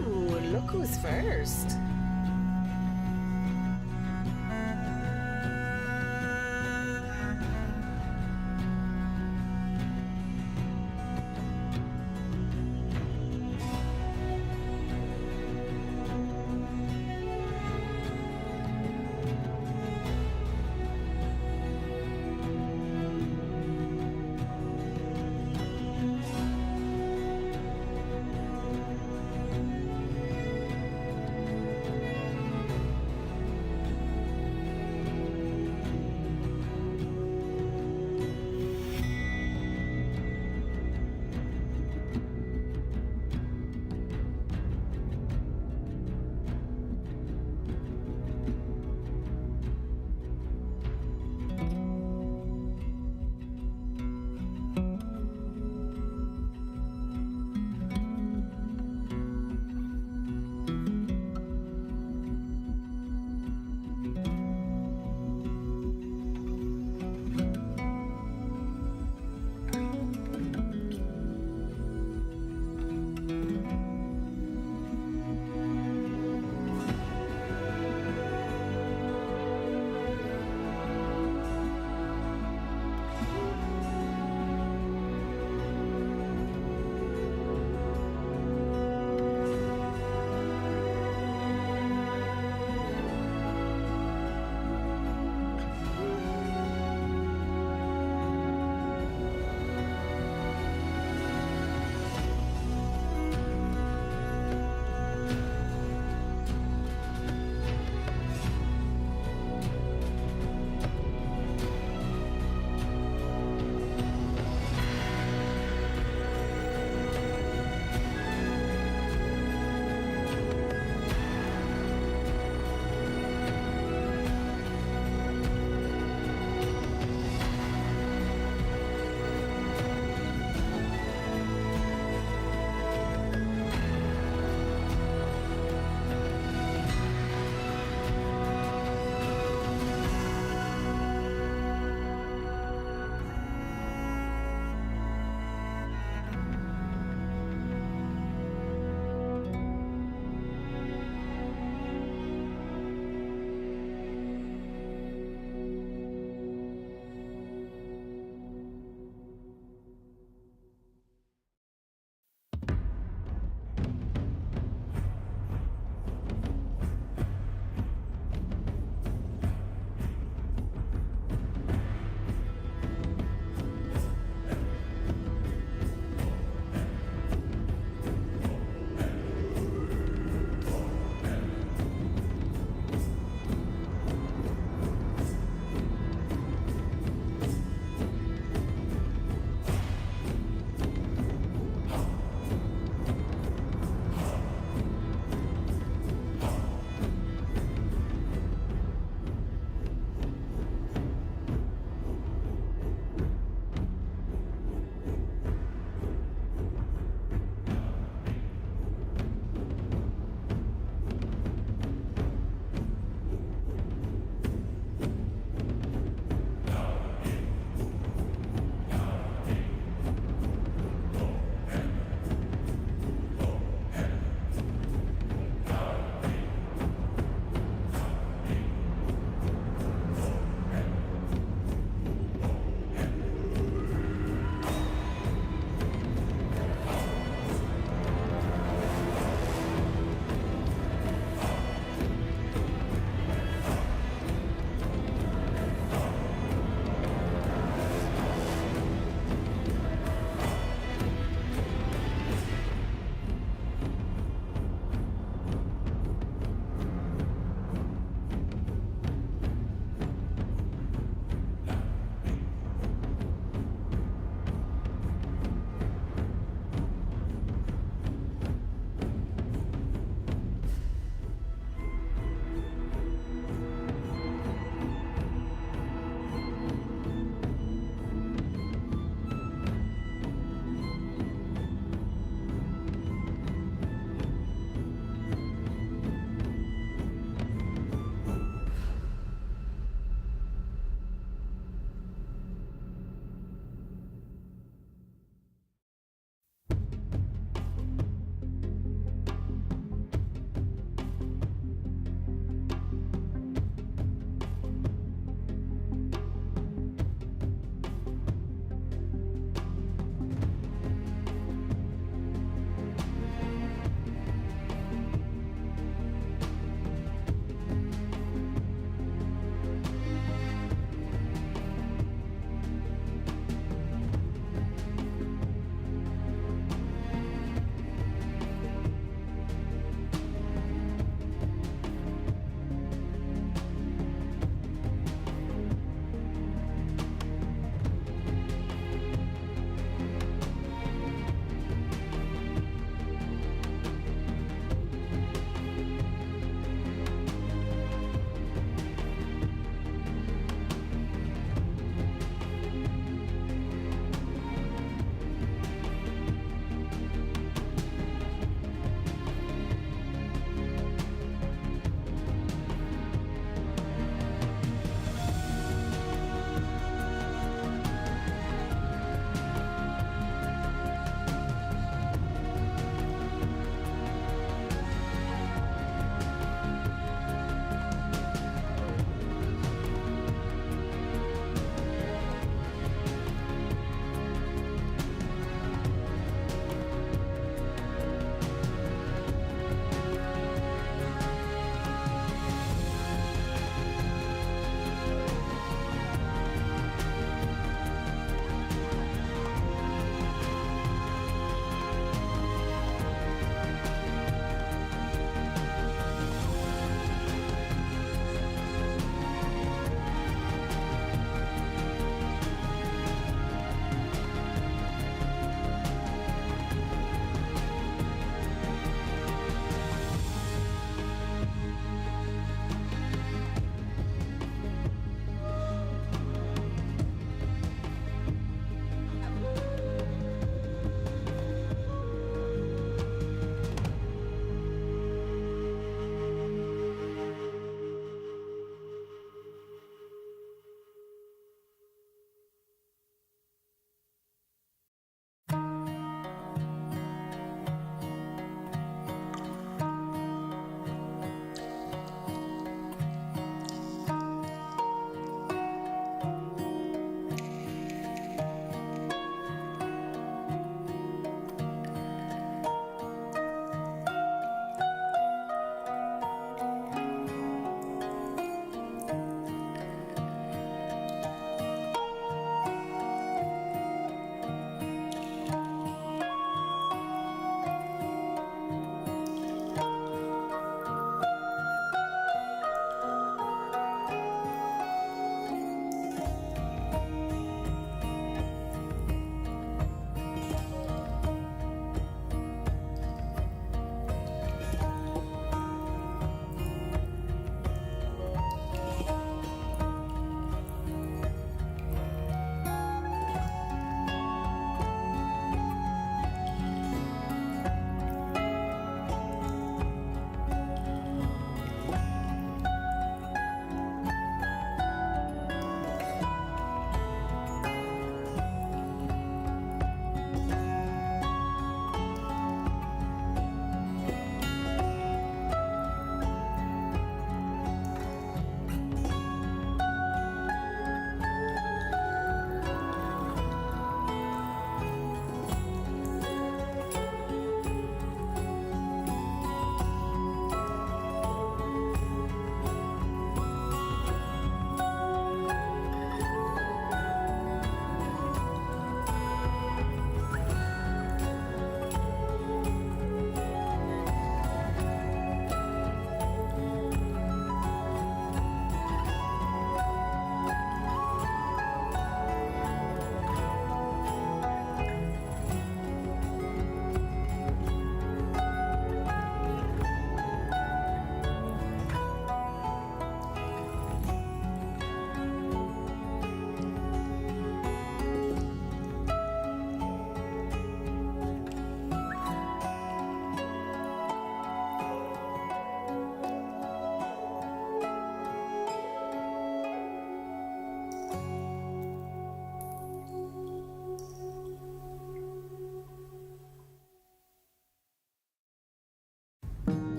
Ooh, look who's first.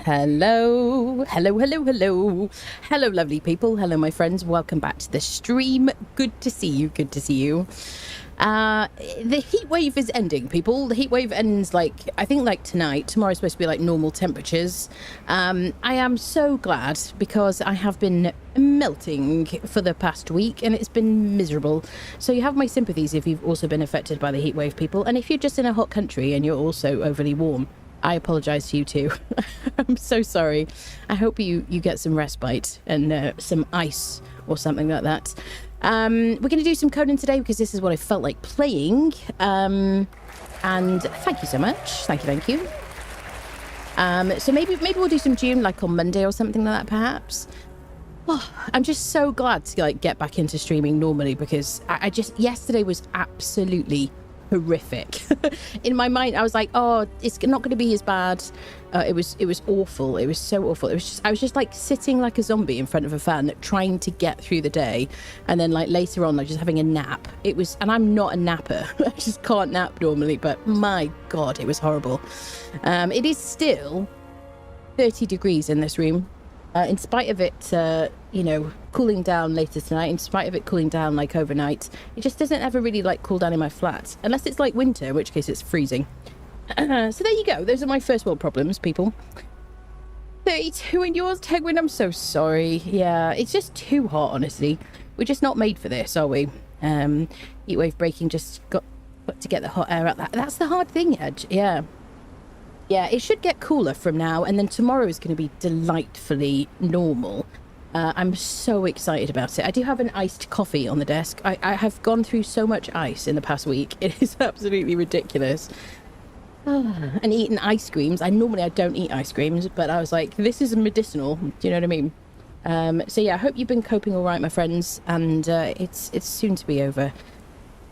Hello, hello, hello, hello. Hello, lovely people. Hello, my friends. Welcome back to the stream. Good to see you. Good to see you. The heat wave is ending, people. The heat wave ends I think tonight. Tomorrow's supposed to be normal temperatures. I am so glad because I have been melting for the past week and it's been miserable. So you have my sympathies if you've also been affected by the heat wave, people. And if you're just in a hot country and you're also overly warm, I apologise to you too. I'm so sorry. I hope you get some respite and some ice or something like that. We're going to do some Conan today because this is what I felt like playing. And thank you so much. Thank you. So maybe we'll do some Dune on Monday or something like that, perhaps. Oh, I'm just so glad to get back into streaming normally because I just yesterday was absolutely horrific. In my mind I was like, oh, it's not going to be as bad. It was awful. It was so awful. I was just sitting like a zombie in front of a fan trying to get through the day, and then later on just having a nap. And I'm not a napper. I just can't nap normally, but my god, it was horrible. It is still 30 degrees in this room. In spite of it, cooling down later tonight, in spite of it cooling down overnight, it just doesn't ever really cool down in my flat. Unless it's winter, in which case it's freezing. So there you go. Those are my first world problems, people. 32 in yours, Tegwin. I'm so sorry. Yeah, it's just too hot, honestly. We're just not made for this, are we? Heatwave breaking, just got to get the hot air out. That's the hard thing, Edge. Yeah. Yeah, it should get cooler from now, and then tomorrow is going to be delightfully normal. I'm so excited about it. I do have an iced coffee on the desk. I have gone through so much ice in the past week. It is absolutely ridiculous. And eating ice creams. I don't eat ice creams, but I was like, this is medicinal. Do you know what I mean? So yeah, I hope you've been coping all right, my friends, and it's soon to be over.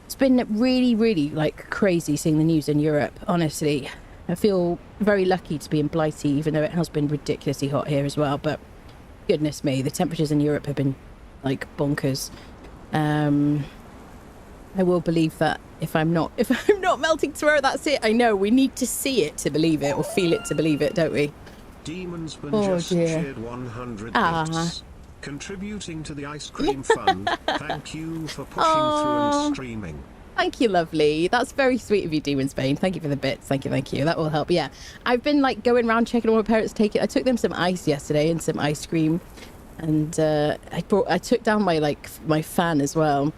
It's been really, really crazy seeing the news in Europe, honestly. I feel very lucky to be in Blighty, even though it has been ridiculously hot here as well. But goodness me, the temperatures in Europe have been bonkers. I will believe that if I'm not melting tomorrow, that's it. I know we need to see it to believe it, or feel it to believe it, don't we? Demonsman just shared 100 gifts, contributing to the ice cream fund. Thank you for pushing through and streaming. Thank you, lovely. That's very sweet of you, Demon Spain. Thank you for the bits. Thank you. That will help. Yeah, I've been going around checking all my parents take it. I took them some ice yesterday and some ice cream, and I took down my my fan as well,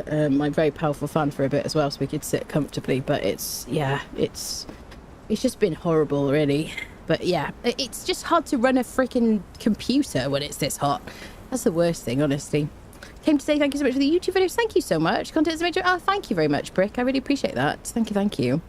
my very powerful fan for a bit as well, so we could sit comfortably. But it's just been horrible, really. But yeah, it's just hard to run a freaking computer when it's this hot. That's the worst thing, honestly. Came to say thank you so much for the YouTube videos. Thank you so much. Content major. Oh, thank you very much, Brick. I really appreciate that. Thank you.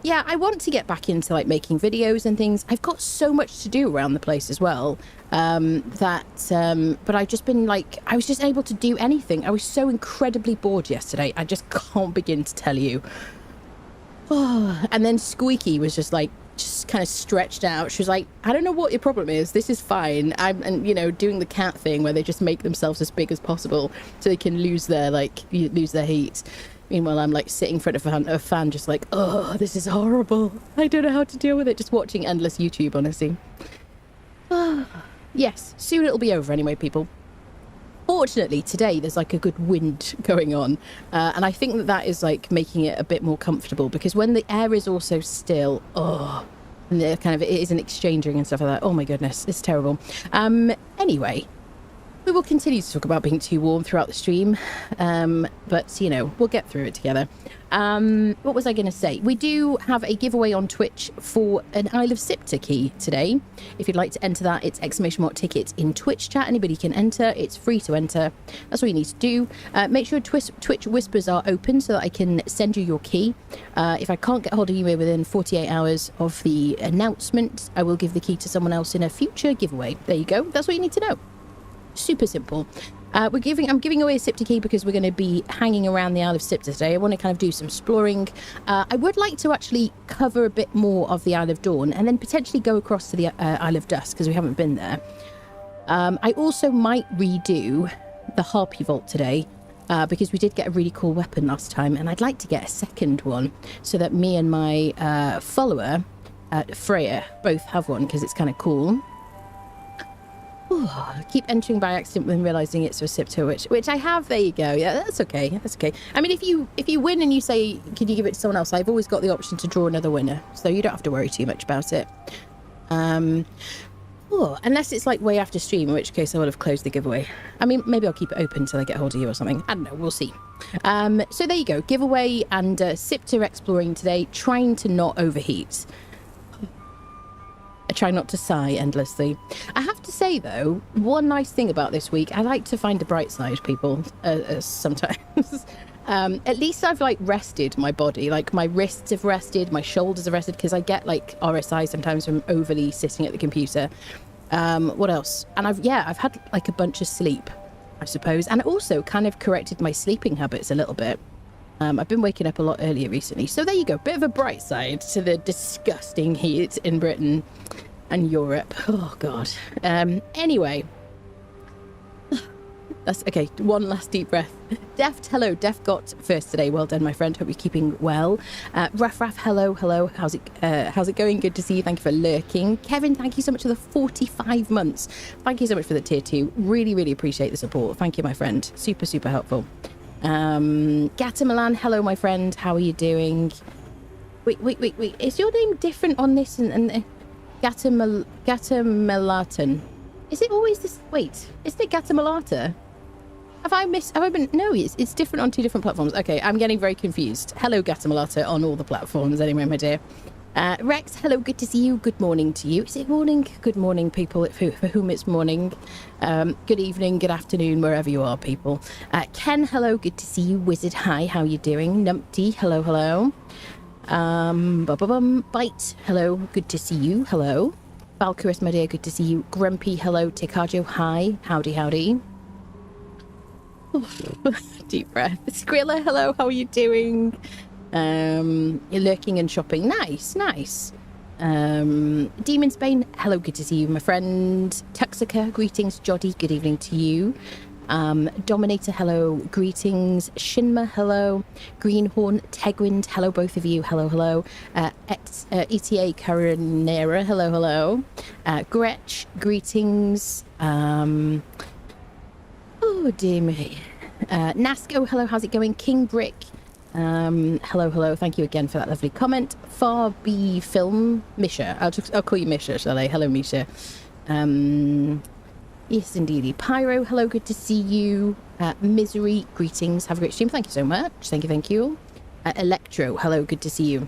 Yeah, I want to get back into making videos and things. I've got so much to do around the place as well. But I've just been I was just able to do anything. I was so incredibly bored yesterday. I just can't begin to tell you. Oh, and then Squeaky was just kind of stretched out. She was like, I don't know what your problem is. This is fine. And doing the cat thing where they just make themselves as big as possible so they can lose their heat. Meanwhile, I'm sitting in front of a fan just oh, this is horrible. I don't know how to deal with it. Just watching endless YouTube, honestly. Yes, soon it'll be over anyway, people. Fortunately, today there's a good wind going on, and I think that is making it a bit more comfortable, because when the air is also still, and it isn't exchanging and stuff like that. Oh my goodness, it's terrible. Anyway, we will continue to talk about being too warm throughout the stream, but we'll get through it together. What was I going to say? We do have a giveaway on Twitch for an Isle of Siptah key today. If you'd like to enter that, it's !tickets in Twitch chat. Anybody can enter. It's free to enter. That's all you need to do. Make sure Twitch whispers are open so that I can send you your key. If I can't get hold of you within 48 hours of the announcement, I will give the key to someone else in a future giveaway. There you go. That's what you need to know. Super simple. I'm giving away a Siptah key because we're going to be hanging around the Isle of Siptah today. I want to do some exploring. I would like to actually cover a bit more of the Isle of Dawn and then potentially go across to the Isle of Dusk, because we haven't been there. I also might redo the Harpy Vault today, because we did get a really cool weapon last time, and I'd like to get a second one so that me and my follower, Freya, both have one, because it's kind of cool. I keep entering by accident when realizing it's for Siptah, which I have. There you go. Yeah, that's okay. That's okay. I mean, if you win and you say, can you give it to someone else? I've always got the option to draw another winner, so you don't have to worry too much about it. Unless it's like way after stream, in which case I would have closed the giveaway. I mean, maybe I'll keep it open until I get hold of you or something. I don't know. We'll see. So there you go. Giveaway and Siptah exploring today, trying to not overheat. I try not to sigh endlessly. I have to say, though, one nice thing about this week, I like to find the bright side, people, sometimes. At least I've, like, rested my body. Like, my wrists have rested, my shoulders have rested, because I get, like, RSI sometimes from overly sitting at the computer. What else? And I've had, like, a bunch of sleep, I suppose. And also kind of corrected my sleeping habits a little bit. I've been waking up a lot earlier recently. So there you go. Bit of a bright side to the disgusting heat in Britain and Europe. Oh, God. Anyway. That's okay. One last deep breath. Deft, hello. Deft got first today. Well done, my friend. Hope you're keeping well. Ruff, hello. How's it going? Good to see you. Thank you for lurking. Kevin, thank you so much for the 45 months. Thank you so much for the tier 2. Really, really appreciate the support. Thank you, my friend. Super, super helpful. Gata Milan, hello my friend, how are you doing? Wait, is your name different on this and Gata Melatan? Is it always this? Wait, isn't it Gata Melata? Have I been? No, it's different on 2 different platforms. Okay, I'm getting very confused. Hello Gata Melata on all the platforms anyway, my dear. Rex, hello, good to see you. Good morning to you. Is it morning? Good morning, people, for whom it's morning. Good evening, good afternoon, wherever you are, people. Ken, hello, good to see you. Wizard, hi, how you doing? Numpty, hello. Bite, hello, good to see you. Hello. Valkyrus, my dear, good to see you. Grumpy, hello. Tikajo, hi. Howdy. Deep breath. Skrilla, hello, how are you doing? You're lurking and shopping. Nice. Demon's Bane, hello, good to see you, my friend. Tuxica, greetings. Joddy, good evening to you. Dominator, hello, greetings. Shinma, hello. Greenhorn, Tegwind, hello, both of you. Hello. ETA Carinera, hello. Gretch, greetings. Oh, dear me. Nasco, hello, how's it going? King Brick, hello. Thank you again for that lovely comment. Farby Film, Misha. I'll call you Misha, shall I? Hello, Misha. Yes, indeedy. Pyro, hello, good to see you. Misery, greetings. Have a great stream. Thank you so much. Thank you. Electro, hello, good to see you.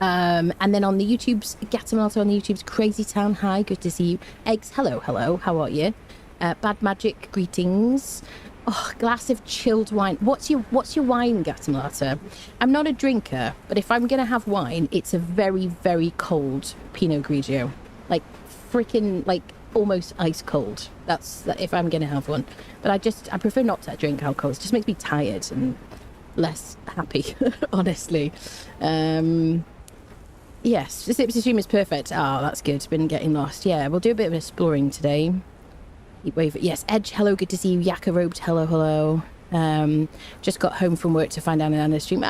And then on the YouTube's Gatamalto on the YouTube's Crazy Town, hi, good to see you. Eggs, hello. How are you? Bad Magic, greetings. Oh, glass of chilled wine. What's your wine, Gatamalata? I'm not a drinker, but if I'm gonna have wine, it's a very, very cold Pinot Grigio. Like freaking, like almost ice cold. That's if I'm gonna have one. But I prefer not to drink alcohol. It just makes me tired and less happy, honestly. Yes, the Sips stream is perfect. Oh, that's good. Been getting lost. Yeah, we'll do a bit of exploring today. Heatwave. Yes, Edge, hello, good to see you. Yaka Robed, hello. Just got home from work to find out on the stream.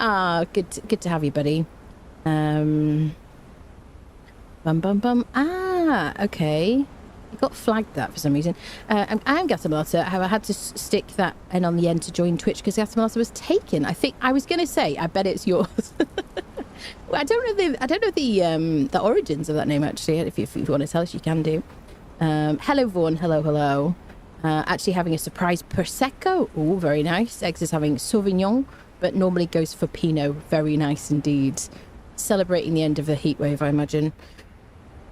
Good to have you, buddy. Bum. Okay. I got flagged that for some reason. I'm Gatamalata. I had to stick that N on the end to join Twitch because Gatamalata was taken. I think I was going to say, I bet it's yours. Well, I don't know the origins of that name actually. If you want to tell us, you can do. Hello Vaughan, hello. Actually having a surprise Prosecco. Oh, very nice. Eggs is having Sauvignon, but normally goes for Pinot. Very nice indeed. Celebrating the end of the heatwave, I imagine.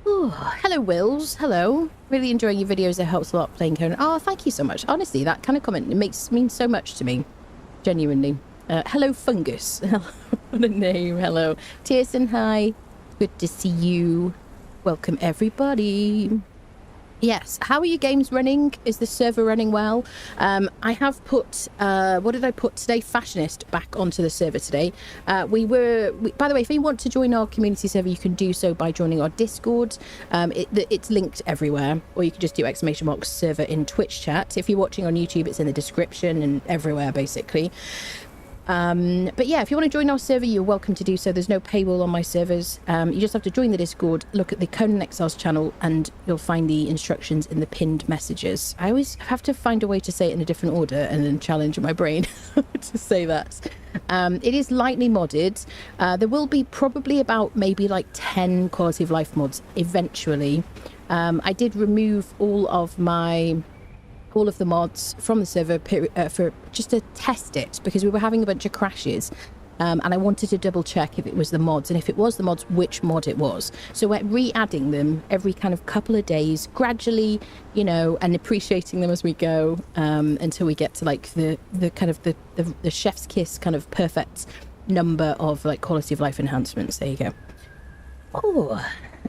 Oh, hello Wills, hello. Really enjoying your videos. It helps a lot playing Conan. Oh, thank you so much. Honestly, that kind of comment means so much to me. Genuinely. Hello Fungus. What a name. Hello. Tierson, hi. Good to see you. Welcome everybody. Yes, how are your games running? Is the server running well? I have put, what did I put today? Fashionist back onto the server today. By the way, if you want to join our community server, you can do so by joining our Discord. It's linked everywhere, or you can just do !server in Twitch chat. If you're watching on YouTube, it's in the description and everywhere, basically. But yeah, if you want to join our server, you're welcome to do so. There's no paywall on my servers. You just have to join the Discord, look at the Conan Exiles channel, and you'll find the instructions in the pinned messages. I always have to find a way to say it in a different order and then challenge my brain to say that. It is lightly modded. There will be probably about maybe like 10 quality of life mods eventually. I did remove all of the mods from the server for just to test it, because we were having a bunch of crashes, and I wanted to double check if it was the mods, and if it was the mods, which mod it was. So we're re-adding them every kind of couple of days, gradually, you know, and appreciating them as we go, until we get to like the kind of the chef's kiss kind of perfect number of like quality of life enhancements. There you go. Oh,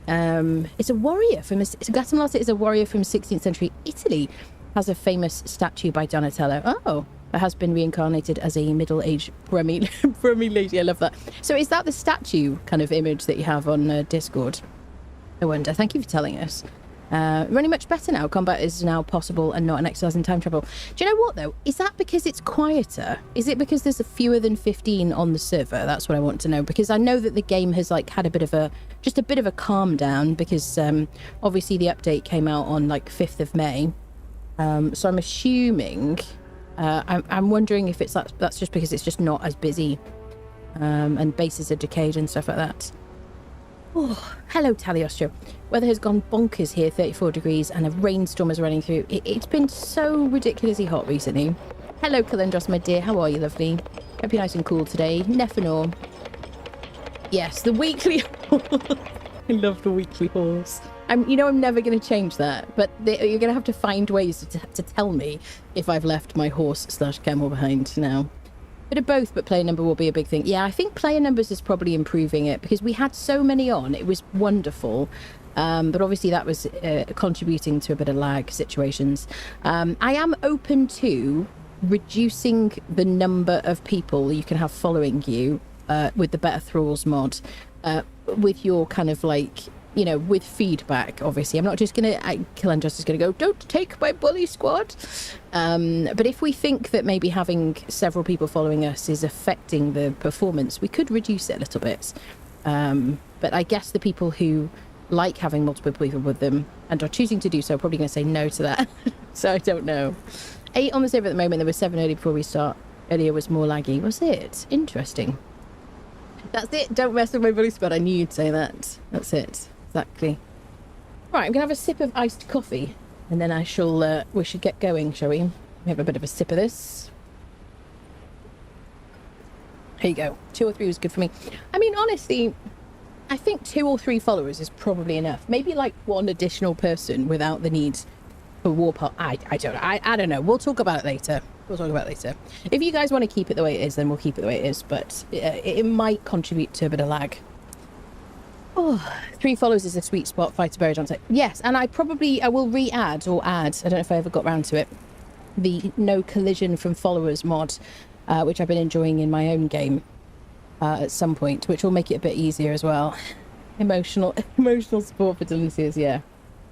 it's a warrior from Guatemala. Is a warrior from 16th century Italy. Has a famous statue by Donatello. Oh, that has been reincarnated as a middle-aged Brummy lady. I love that. So is that the statue kind of image that you have on Discord? I wonder. Thank you for telling us. Running much better now. Combat is now possible and not an exercise in time travel. Do you know what, though? Is that because it's quieter? Is it because there's fewer than 15 on the server? That's what I want to know. Because I know that the game has like had a bit of a calm down, because obviously the update came out on like 5th of May. So I'm assuming, I'm wondering if that's just because it's just not as busy, and bases are decayed and stuff like that. Oh, hello Taliostro. Weather has gone bonkers here, 34 degrees, and a rainstorm is running through. It's been so ridiculously hot recently. Hello Kalendros, my dear. How are you, lovely? Hope you're nice and cool today. Nefanor. Yes, the weekly. I love the weekly hauls. I'm never going to change that, but you're going to have to find ways to tell me if I've left my horse/camel behind now. Bit of both, but player number will be a big thing. Yeah, I think player numbers is probably improving it, because we had so many on. It was wonderful. But obviously that was contributing to a bit of lag situations. I am open to reducing the number of people you can have following you with the Better Thralls mod, with your kind of like, you know, with feedback. Obviously I'm not just gonna Killendra's is gonna go, don't take my bully squad, but if we think that maybe having several people following us is affecting the performance, we could reduce it a little bit, but I guess the people who like having multiple people with them and are choosing to do so are probably going to say no to that. So I don't know. 8 on the server at the moment. There were 7 early before we start. Earlier was more laggy. Was it? Interesting. That's it. Don't mess with my bully squad. I knew you'd say that. That's it. Exactly. Right, I'm going to have a sip of iced coffee, and then we should get going, shall we? We have a bit of a sip of this. Here you go. 2 or 3 was good for me. I mean, honestly, I think 2 or 3 followers is probably enough. Maybe like 1 additional person without the need for warpath. I don't know. We'll talk about it later. If you guys want to keep it the way it is, then we'll keep it the way it is. But it might contribute to a bit of lag. Oh, 3 followers is a sweet spot. Fighter buried on site. Yes, and I will re-add or add. I don't know if I ever got round to it. The no collision from followers mod, which I've been enjoying in my own game. At some point, which will make it a bit easier as well. Emotional support for Delincias, yeah.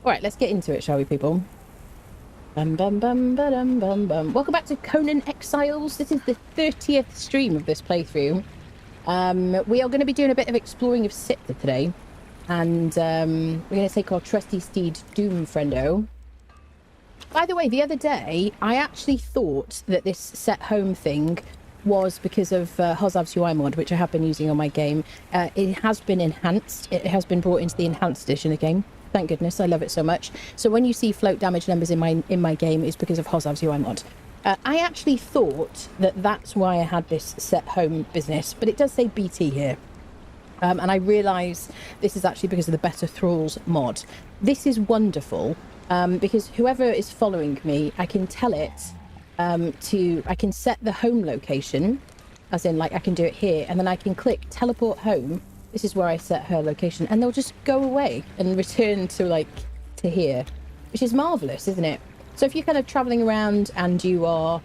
Alright, let's get into it, shall we, people? Bum bum bum ba-dum bum bum. Welcome back to Conan Exiles. This is the 30th stream of this playthrough. We are going to be doing a bit of exploring of Siptah today. And we're going to take our trusty steed, Doom Friendo. By the way, the other day, I actually thought that this set home thing was because of Hozav's UI mod, which I have been using on my game. It has been enhanced. It has been brought into the enhanced edition of the game. Thank goodness, I love it so much. So when you see float damage numbers in my game, it's because of Hozav's UI mod. I actually thought that that's why I had this set home business, but it does say BT here. And I realise this is actually because of the Better Thralls mod. This is wonderful, because whoever is following me, I can tell it I can set the home location, as in like I can do it here, and then I can click teleport home. This is where I set her location, and they'll just go away and return to here, which is marvelous, isn't it? So if you're kind of traveling around and you are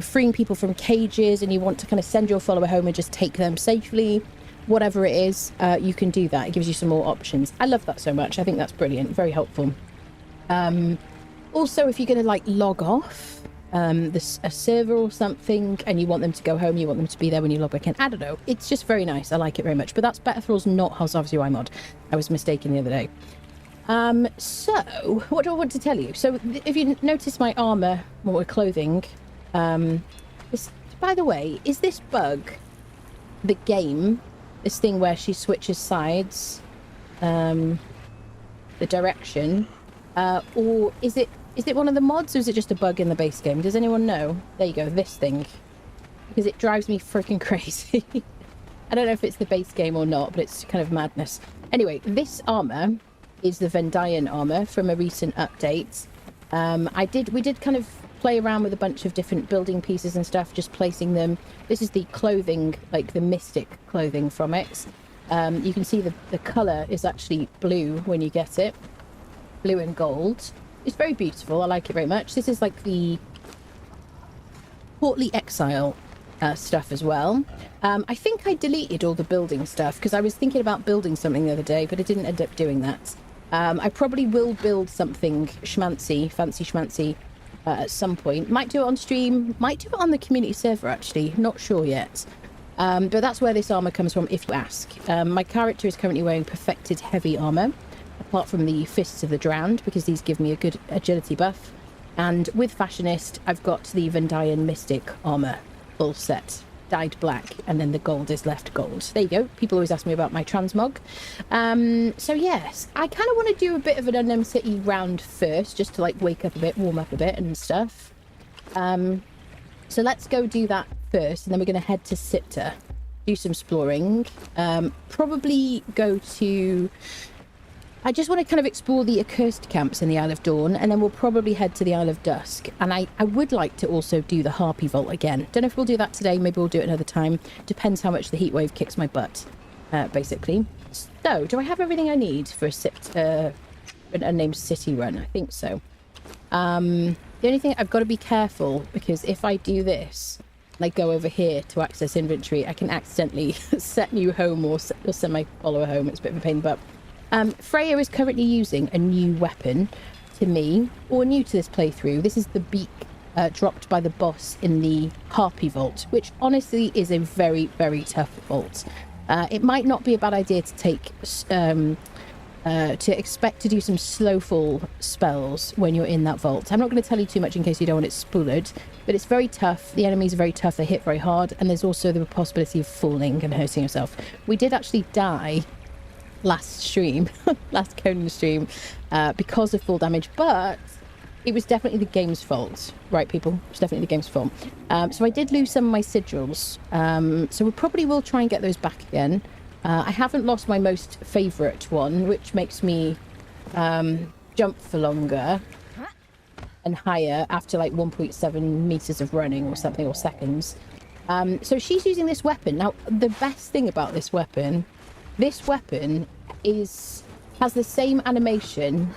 freeing people from cages, and you want to kind of send your follower home and just take them safely, whatever it is, you can do that. It gives you some more options. I love that so much. I think that's brilliant, very helpful. Also, if you're going to log off, a server or something, and you want them to go home, you want them to be there when you log back in. I don't know. It's just very nice. I like it very much. But that's Better Thralls, not Half-Starved UI mod. I was mistaken the other day. So what do I want to tell you? So if you notice my armor, or clothing, this, by the way, is this bug the game? This thing where she switches sides, the direction, or is it one of the mods, or is it just a bug in the base game? Does anyone know? There you go, this thing, because it drives me freaking crazy. I don't know if it's the base game or not, but it's kind of madness. Anyway, this armor is the Vendayan armor from a recent update. We did kind of play around with a bunch of different building pieces and stuff, just placing them. This is the clothing, like the mystic clothing from it. You can see the color is actually blue when you get it, blue and gold. It's very beautiful. I like it very much. This is like the Conan Exile stuff as well. I think I deleted all the building stuff because I was thinking about building something the other day, but I didn't end up doing that. I probably will build something fancy schmancy at some point. Might do it on stream, might do it on the community server actually, not sure yet. But that's where this armor comes from, if you ask. My character is currently wearing perfected heavy armor, apart from the Fists of the Drowned, because these give me a good agility buff. And with Fashionist, I've got the Vendayan Mystic armor, full set, dyed black, and then the gold is left gold. There you go. People always ask me about my transmog. So yes, I kind of want to do a bit of an Unknown City round first, just to like wake up a bit, warm up a bit and stuff. So let's go do that first, and then we're going to head to Siptah, do some exploring. Probably go to... I just want to kind of explore the accursed camps in the Isle of Dawn, and then we'll probably head to the Isle of Dusk. And I would like to also do the Harpy Vault again. Don't know if we'll do that today, maybe we'll do it another time. Depends how much the heatwave kicks my butt, basically. So, do I have everything I need for an Unnamed City run? I think so. The only thing, I've got to be careful, because if I do this, and I go over here to access inventory, I can accidentally set new home or send my follower home. It's a bit of a pain, but... Freya is currently using a new weapon to me, or new to this playthrough. This is the beak dropped by the boss in the Harpy Vault, which honestly is a very, very tough vault. It might not be a bad idea to take, to expect to do some slow fall spells when you're in that vault. I'm not going to tell you too much in case you don't want it spoiled, but it's very tough. The enemies are very tough, they hit very hard, and there's also the possibility of falling and hurting yourself. We did actually die last stream, last Conan stream, because of full damage, but it was definitely the game's fault, right people? It was definitely the game's fault. So I did lose some of my sigils, so we probably will try and get those back again. I haven't lost my most favourite one, which makes me jump for longer and higher after like 1.7 meters of running or something, or seconds. So she's using this weapon. Now the best thing about this weapon has the same animation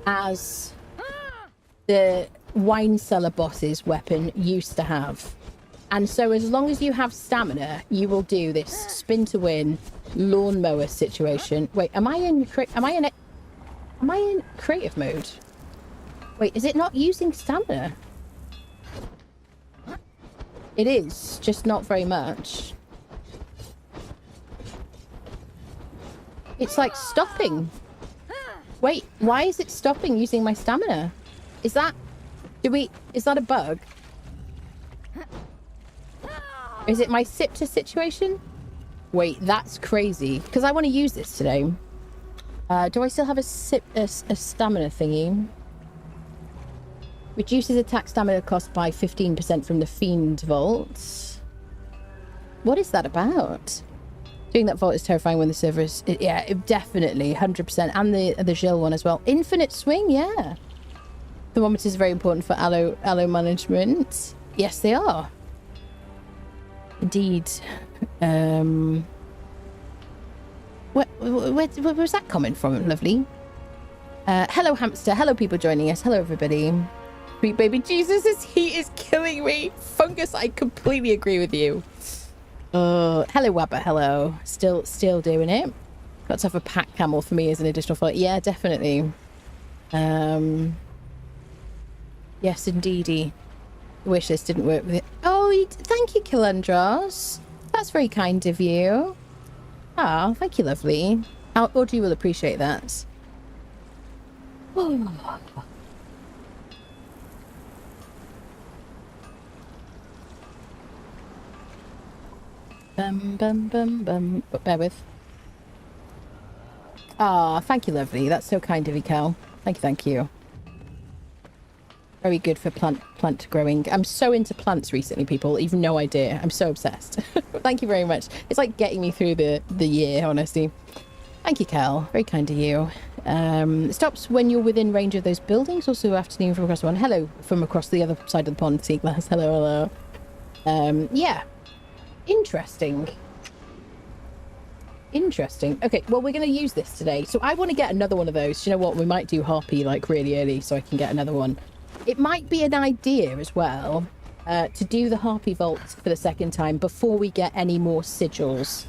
as the wine cellar boss's weapon used to have. And so as long as you have stamina, you will do this spin to win lawnmower situation. Wait, am I in creative mode? Wait, is it not using stamina? It is, just not very much. It's like stopping. Wait, why is it stopping using my stamina? Is that a bug? Is it my Siptah situation? Wait, that's crazy. Because I want to use this today. Do I still have a stamina thingy? Reduces attack stamina cost by 15% from the Fiend Vault. What is that about? Doing that vault is terrifying when the server is... Yeah, definitely, 100%. And the Jill one as well. Infinite swing, yeah. Thermometers are very important for allo management. Yes, they are. Indeed. Where's that coming from, lovely? Hello, hamster. Hello, people joining us. Hello, everybody. Sweet baby Jesus, this heat is killing me. Fungus, I completely agree with you. Hello, Wabba. Hello. Still doing it. Got to have a pack camel for me as an additional follow. Yeah, definitely. Yes, indeedy. Wish this didn't work with it. Oh, thank you, Kilandros. That's very kind of you. Ah, thank you, lovely. Audrey will appreciate that. Oh. But bear with. Ah, thank you, lovely. That's so kind of you, Cal. Thank you. Very good for plant growing. I'm so into plants recently, people. You've no idea. I'm so obsessed. Thank you very much. It's like getting me through the year, honestly. Thank you, Cal. Very kind of you. Stops when you're within range of those buildings. Also afternoon from across the pond. Hello from across the other side of the pond, Seaglass. Hello, hello. Yeah. Interesting. Interesting. Okay, well, we're going to use this today. So I want to get another one of those. You know what? We might do Harpy like really early so I can get another one. It might be an idea as well to do the Harpy Vault for the second time before we get any more sigils.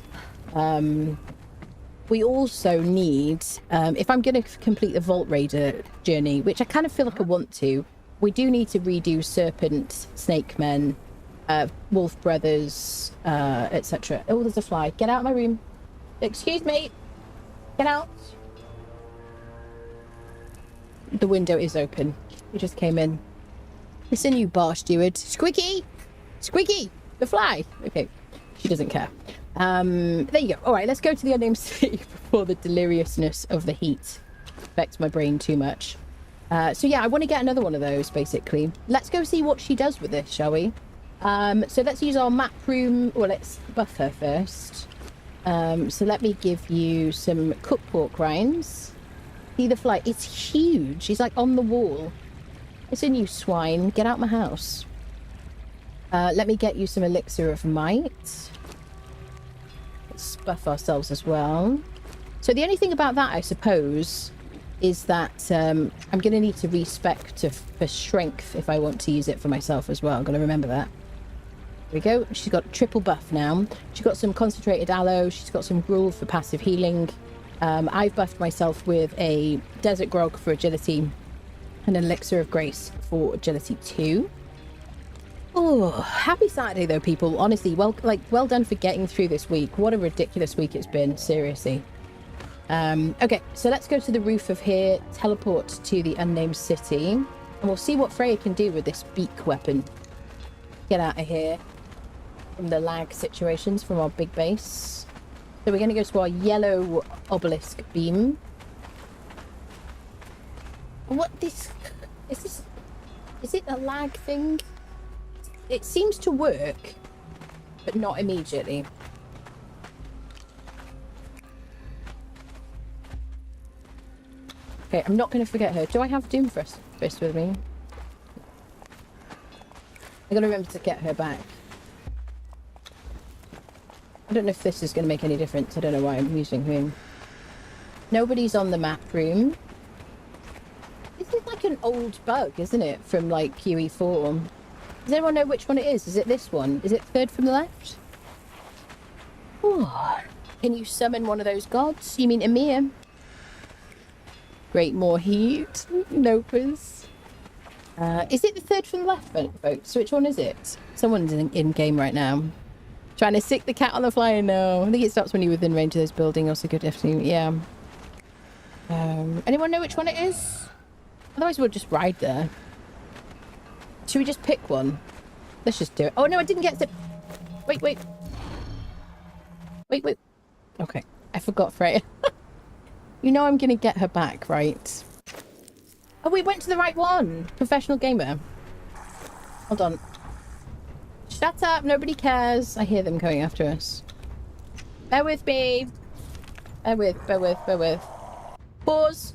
We also need, if I'm going to complete the Vault Raider journey, which I kind of feel like I want to, we do need to redo Serpent, Snake Men, Wolf Brothers, etc. Oh, there's a fly. Get out of my room. Excuse me. Get out. The window is open. We just came in. Listen, you bar steward. Squeaky! Squeaky! The fly! Okay. She doesn't care. There you go. All right, let's go to the unnamed city before the deliriousness of the heat affects my brain too much. So yeah, I want to get another one of those, basically. Let's go see what she does with this, shall we? So let's use our map room. Well, let's buff her first. So let me give you some cooked pork rinds. See the fly? It's huge. She's like on the wall. Listen, you swine. Get out my house. Let me get you some elixir of might. Let's buff ourselves as well. So the only thing about that, I suppose, is that I'm going to need to respec for strength if I want to use it for myself as well. I'm going to remember that. There we go. She's got triple buff now. She's got some concentrated aloe. She's got some gruel for passive healing. I've buffed myself with a desert grog for agility and an elixir of grace for agility 2. Oh, happy Saturday though, people. Honestly, well done for getting through this week. What a ridiculous week it's been, seriously. Okay, so let's go to the roof of here, teleport to the unnamed city, and we'll see what Freya can do with this beak weapon. Get out of here from the lag situations from our big base. So we're going to go to our yellow obelisk beam. What is it a lag thing? It seems to work, but not immediately. Okay, I'm not going to forget her. Do I have Doomfist with me? I gotta remember to get her back. I don't know if this is going to make any difference. I don't know why I'm using him. Nobody's on the map room. This is like an old bug, isn't it? From like UE4. Does anyone know which one it is? Is it this one? Is it third from the left? Oh. Can you summon one of those gods? You mean Emir? Great, more heat. Nopers. Is it the third from the left, folks? Which one is it? Someone's in game right now. Trying to sick the cat on the fly. No, I think it stops when you're within range of this building. Also, good afternoon. Yeah. Anyone know which one it is? Otherwise, we'll just ride there. Should we just pick one? Let's just do it. Oh no, I didn't get to. Wait. Okay, I forgot Freya. You know I'm gonna get her back, right? Oh, we went to the right one. Professional gamer. Hold on. Shut up. Nobody cares. I hear them coming after us. Bear with me. Bear with. Pause.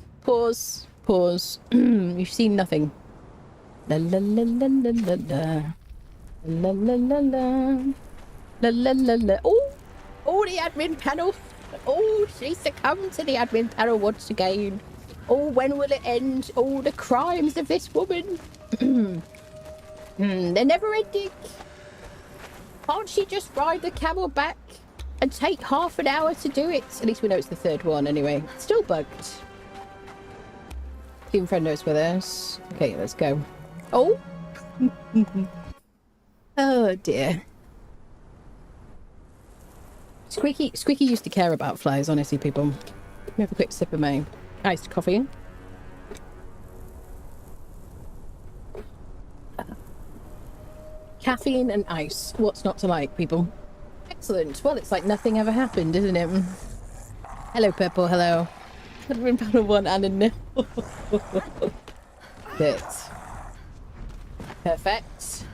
You've seen nothing. La la la la la la la. La la la la. La la la la. Oh, the admin panel. Oh, she succumbed to the admin panel once again. Oh, when will it end? Oh, the crimes of this woman. They're never ending. Can't she just ride the camel back and take half an hour to do it? At least we know it's the third one anyway. Still bugged. Team friend knows with us. Okay, let's go. Oh. Oh dear. Squeaky used to care about flies, honestly, people. Let me have a quick sip of my iced coffee. Caffeine and ice. What's not to like, people? Excellent. Well, it's like nothing ever happened, isn't it? Hello, Purple. Hello. I've been found on one and a nil. Good. Perfect.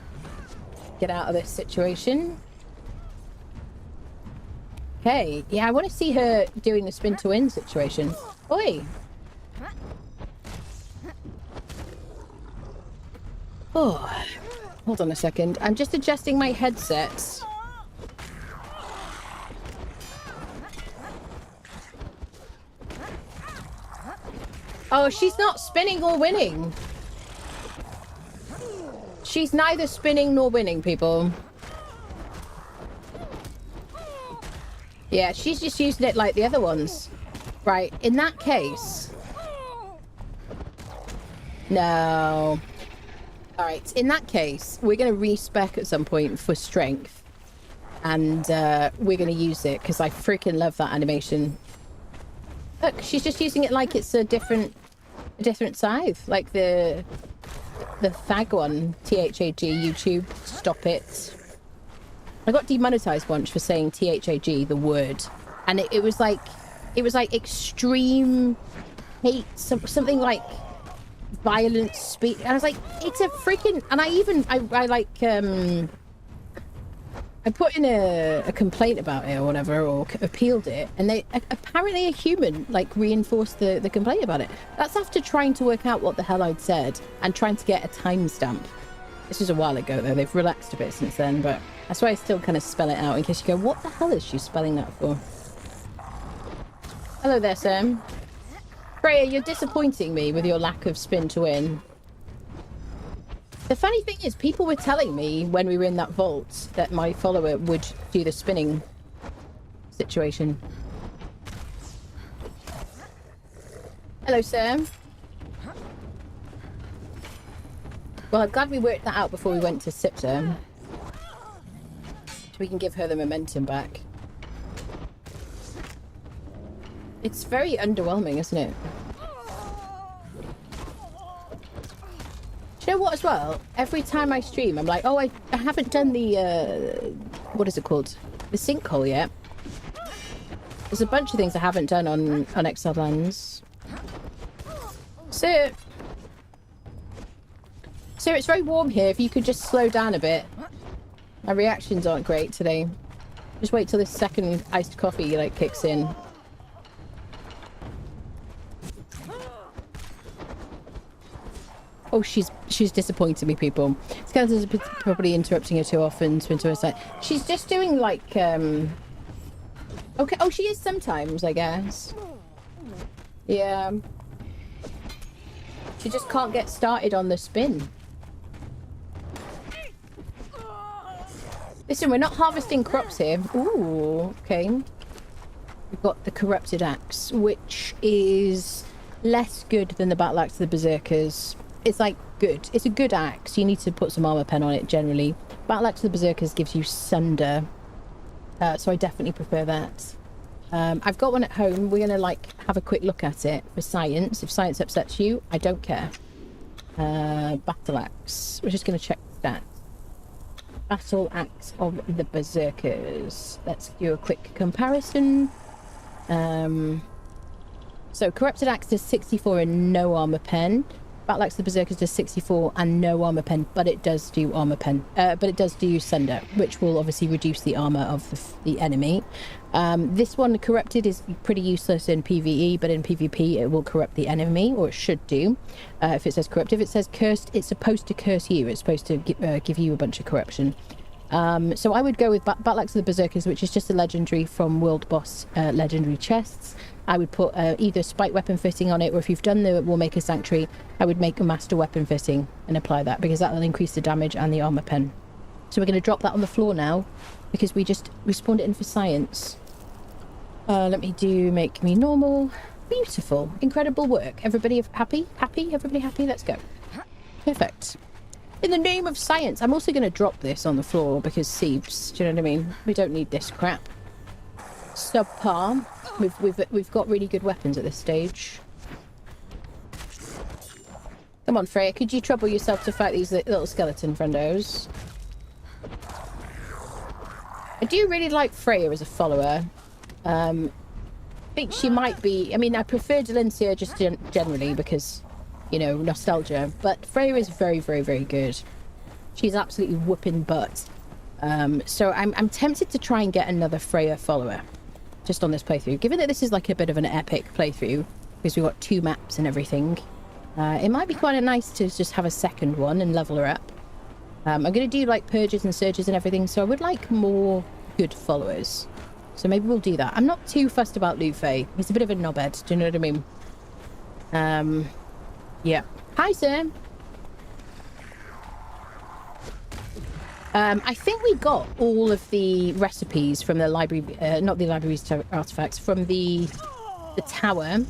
Get out of this situation. Okay. Yeah, I want to see her doing the spin to win situation. Oi. Oh. Hold on a second. I'm just adjusting my headset. Oh, she's not spinning or winning. She's neither spinning nor winning, people. Yeah, she's just using it like the other ones. Right, in that case... No. Alright, in that case, we're going to respec at some point for strength. And we're going to use it, because I freaking love that animation. Look, she's just using it like it's a different scythe. Like the Thag one. T-H-A-G, YouTube, stop it. I got demonetized once for saying T-H-A-G, the word. And it was like extreme hate, something like violent speech. And I was like, it's a freaking... And I put in a complaint about it or whatever, or appealed it, and they apparently a human like reinforced the complaint about it. That's after trying to work out what the hell I'd said and trying to get a timestamp. This was a while ago though. They've relaxed a bit since then, but that's why I still kind of spell it out in case you go, what the hell is she spelling that for? Hello there, Sam. Freya, you're disappointing me with your lack of spin to win. The funny thing is, people were telling me when we were in that vault that my follower would do the spinning situation. Hello, Sam. Well, I'm glad we worked that out before we went to Siptah. So we can give her the momentum back. It's very underwhelming, isn't it? Do you know what as well? Every time I stream, I'm like, oh, I haven't done the, what is it called? The sinkhole yet. There's a bunch of things I haven't done on Exiled Lands. Sir, it's very warm here. If you could just slow down a bit. My reactions aren't great today. Just wait till this second iced coffee, like, kicks in. Oh, she's disappointing me, people. Skeleton's probably interrupting her too often. She's just doing like okay. Oh, she is sometimes, I guess. Yeah. She just can't get started on the spin. Listen, we're not harvesting crops here. Ooh, okay. We've got the corrupted axe, which is less good than the battle axe of the berserkers. It's like good. It's a good axe. You need to put some armor pen on it generally. Battle axe of the berserkers gives you sunder, so I definitely prefer that. I've got one at home. We're gonna like have a quick look at it for science. If science upsets you, I don't care. Battle axe. We're just gonna check that. Battle axe of the berserkers. Let's do a quick comparison. So corrupted axe does 64 and no armor pen. Battle axe of the berserkers does 64 and no armor pen, but it does do armor pen. But it does do sunder, which will obviously reduce the armor of the enemy. This one, corrupted, is pretty useless in PvE, but in PvP it will corrupt the enemy, or it should do. If it says corrupt, if it says cursed, it's supposed to curse you. It's supposed to give you a bunch of corruption. So I would go with Battle axe of the berserkers, which is just a legendary from world boss legendary chests. I would put either spike weapon fitting on it, or if you've done the Warmaker Sanctuary, I would make a master weapon fitting and apply that, because that will increase the damage and the armor pen. So we're going to drop that on the floor now, because we spawned it in for science. Let me make me normal. Beautiful. Incredible work. Everybody happy? Happy? Everybody happy? Let's go. Perfect. In the name of science. I'm also going to drop this on the floor because Siebes, do you know what I mean? We don't need this crap. Subpar. We've got really good weapons at this stage. Come on, Freya. Could you trouble yourself to fight these little skeleton friendos? I do really like Freya as a follower. I think she might be... I mean, I prefer Delencia just generally because, you know, nostalgia. But Freya is very, very, very good. She's absolutely whooping butt. So I'm tempted to try and get another Freya follower just on this playthrough. Given that this is like a bit of an epic playthrough, because we've got 2 maps and everything, it might be quite nice to just have a second one and level her up. I'm going to do like purges and surges and everything, so I would like more good followers. So maybe we'll do that. I'm not too fussed about Lufe. He's a bit of a knobhead, do you know what I mean? Yeah. Hi, sir. I think we got all of the recipes from the library, not the library's artifacts, from the tower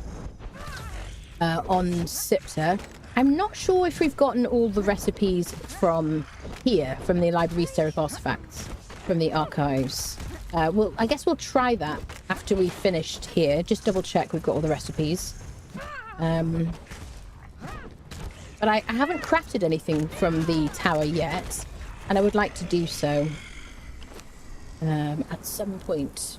on Siptah. I'm not sure if we've gotten all the recipes from here, from the library's artifacts, from the archives. Well, I guess we'll try that after we've finished here. Just double check we've got all the recipes. But I haven't crafted anything from the tower yet, and I would like to do so at some point. ...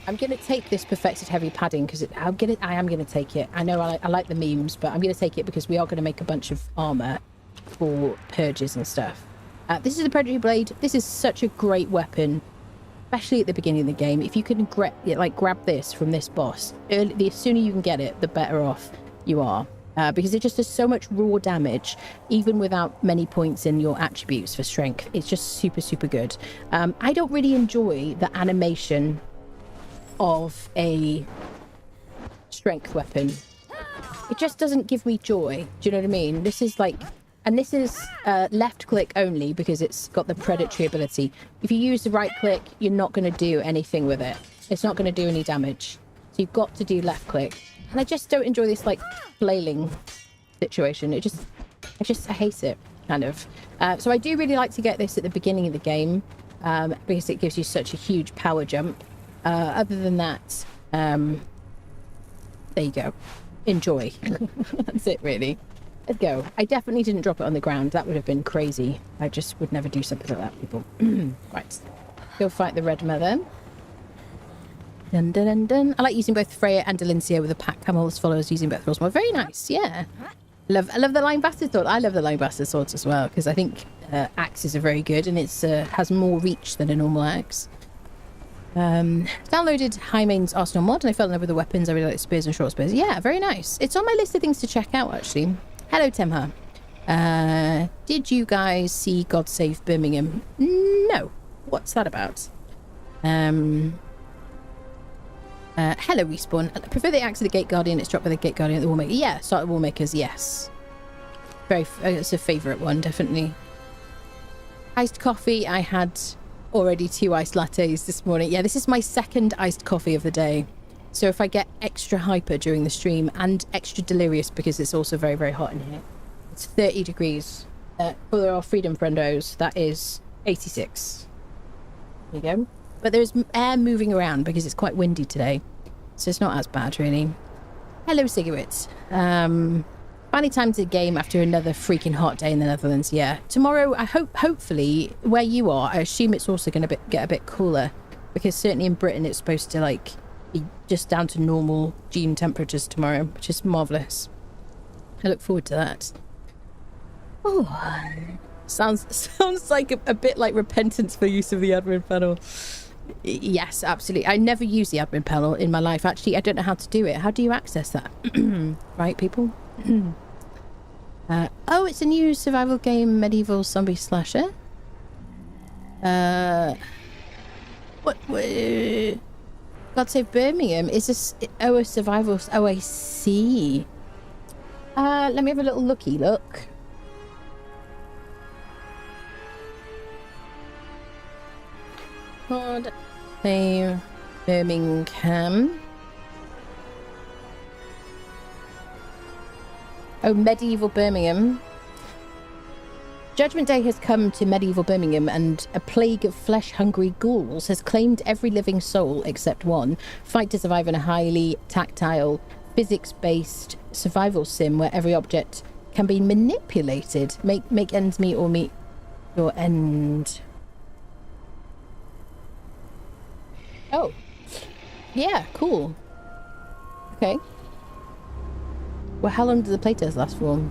I'm going to take this perfected heavy padding because I am going to take it. I know I like the memes, but I'm going to take it because we are going to make a bunch of armor for purges and stuff. This is the predatory blade. This is such a great weapon, especially at the beginning of the game. If you can grab this from this boss, the sooner you can get it, the better off you are. Because it just does so much raw damage, even without many points in your attributes for strength. It's just super, super good. I don't really enjoy the animation of a strength weapon. It just doesn't give me joy. Do you know what I mean? This is like... And this is left click only because it's got the predatory ability. If you use the right click, you're not going to do anything with it. It's not going to do any damage. So you've got to do left click. And I just don't enjoy this like flailing situation. I hate it, kind of. So I do really like to get this at the beginning of the game because it gives you such a huge power jump. Other than that, there you go. Enjoy. That's it, really. Let's go. I definitely didn't drop it on the ground. That would have been crazy. I just would never do something like that, people. Right. Go fight the Red Mother. Dun, dun, dun, dun. I like using both Freya and Delencia with a pack camel as followers using both rules more. Very nice, yeah. I love the Line Bastard sword. I love the Line Bastard swords as well because I think axes are very good and it's has more reach than a normal axe. Downloaded Hymane's Arsenal mod and I fell in love with the weapons. I really like spears and short spears. Yeah, very nice. It's on my list of things to check out, actually. Hello, Temha. Did you guys see God Save Birmingham? No. What's that about? Hello, Respawn. I prefer the axe of the Gate Guardian. It's dropped by the Gate Guardian at the Wallmaker. Yeah, start at Wallmakers, yes. It's a favourite one, definitely. Iced coffee. I had already 2 iced lattes this morning. Yeah, this is my 2nd iced coffee of the day. So if I get extra hyper during the stream and extra delirious because it's also very, very hot in here. It's 30 degrees. For our Freedom Friendos, that is 86. There you go. But there's air moving around because it's quite windy today. So it's not as bad, really. Hello, Cigarettes. Finally time to game after another freaking hot day in the Netherlands. Yeah. Tomorrow, hopefully, where you are, I assume it's also going to get a bit cooler. Because certainly in Britain, it's supposed to, like, be just down to normal June temperatures tomorrow, which is marvellous. I look forward to that. Oh, sounds like a bit like repentance for use of the admin panel. Yes, absolutely. I never use the admin panel in my life. Actually, I don't know how to do it. How do you access that? Right, people? Oh, it's a new survival game, medieval zombie slasher. What? God Save Birmingham. Is this... Oh, a survival... Oh, I see. Let me have a little looky look. God Save Birmingham. Oh, medieval Birmingham. Judgment Day has come to medieval Birmingham, and a plague of flesh-hungry ghouls has claimed every living soul except one. Fight to survive in a highly tactile, physics-based survival sim where every object can be manipulated. Make ends meet or meet your end. Oh. Yeah, cool. Okay. Well, how long did the playtest last for?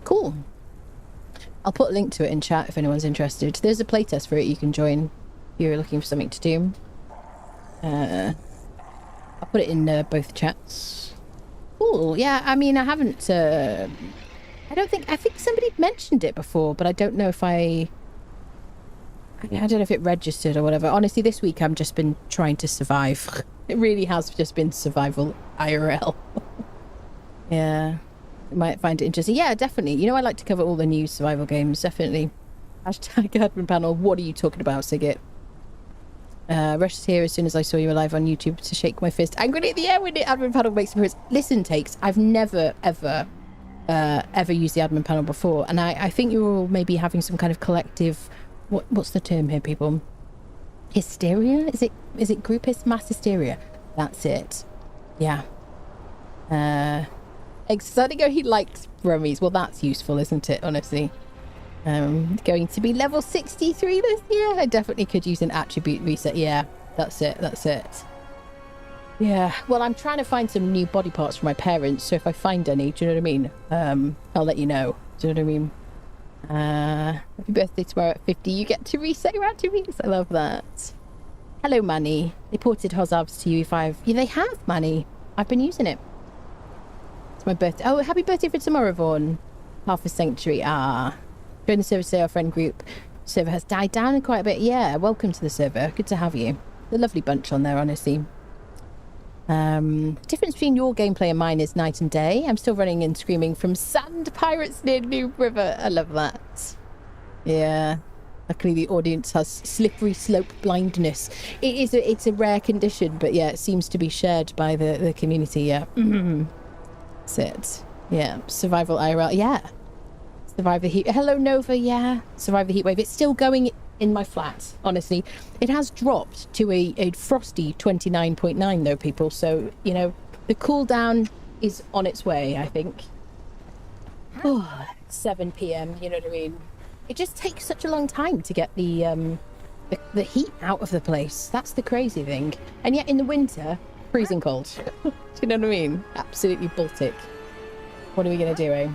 Cool. I'll put a link to it in chat if anyone's interested. There's a playtest for it you can join if you're looking for something to do. I'll put it in both chats. Cool. Yeah, I mean, I haven't... I think somebody mentioned it before, but I don't know if I don't know if it registered or whatever. Honestly, this week I've just been trying to survive. It really has just been survival IRL. Yeah. You might find it interesting. Yeah, definitely. You know, I like to cover all the new survival games. Definitely. Hashtag admin panel. What are you talking about, Sigit? Rushed here as soon as I saw you live on YouTube to shake my fist angrily at the air when the admin panel makes appearance. Listen, Takes. I've never, ever used the admin panel before. And I think you're all maybe having some kind of collective... What's the term here, people? Hysteria? Is it group mass hysteria? That's it. Yeah. Exciting. He likes Brummies. Well, that's useful, isn't it? Honestly. Going to be level 63 this year. I definitely could use an attribute reset. Yeah, that's it. That's it. Yeah. Well, I'm trying to find some new body parts for my parents. So if I find any, do you know what I mean? I'll let you know. Do you know what I mean? Happy birthday tomorrow at 50. You get to reset your attributes. I love that. Hello, Manny. They ported Hozabs to Ue5. Yeah, they have, Manny. I've been using it. It's my birthday. Oh, happy birthday for tomorrow, Vaughn. Half a century. Join the server today. Our friend group server has died down quite a bit. Yeah, welcome to the server. Good to have you. A lovely bunch on there, honestly. Difference between your gameplay and mine is night and day. I'm still running and screaming from sand pirates near New River. I love that. Yeah. Luckily the audience has slippery slope blindness. It's a rare condition, but yeah, it seems to be shared by the community. Yeah. That's it. Yeah. Survival IRL. Yeah. Survive the heat. Hello, Nova. Yeah. Survive the heat wave. It's still going in my flat, honestly. It has dropped to a frosty 29.9 though, people. So, you know, the cool down is on its way, I think. Oh, 7 p.m, you know what I mean? It just takes such a long time to get the heat out of the place. That's the crazy thing. And yet in the winter, freezing cold. Do you know what I mean? Absolutely Baltic. What are we going to do, eh?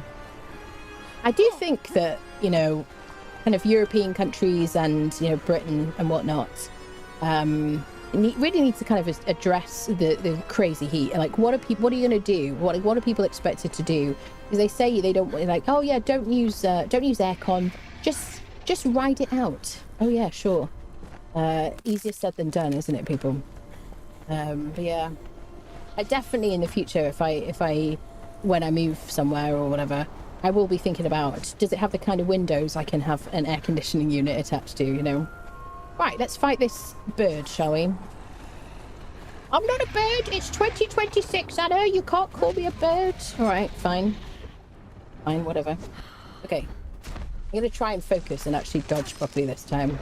I do think that, you know, kind of European countries and, you know, Britain and whatnot, really need to kind of address the crazy heat. Like, what are you going to do? What are people expected to do? Because they say they don't, like, oh yeah, don't use aircon. Just ride it out. Oh yeah, sure. Easier said than done, isn't it, people? But yeah, I definitely in the future, if I when I move somewhere or whatever, I will be thinking about, does it have the kind of windows I can have an air conditioning unit attached to, you know? Right, let's fight this bird, shall we? I'm not a bird, it's 2026, Anna, you can't call me a bird. Alright, fine. Fine, whatever. Okay. I'm going to try and focus and actually dodge properly this time,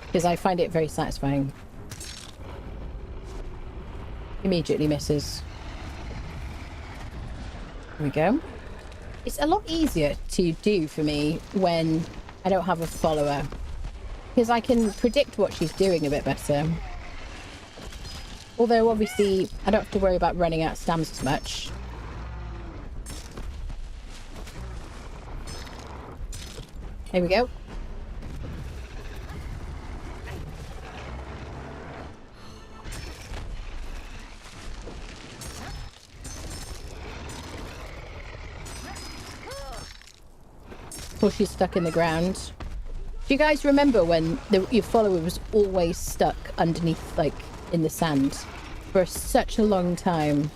because I find it very satisfying. Immediately misses. There we go. It's a lot easier to do for me when I don't have a follower, because I can predict what she's doing a bit better. Although obviously I don't have to worry about running out of stamina as much. Here we go. Or she's stuck in the ground. Do you guys remember when your follower was always stuck underneath, like, in the sand for such a long time?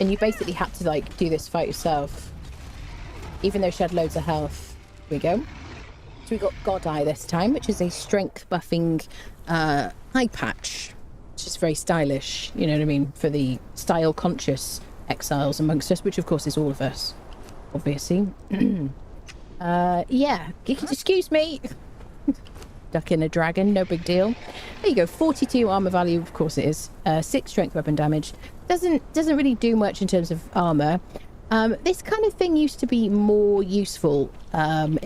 And you basically had to, like, do this fight yourself, even though she had loads of health. Here we go. So we got God Eye this time, which is a strength buffing eye patch just very stylish, you know what I mean, for the style-conscious exiles amongst us, which of course is all of us, obviously. Yeah, excuse me. Duck in a dragon, no big deal. There you go, 42 armor value, of course it is. 6 strength weapon damage. Doesn't really do much in terms of armor. This kind of thing used to be more useful,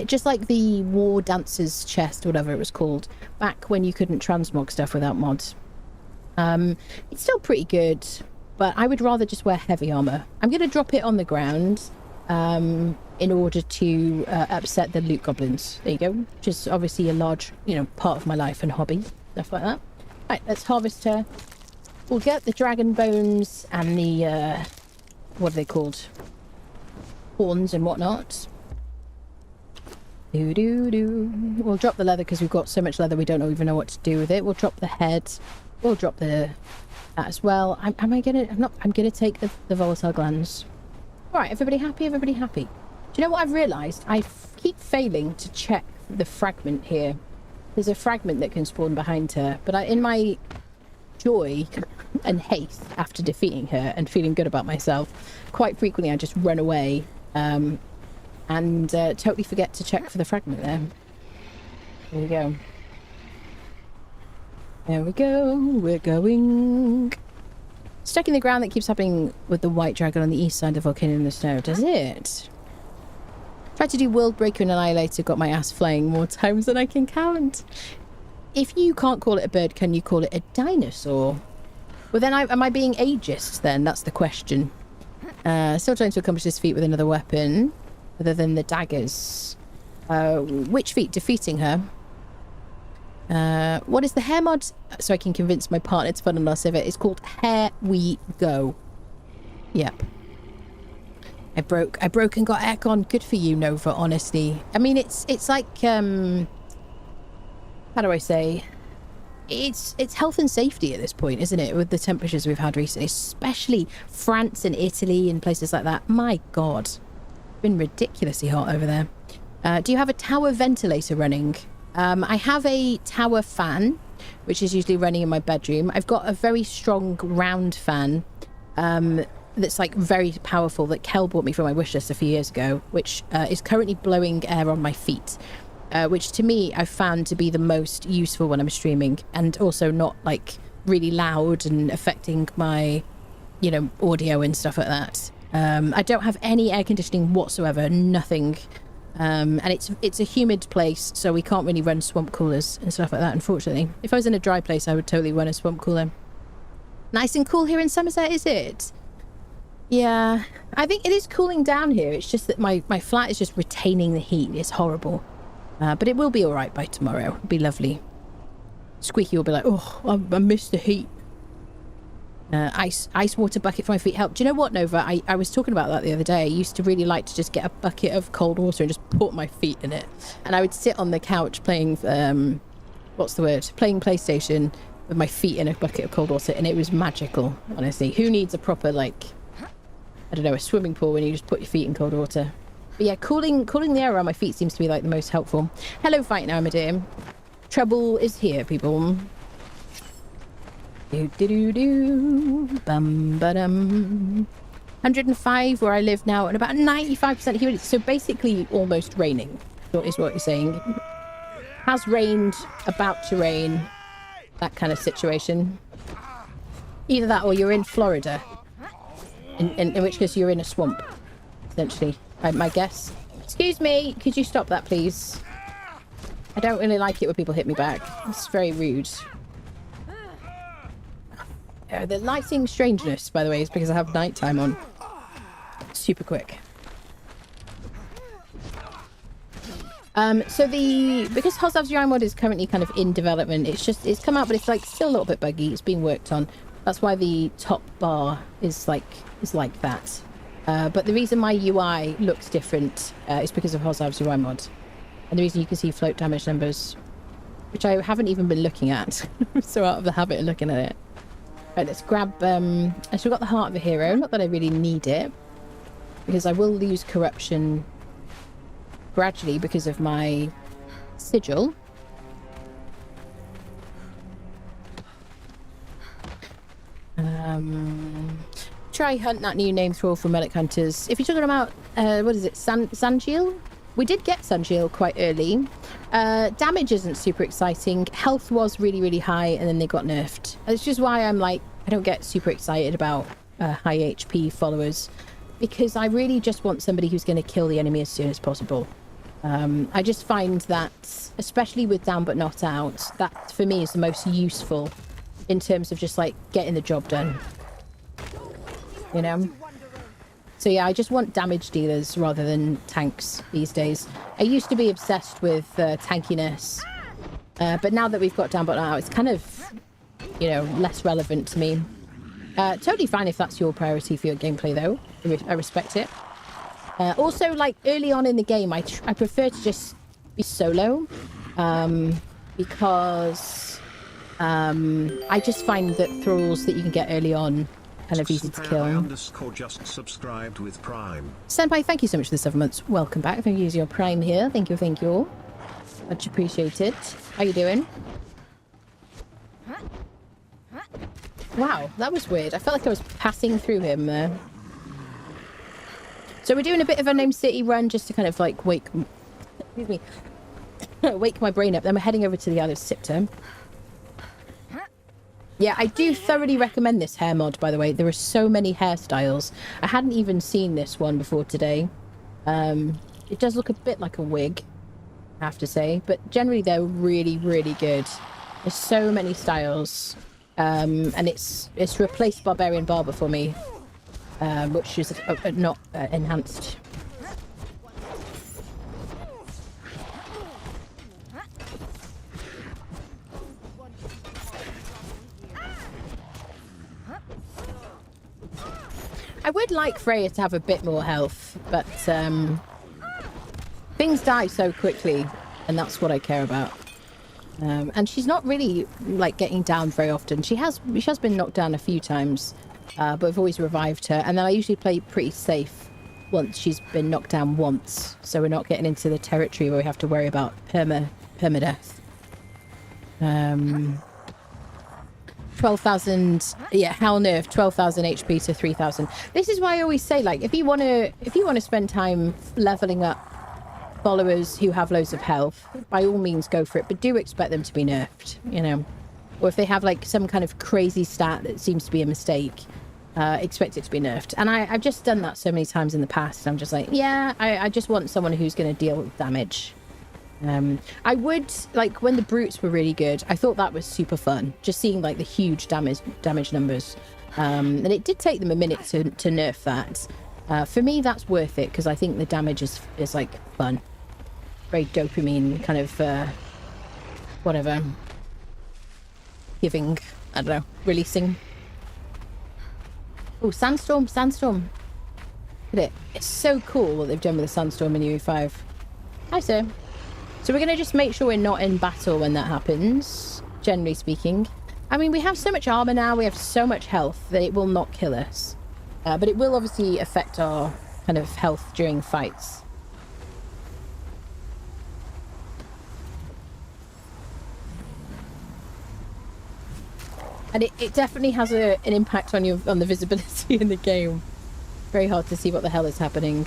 just like the War Dancer's chest, whatever it was called, back when you couldn't transmog stuff without mods. It's still pretty good, but I would rather just wear heavy armor. I'm going to drop it on the ground in order to upset the loot goblins. There you go, which is obviously a large, part of my life and hobby, stuff like that. Right, let's harvest her. We'll get the dragon bones and the, what are they called? Horns and whatnot. We'll drop the leather because we've got so much leather we don't even know what to do with it. We'll drop the head. We'll drop that as well. I'm gonna take the volatile glands. Alright, everybody happy? Everybody happy? Do you know what I've realised? I keep failing to check the fragment here. There's a fragment that can spawn behind her, but in my joy and haste after defeating her and feeling good about myself, quite frequently I just run away and totally forget to check for the fragment there. There we go. There we go. We're going. Stuck in the ground, that keeps happening with the white dragon on the east side of the volcano in the snow, does it? Tried to do World Breaker and Annihilator, got my ass flaying more times than I can count. If you can't call it a bird, can you call it a dinosaur? Well, then am I being ageist then? That's the question. Still trying to accomplish this feat with another weapon, other than the daggers. Which feat? Defeating her. What is the hair mod? So I can convince my partner to fun and last of it. It's called Hair We Go. Yep. I broke and got aircon. Good for you, Nova, honestly. I mean, it's like, how do I say? It's health and safety at this point, isn't it? With the temperatures we've had recently, especially France and Italy and places like that. My God. It's been ridiculously hot over there. Do you have a tower ventilator running? I have a tower fan, which is usually running in my bedroom. I've got a very strong round fan that's like very powerful that Kel bought me for my wish list a few years ago, which is currently blowing air on my feet, which to me I've found to be the most useful when I'm streaming, and also not like really loud and affecting my, audio and stuff like that. I don't have any air conditioning whatsoever, nothing. And it's a humid place, so we can't really run swamp coolers and stuff like that, unfortunately. If I was in a dry place, I would totally run a swamp cooler. Nice and cool here in Somerset, is it? Yeah, I think it is cooling down here. It's just that my flat is just retaining the heat. It's horrible. But it will be all right by tomorrow. It'll be lovely. Squeaky will be like, oh, I missed the heat. Ice water bucket for my feet help. Do you know what, Nova? I was talking about that the other day. I used to really like to just get a bucket of cold water and just put my feet in it. And I would sit on the couch playing, what's the word? Playing PlayStation with my feet in a bucket of cold water. And it was magical, honestly. Who needs a proper, like, I don't know, a swimming pool when you just put your feet in cold water? But yeah, cooling the air around my feet seems to be, like, the most helpful. Hello, Fight Now, my dear. Trouble is here, people. Bum ba dum. 105 where I live now, and about 95% humidity. So basically, almost raining. Is what you're saying. Has rained, about to rain, that kind of situation. Either that, or you're in Florida, in which case you're in a swamp, essentially. My guess. Excuse me, could you stop that, please? I don't really like it when people hit me back. It's very rude. The lighting strangeness, by the way, is because I have nighttime on. Super quick. Because Hozav's UI mod is currently kind of in development, it's come out, but it's like still a little bit buggy. It's being worked on. That's why the top bar is like that. But the reason my UI looks different is because of Hozav's UI mod. And the reason you can see float damage numbers, which I haven't even been looking at. I'm so out of the habit of looking at it. Right, let's grab, I still got the Heart of a Hero. Not that I really need it, because I will lose corruption gradually because of my sigil. Try hunt that new name throw for Relic Hunters. If you're talking about, what is it, Sanjil? We did get Sanjil quite early. Damage isn't super exciting. Health was really, really high, and then they got nerfed. It's just why I'm like, I don't get super excited about high HP followers, because I really just want somebody who's going to kill the enemy as soon as possible. I just find that, especially with Down But Not Out, that for me is the most useful in terms of just like getting the job done. You know? So yeah, I just want damage dealers rather than tanks these days. I used to be obsessed with tankiness, but now that we've got Down But Not Out, it's kind of, you know, less relevant to me. Totally fine if that's your priority for your gameplay though. I respect it. Also, like early on in the game, I prefer to just be solo, because I just find that thralls that you can get early on kind of easy to kill. Just subscribed with Prime. Senpai, thank you so much for the 7 months. Welcome back. Thank you for your Prime here. Thank you, thank you. Much appreciated. How you doing? Wow, that was weird. I felt like I was passing through him there. So we're doing a bit of a Name City run just to kind of like wake my brain up. Then we're heading over to the Isle of Siptah. Yeah, I do thoroughly recommend this hair mod, by the way. There are so many hairstyles. I hadn't even seen this one before today. It does look a bit like a wig, I have to say. But generally, they're really, really good. There's so many styles. And it's replaced Barbarian Barber for me, which is not enhanced. I would like Freya to have a bit more health, but things die so quickly, and that's what I care about. And she's not really like getting down very often. She has been knocked down a few times, but I've always revived her. And then I usually play pretty safe once she's been knocked down once, so we're not getting into the territory where we have to worry about permadeath. 12,000, yeah, hell nerf, 12,000 HP to 3,000. This is why I always say, like, if you want to spend time leveling up followers who have loads of health, by all means go for it, but do expect them to be nerfed, you know. Or if they have like some kind of crazy stat that seems to be a mistake, expect it to be nerfed. And I've just done that so many times in the past. I'm just like, yeah, I just want someone who's going to deal with damage. I would, like, when the brutes were really good, I thought that was super fun, just seeing like the huge damage numbers. And it did take them a minute to nerf that. For me, that's worth it, because I think the damage is like fun. Very dopamine kind of whatever, giving, I don't know, releasing. Oh, sandstorm. Look at it. It's so cool what they've done with the sandstorm in UE5. Hi, sir. So we're going to just make sure we're not in battle when that happens, generally speaking. I mean, we have so much armor now, we have so much health that it will not kill us. But it will obviously affect our kind of health during fights. And it definitely has an impact on the visibility in the game. Very hard to see what the hell is happening.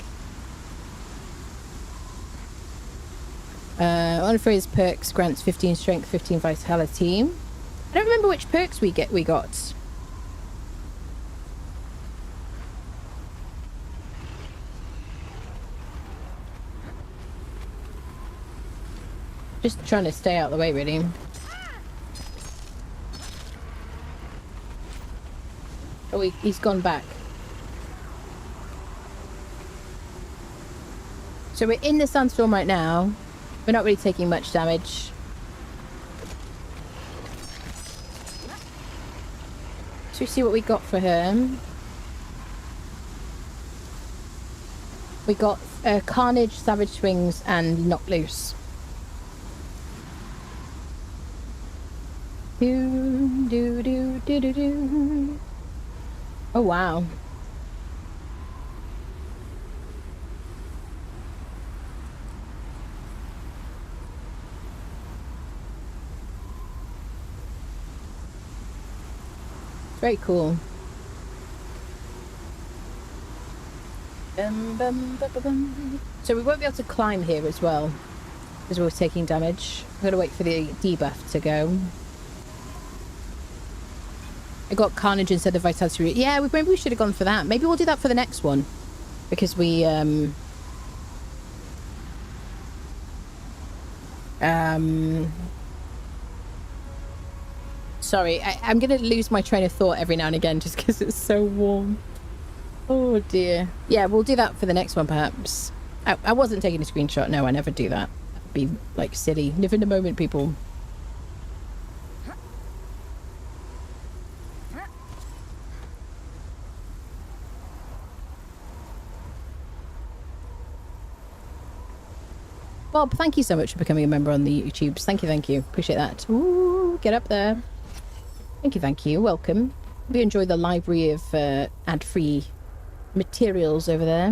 One of Freya's perks grants 15 strength, 15 vitality. I don't remember which perks we got. Just trying to stay out of the way, really. Oh, he's gone back. So we're in the sandstorm right now. We're not really taking much damage. So we see what we got for her. We got Carnage, Savage Swings, and Knock Loose. Do. Oh, wow. Very cool. So we won't be able to climb here as well, because we're taking damage. I'm going to wait for the debuff to go. I got Carnage instead of Vitality Root. Yeah, maybe we should have gone for that. Maybe we'll do that for the next one. Because we, sorry, I'm going to lose my train of thought every now and again just because it's so warm. Oh, dear. Yeah, we'll do that for the next one, perhaps. I wasn't taking a screenshot. No, I never do that. That'd be, like, silly. Live in the moment, people. Bob, thank you so much for becoming a member on the YouTubes. Thank you, thank you. Appreciate that. Ooh, get up there. Thank you. Welcome. Hope you enjoy the library of ad-free materials over there.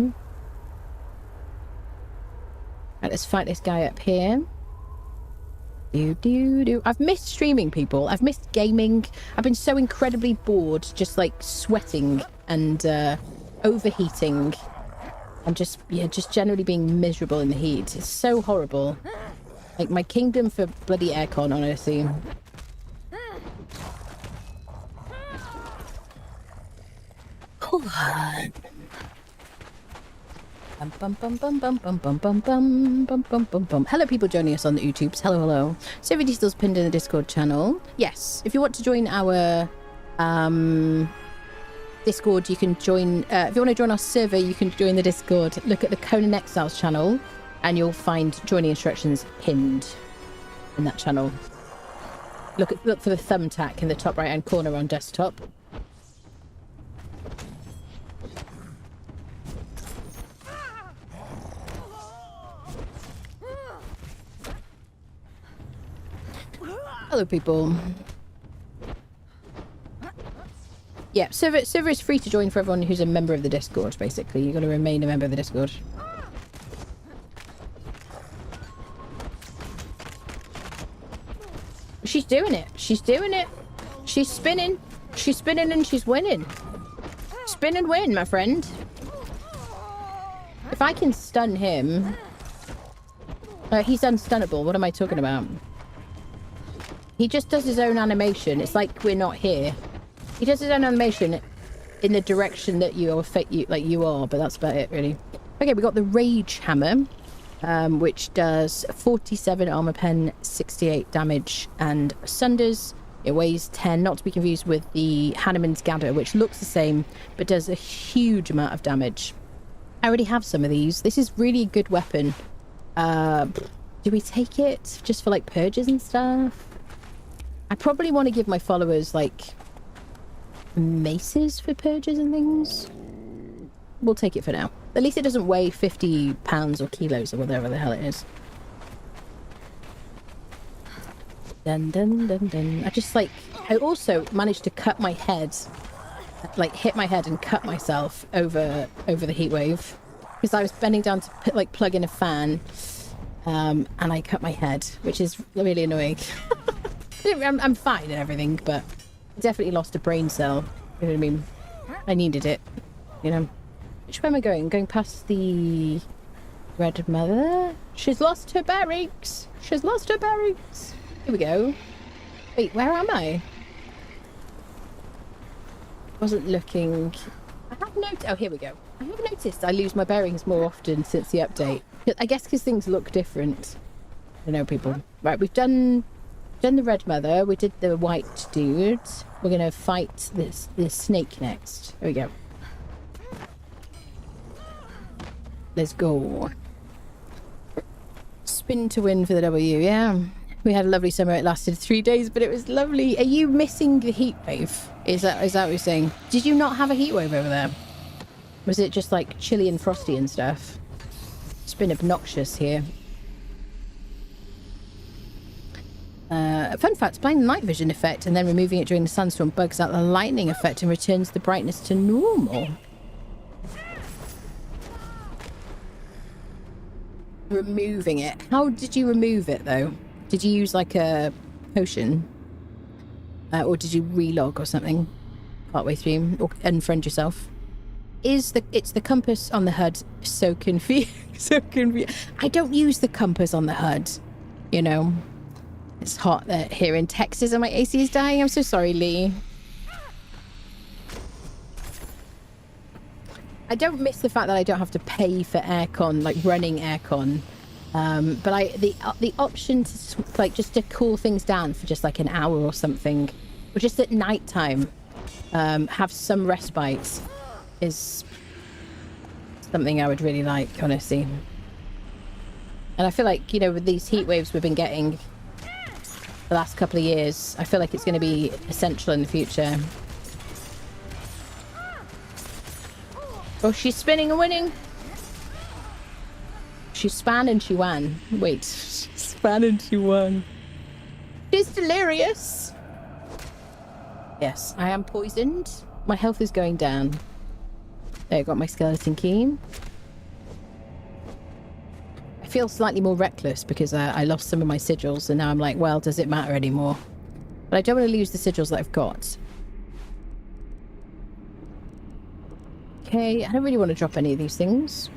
Right, let's fight this guy up here. I've missed streaming, people. I've missed gaming. I've been so incredibly bored, just like sweating and overheating. And just generally being miserable in the heat. It's so horrible. Like, my kingdom for bloody aircon, honestly. Hello, people joining us on the YouTubes. Hello. So everybody still's pinned in the Discord channel. Yes, if you want to join our Discord, you can join. If you want to join our server, you can join the Discord. Look at the Conan Exiles channel, and you'll find joining instructions pinned in that channel. Look for the thumbtack in the top right hand corner on desktop. Hello, people. Yeah, server is free to join for everyone who's a member of the Discord, basically. You've got to remain a member of the Discord. She's doing it. She's doing it. She's spinning. She's spinning and she's winning. Spin and win, my friend. If I can stun him... he's unstunnable. What am I talking about? He just does his own animation. It's like we're not here. He does his own animation in the direction that you are, but that's about it, really. Okay, we got the Rage Hammer, which does 47 armor pen, 68 damage, and sunders. It weighs 10, not to be confused with the Hanneman's Gather, which looks the same, but does a huge amount of damage. I already have some of these. This is really a good weapon. Do we take it just for, like, purges and stuff? I probably want to give my followers, like, maces for purges and things. We'll take it for now. At least it doesn't weigh 50 pounds or kilos or whatever the hell it is. I just, like, I also managed to cut my head, like, hit my head and cut myself over the heat wave, because I was bending down to plug in a fan, and I cut my head, which is really annoying. I'm fine and everything, but I definitely lost a brain cell. You know what I mean? I needed it, you know. Which way am I going? I'm going past the Red Mother. She's lost her barracks. She's lost her barracks. Here we go. Wait, where am I? Wasn't looking. I have noticed. Oh, here we go. I have noticed I lose my bearings more often since the update. I guess because things look different. I know, people. Right, we've done the Red Mother. We did the white dude. We're gonna fight this snake next. There we go. Let's go. Spin to win for the W. Yeah. We had a lovely summer. It lasted 3 days, but it was lovely. Are you missing the heat wave? Is that what you're saying? Did you not have a heat wave over there? Was it just like chilly and frosty and stuff? It's been obnoxious here. Fun fact, applying the night vision effect and then removing it during the sandstorm bugs out the lightning effect and returns the brightness to normal. Removing it. How did you remove it, though? Did you use, like, a potion? Or did you relog or something? Partway through? Or unfriend yourself? it's the compass on the HUD. So confused. So confused. I don't use the compass on the HUD. You know, it's hot here in Texas and my AC is dying. I'm so sorry, Lee. I don't miss the fact that I don't have to pay for aircon, like running aircon. But the option to like just to cool things down for just like an hour or something, or just at night time, have some respite is something I would really like, honestly. And I feel like, you know, with these heat waves we've been getting the last couple of years, I feel like it's going to be essential in the future. Oh, she's spinning and winning. She span and she won. Wait, span and she won. She's delirious. Yes, I am poisoned. My health is going down. There, I got my skeleton key. I feel slightly more reckless because I lost some of my sigils, and now I'm like, well, does it matter anymore? But I don't want to lose the sigils that I've got. Okay, I don't really want to drop any of these things.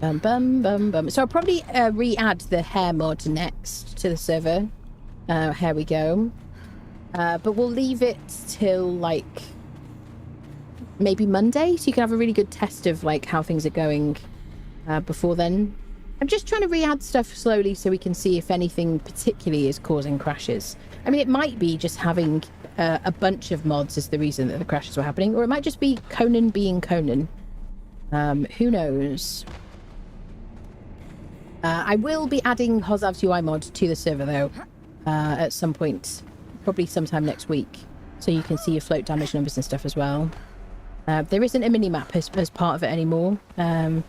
Bum, bum, bum, bum. So I'll probably re-add the hair mod next to the server. Here we go. But we'll leave it till, like, maybe Monday, so you can have a really good test of, like, how things are going before then. I'm just trying to re-add stuff slowly so we can see if anything particularly is causing crashes. I mean, it might be just having a bunch of mods is the reason that the crashes were happening, or it might just be Conan being Conan. Who knows? I will be adding Hozav's UI mod to the server, though, at some point, probably sometime next week, so you can see your float damage numbers and stuff as well. There isn't a mini-map as part of it anymore. They're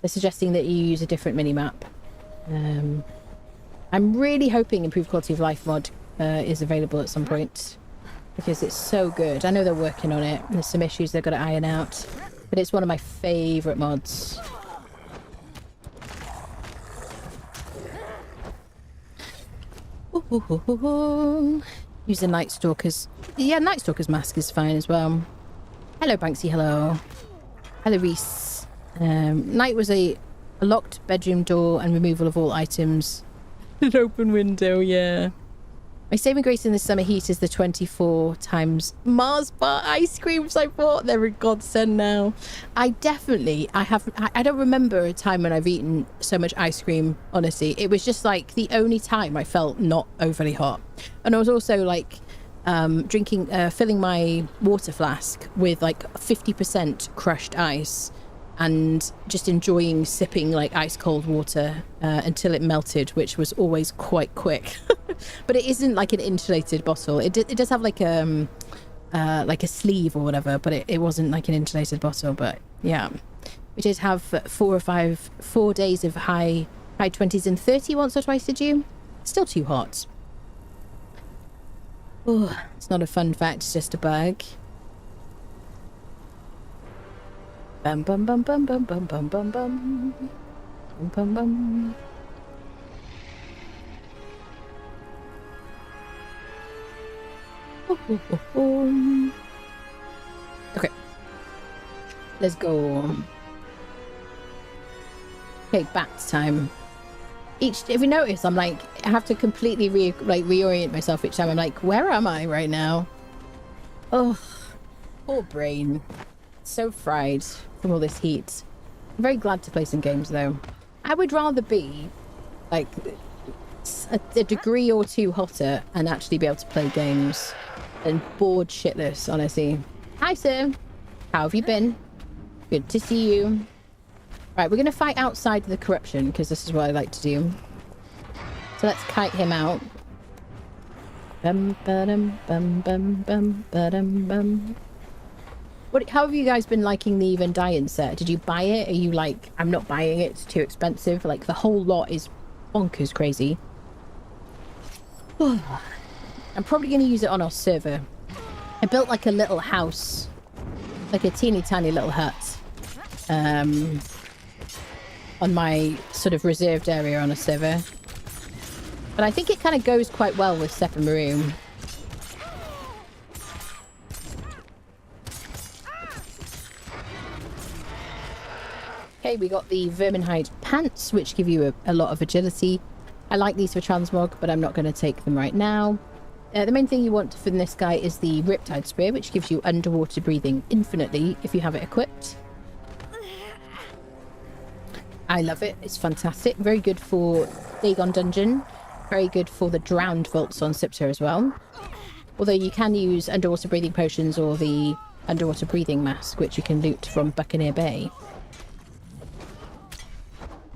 suggesting that you use a different mini-map. I'm really hoping Improved Quality of Life mod is available at some point, because it's so good. I know they're working on it. There's some issues they've got to iron out, but it's one of my favourite mods. Using Night Stalker's... Yeah, Night Stalker's mask is fine as well. Hello, Banksy. Hello. Hello, Reese. Night was a locked bedroom door and removal of all items. An open window, yeah. My saving grace in the summer heat is the 24 times Mars bar ice creams I bought. They're a godsend now. I don't remember a time when I've eaten so much ice cream, honestly. It was just like the only time I felt not overly hot. And I was also like filling my water flask with like 50% crushed ice and just enjoying sipping like ice cold water until it melted, which was always quite quick. But it isn't like an insulated bottle. It does have like a sleeve or whatever, but it wasn't like an insulated bottle. But yeah, we did have 4 days of high 20s and 30 once or twice. Did you? Still too hot. Oh, it's not a fun fact, it's just a bug. Bum bum bum bum bum bum bum bum bum bum bum bum. Okay, let's go. Okay, bat time. If you notice, I'm like, I have to completely reorient myself each time. I'm like, where am I right now? Oh, poor brain. So fried from all this heat. I'm very glad to play some games, though. I would rather be like a degree or two hotter and actually be able to play games than bored shitless, honestly. Hi, sir. How have you been? Good to see you. Right, we're going to fight outside the corruption, because this is what I like to do. So let's kite him out. Bum, ba-dum, bum, bum, bum, ba-dum, bum. How have you guys been liking the Vendayan set? Did you buy it? Are you like, I'm not buying it, it's too expensive? Like, the whole lot is bonkers crazy. I'm probably going to use it on our server. I built like a little house. Like a teeny tiny little hut. On my sort of reserved area on a server. But I think it kind of goes quite well with Seppa Maroon. Okay, we got the Verminhide pants, which give you a lot of agility. I like these for transmog, but I'm not going to take them right now. The main thing you want for this guy is the Riptide Spear, which gives you underwater breathing infinitely if you have it equipped. I love it. It's fantastic. Very good for Dagon Dungeon. Very good for the drowned vaults on Siptah as well. Although you can use underwater breathing potions or the underwater breathing mask, which you can loot from Buccaneer Bay.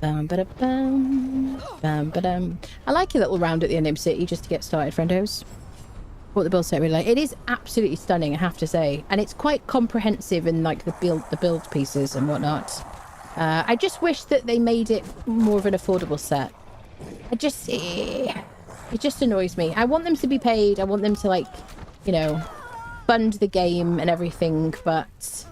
Bam, ba, bam, bam, ba, dum. I like a little round at the Endgame City just to get started, friendos. What the build set really like. It is absolutely stunning, I have to say, and it's quite comprehensive in like the build pieces and whatnot. I just wish that they made it more of an affordable set. It just annoys me. I want them to be paid. I want them to, like, you know, fund the game and everything, but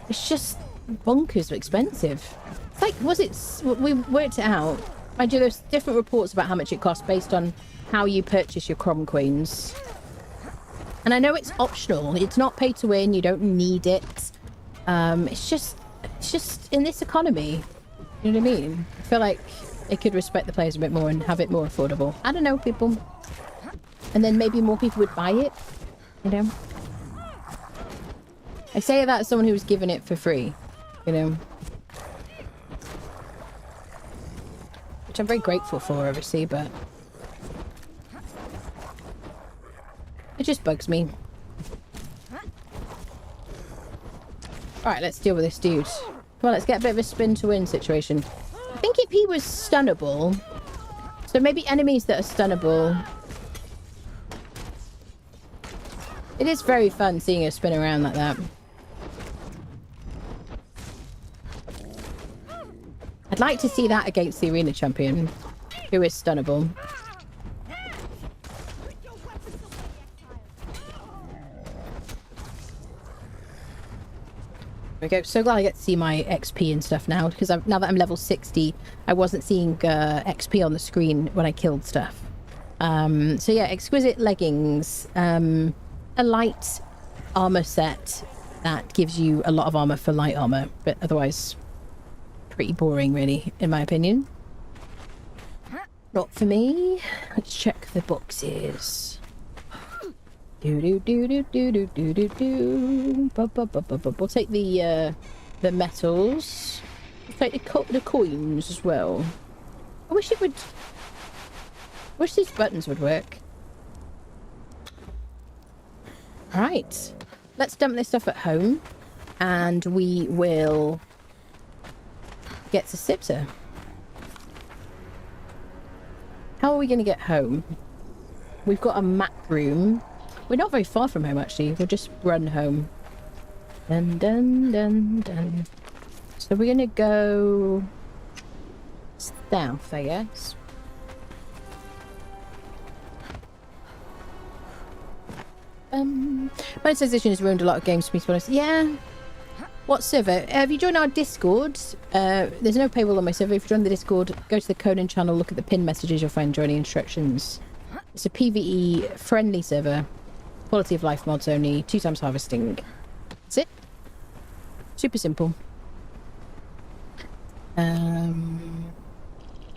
it's just bonkers expensive. It's like, we worked it out. Mind you, there's different reports about how much it costs based on how you purchase your Crom Queens. And I know it's optional. It's not pay to win. You don't need it. It's just in this economy. You know what I mean? I feel like it could respect the players a bit more and have it more affordable. I don't know, people. And then maybe more people would buy it. You know? I say that as someone who was given it for free. You know? Which I'm very grateful for, obviously, but it just bugs me. Alright, let's deal with this dude. Come on, let's get a bit of a spin to win situation. I think if he was stunnable, so maybe enemies that are stunnable. It is very fun seeing her spin around like that. I'd like to see that against the arena champion, who is stunnable. There we go. So glad I get to see my XP and stuff now, because now that I'm level 60, I wasn't seeing XP on the screen when I killed stuff. So yeah, exquisite leggings, a light armor set that gives you a lot of armor for light armor, but otherwise pretty boring, really, in my opinion. Not for me. Let's check the boxes. We'll take the metals. We'll take the coins as well. I wish these buttons would work. Alright. Let's dump this stuff at home. And we will get to Siptah. How are we going to get home? We've got a map room. We're not very far from home, actually. We'll just run home. Dun, dun, dun, dun. So we're going to go south, I guess. Monetization has ruined a lot of games for me, to be honest. Yeah. What server? If you join our Discord, there's no paywall on my server. If you join the Discord, go to the Conan channel, look at the pinned messages, you'll find joining instructions. It's a PvE friendly server. Quality of life mods only, 2 times harvesting. That's it. Super simple.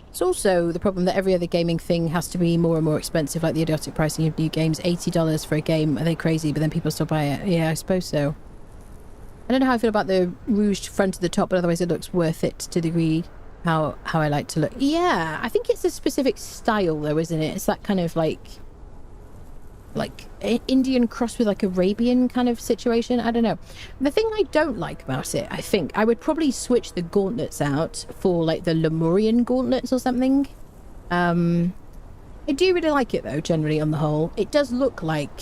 It's also the problem that every other gaming thing has to be more and more expensive, like the idiotic pricing of new games. $80 for a game, are they crazy? But then people still buy it. Yeah, I suppose so. I don't know how I feel about the rouged front at the top, but otherwise it looks worth it to the degree how I like to look. Yeah, I think it's a specific style though, isn't it? It's that kind of like Indian cross with like Arabian kind of situation. I don't know. The thing I don't like about it, I think I would probably switch the gauntlets out for like the Lemurian gauntlets or something. I do really like it though, generally on the whole. It does look like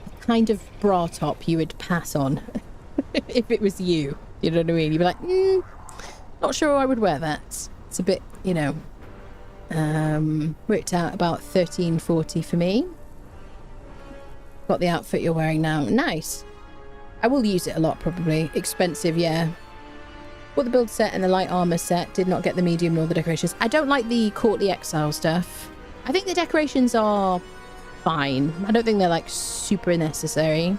the kind of bra top you would pass on if it was you. You know what I mean? You'd be like, not sure I would wear that. It's a bit, you know, worked out about $13.40 for me. Got the outfit you're wearing now. Nice. I will use it a lot, probably. Expensive, yeah. Bought the build set and the light armor set. Did not get the medium nor the decorations. I don't like the courtly exile stuff. I think the decorations are fine. I don't think they're like super necessary.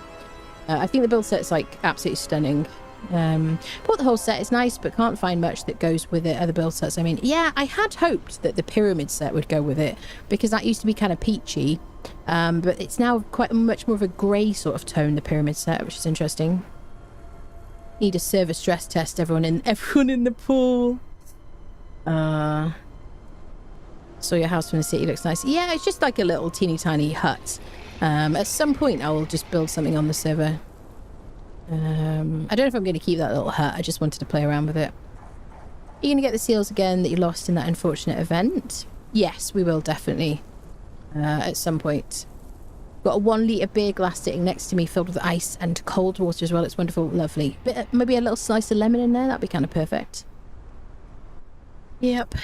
I think the build set's like absolutely stunning. Bought the whole set. It's nice, but can't find much that goes with it. Other build sets. I mean, yeah, I had hoped that the pyramid set would go with it because that used to be kind of peachy, but it's now quite much more of a grey sort of tone. The pyramid set, which is interesting. Need a server stress test. Everyone in the pool. So your house from the city looks nice. Yeah, it's just like a little teeny tiny hut. At some point I will just build something on the server. I don't know if I'm going to keep that little hut. I just wanted to play around with it. Are you going to get the seals again that you lost in that unfortunate event? Yes, we will definitely. At some point. Got a 1 litre beer glass sitting next to me filled with ice and cold water as well. It's wonderful. Lovely. Maybe a little slice of lemon in there. That'd be kind of perfect. Yep.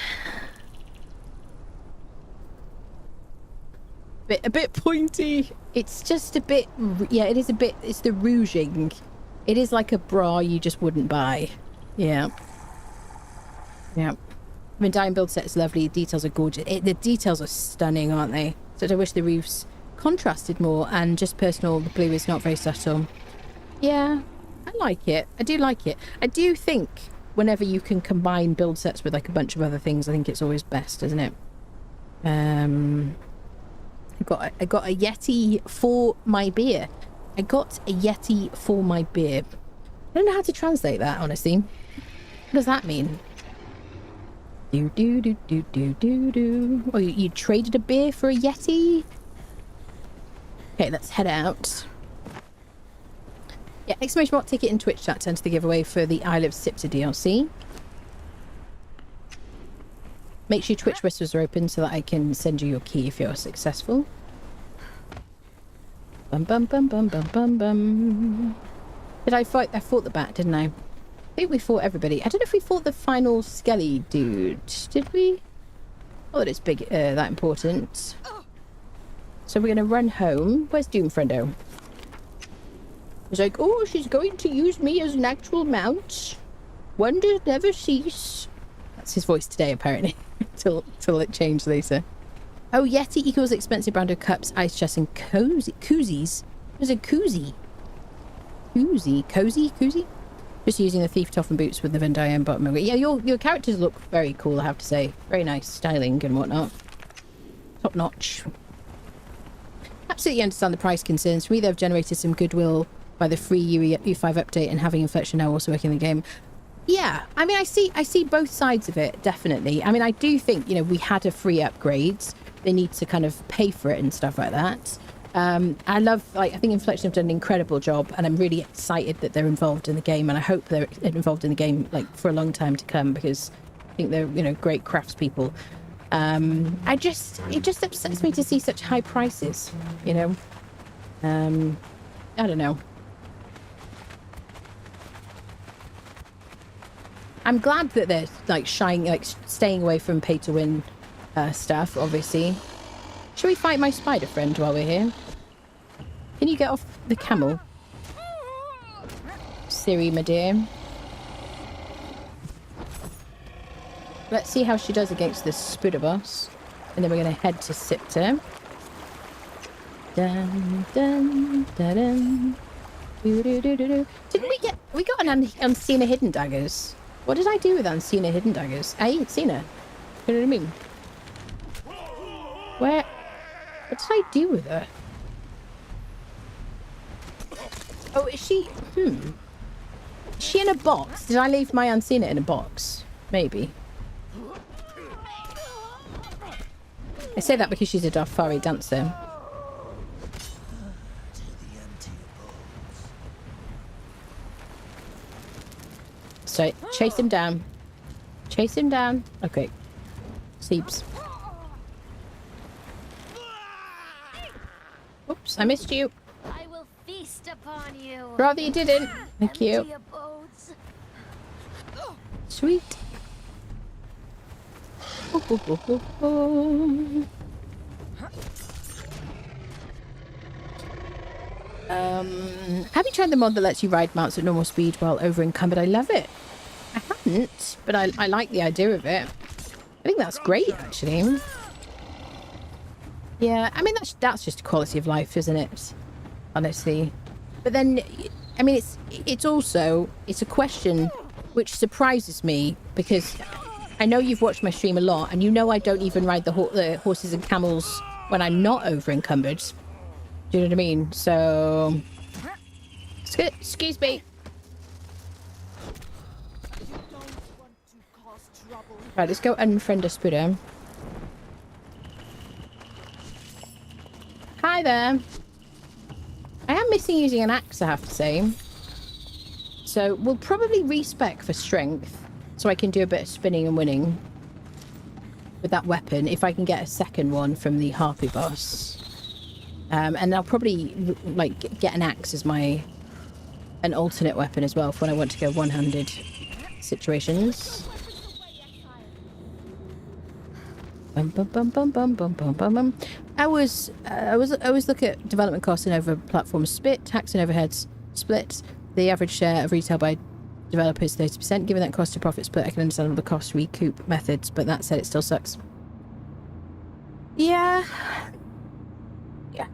A bit pointy. It's just a bit, yeah, it is a bit, it's the rouging. It is like a bra you just wouldn't buy. Yeah. Yeah. Medallion build set is lovely. The details are gorgeous. The details are stunning, aren't they? So I wish the roofs contrasted more, and just personal, the blue is not very subtle. Yeah, I like it. I do like it. I do think whenever you can combine build sets with like a bunch of other things, I think it's always best, isn't it? I got a Yeti for my beer. I got a Yeti for my beer. I don't know how to translate that, honestly. What does that mean? Do do do do do do do. Oh, you traded a beer for a Yeti? Okay, let's head out. Yeah, exclamation mark ticket in Twitch chat to enter the giveaway for the Isle of Siptah DLC. Make sure your Twitch whispers are open so that I can send you your key if you're successful. Bum bum bum bum bum bum bum. Did I fight? I fought the bat, didn't I? I think we fought everybody. I don't know if we fought the final skelly dude. Did we? Oh, that it's big, that important. So we're going to run home. Where's Doomfriendo? He's like, oh, she's going to use me as an actual mount. Wonders never cease. That's his voice today, apparently. till it changed later. Oh, Yeti equals expensive brand of cups, ice chests, and koozies. There's a koozie. Koozie? Just using the thief toffin boots with the Venn diagram bottom of it. Yeah, your characters look very cool, I have to say. Very nice styling and whatnot. Top notch. Absolutely understand the price concerns. For me, they've generated some goodwill by the free Ue5 update and having Inflection now also working in the game. Yeah, I mean, I see both sides of it, definitely. I mean, I do think, you know, we had a free upgrades. They need to kind of pay for it and stuff like that. I love, like, I think Inflection have done an incredible job, and I'm really excited that they're involved in the game, and I hope they're involved in the game, like, for a long time to come, because I think they're, you know, great craftspeople. It just upsets me to see such high prices, you know. I don't know. I'm glad that they're like staying away from pay to win stuff, obviously. Shall we fight my spider friend while we're here? Can you get off the camel? Siri, my dear. Let's see how she does against this Spuda boss. And then we're going to head to Siptah. Dun, dun, dun, dun. Didn't we got an Unseen Hidden Daggers? What did I do with Unseen Hidden Daggers? I ain't seen her. You know what I mean? What did I do with her? Oh, is she... Is she in a box? Did I leave my Unseen It in a box? Maybe. I say that because she's a Darfari dancer. So, chase him down. Chase him down. Okay. Seeps. Oops, I missed you. I will feast upon you. Rather you didn't. Thank you. Sweet. Have you tried the mod that lets you ride mounts at normal speed while over encumbered? I love it. I haven't, but I like the idea of it. I think that's great, actually. Yeah, I mean, that's just quality of life, isn't it? Honestly. But then I mean, it's also, it's a question which surprises me because I know you've watched my stream a lot and you know I don't even ride the horses and camels when I'm not over encumbered. Do you know what I mean? So, excuse me. Right, let's go unfriend a Spudo. Hi there. I am missing using an axe, I have to say. So we'll probably respec for strength so I can do a bit of spinning and winning with that weapon if I can get a second one from the Harpy boss. And I'll probably like get an axe as an alternate weapon as well for when I want to go one-handed situations. Bum, bum, bum, bum, bum, bum, bum, bum, bum. I always look at development costs and over platforms split, tax and overheads split. The average share of retail by developers 30%. Given that cost to profit split, I can understand all the cost recoup methods, but that said, it still sucks. Yeah. Yeah.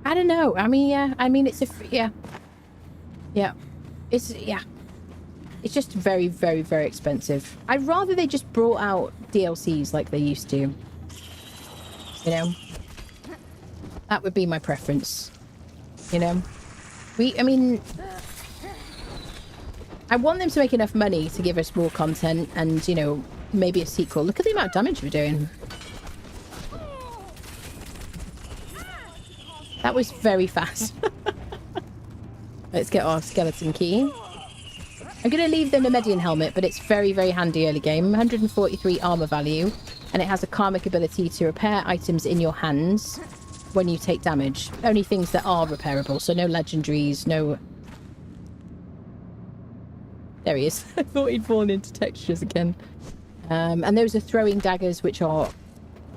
I don't know. I mean, yeah. I mean, it's yeah. Yeah. It's just very, very, very expensive. I'd rather they just brought out DLCs like they used to. You know? That would be my preference. You know? I mean... I want them to make enough money to give us more content and, you know, maybe a sequel. Look at the amount of damage we're doing. That was very fast. Let's get our skeleton key. I'm going to leave the Nemedian helmet, but it's very, very handy early game. 143 armor value, and it has a karmic ability to repair items in your hands when you take damage. Only things that are repairable, so no legendaries, no... There he is. I thought he'd fallen into textures again. And those are throwing daggers, which are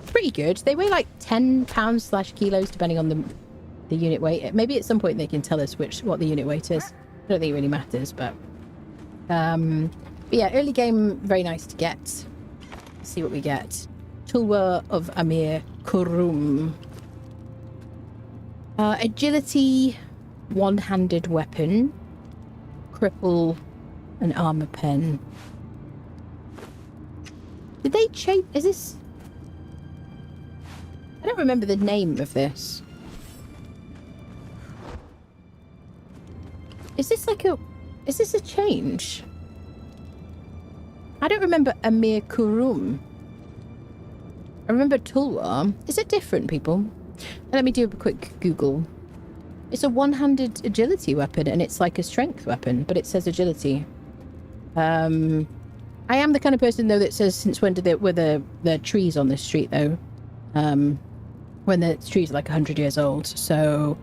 pretty good. They weigh like 10 pounds/kilos, depending on the unit weight. Maybe at some point they can tell us what the unit weight is. I don't think it really matters, but yeah, early game, very nice to get. Let's see what we get. Tulwa of Amir Kurum. Agility, one-handed weapon. Cripple, an armor pen. Did they change? Is this... I don't remember the name of this. Is this like a... Is this a change? I don't remember Amir Kurum. I remember Tulwa. Is it different, people? Let me do a quick Google. It's a one-handed agility weapon, and it's like a strength weapon, but it says agility. I am the kind of person, though, that says, since when were the trees on this street, though? When the trees are like 100 years old, so...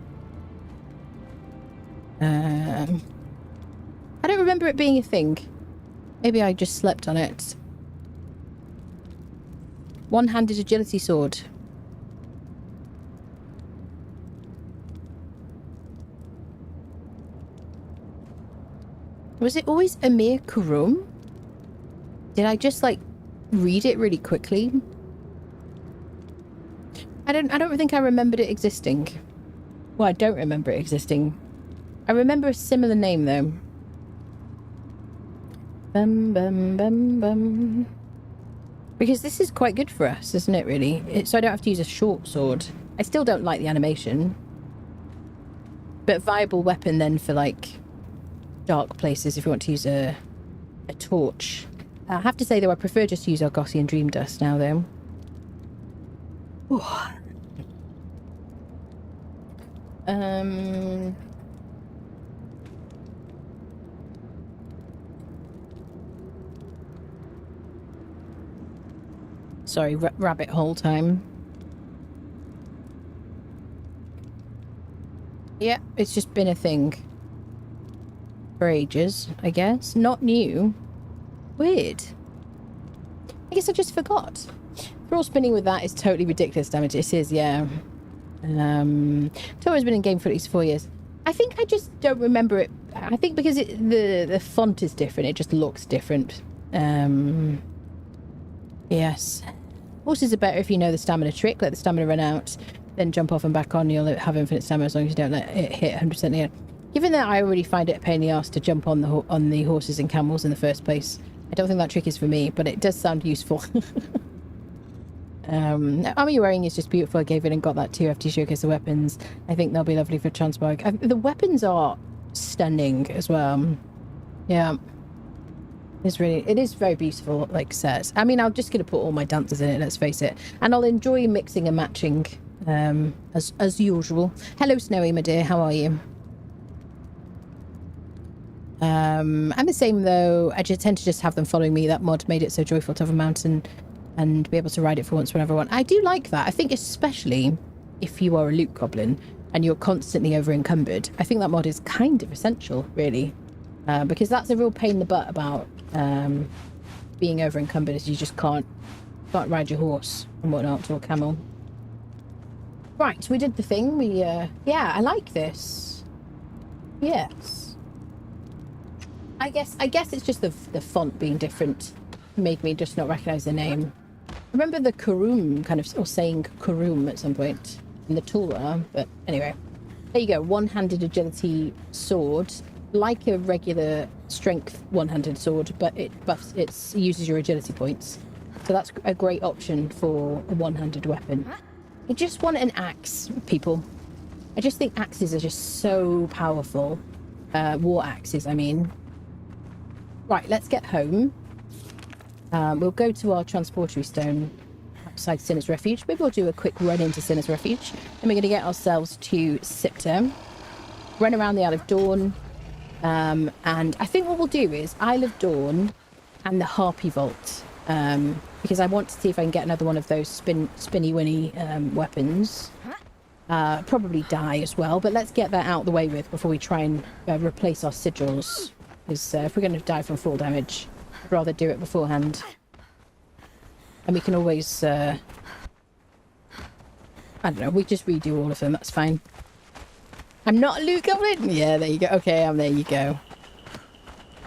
I don't remember it being a thing. Maybe I just slept on it. One-handed agility sword. Was it always Amir Kurum? Did I just like read it really quickly? I don't think I remembered it existing. Well, I don't remember it existing. I remember a similar name though. Bum bum bum bum. Because this is quite good for us, isn't it, really? So I don't have to use a short sword. I still don't like the animation. But viable weapon then for like dark places if you want to use a torch. I have to say though, I prefer just to use Argosian Dream Dust now though. Ooh. Sorry, rabbit hole time. Yeah, it's just been a thing for ages, I guess. Not new. Weird. I guess I just forgot. Raw spinning with that is totally ridiculous damage. It is, yeah. Tora's been in game for at least 4 years. I think I just don't remember it. I think because the font is different, it just looks different. Yes. Horses are better if you know the stamina trick. Let the stamina run out, then jump off and back on. You'll have infinite stamina as long as you don't let it hit 100% again. Given that I already find it a pain in the ass to jump on the horses and camels in the first place, I don't think that trick is for me, but it does sound useful. Armor you're wearing is just beautiful. I gave it and got that too after you showcase the weapons. I think they'll be lovely for Transpark. The weapons are stunning as well. Yeah. It is very beautiful, like set. I mean, I'm just going to put all my dancers in it, let's face it. And I'll enjoy mixing and matching as usual. Hello, Snowy, my dear. How are you? I'm the same, though. I just tend to just have them following me. That mod made it so joyful to have a mountain and be able to ride it for once whenever I want. I do like that. I think especially if you are a loot goblin and you're constantly over encumbered, I think that mod is kind of essential, really. Because that's a real pain in the butt about being over encumbered, is you just can't ride your horse and whatnot, or camel. Right, we did the thing. Yeah, I like this. Yes. I guess it's just the font being different made me just not recognise the name. I remember the Kurum kind of, or saying Kurum at some point in the Torah, but anyway. There you go, one-handed agility sword. Like a regular strength one-handed sword, but it uses your agility points. So that's a great option for a one-handed weapon. I just want an axe, people. I just think axes are just so powerful. War axes, I mean. Right, let's get home. We'll go to our transportery stone outside Sinner's Refuge. Maybe we'll do a quick run into Sinner's Refuge. Then we're going to get ourselves to Siptah. Run around the Isle of Dawn. And I think what we'll do is Isle of Dawn and the Harpy Vault, because I want to see if I can get another one of those spinny-winny weapons. Probably die as well, but let's get that out of the way with before we try and replace our sigils. Because if we're going to die from fall damage, I'd rather do it beforehand. And we can always, I don't know, we just redo all of them, that's fine. I'm not a loot goblin? Yeah, there you go. Okay, there you go.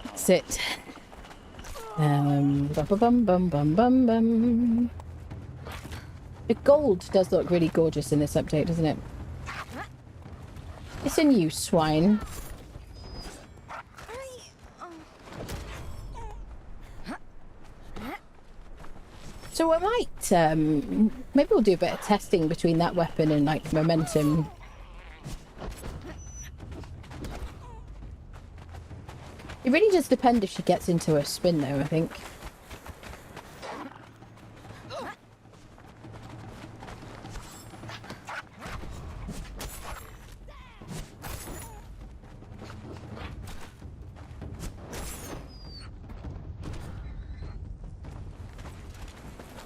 That's it. Bum, bum, bum, bum, bum, bum. The gold does look really gorgeous in this update, doesn't it? Listen, you swine. So I might, maybe we'll do a bit of testing between that weapon and like momentum. It really does depend if she gets into a spin, though, I think.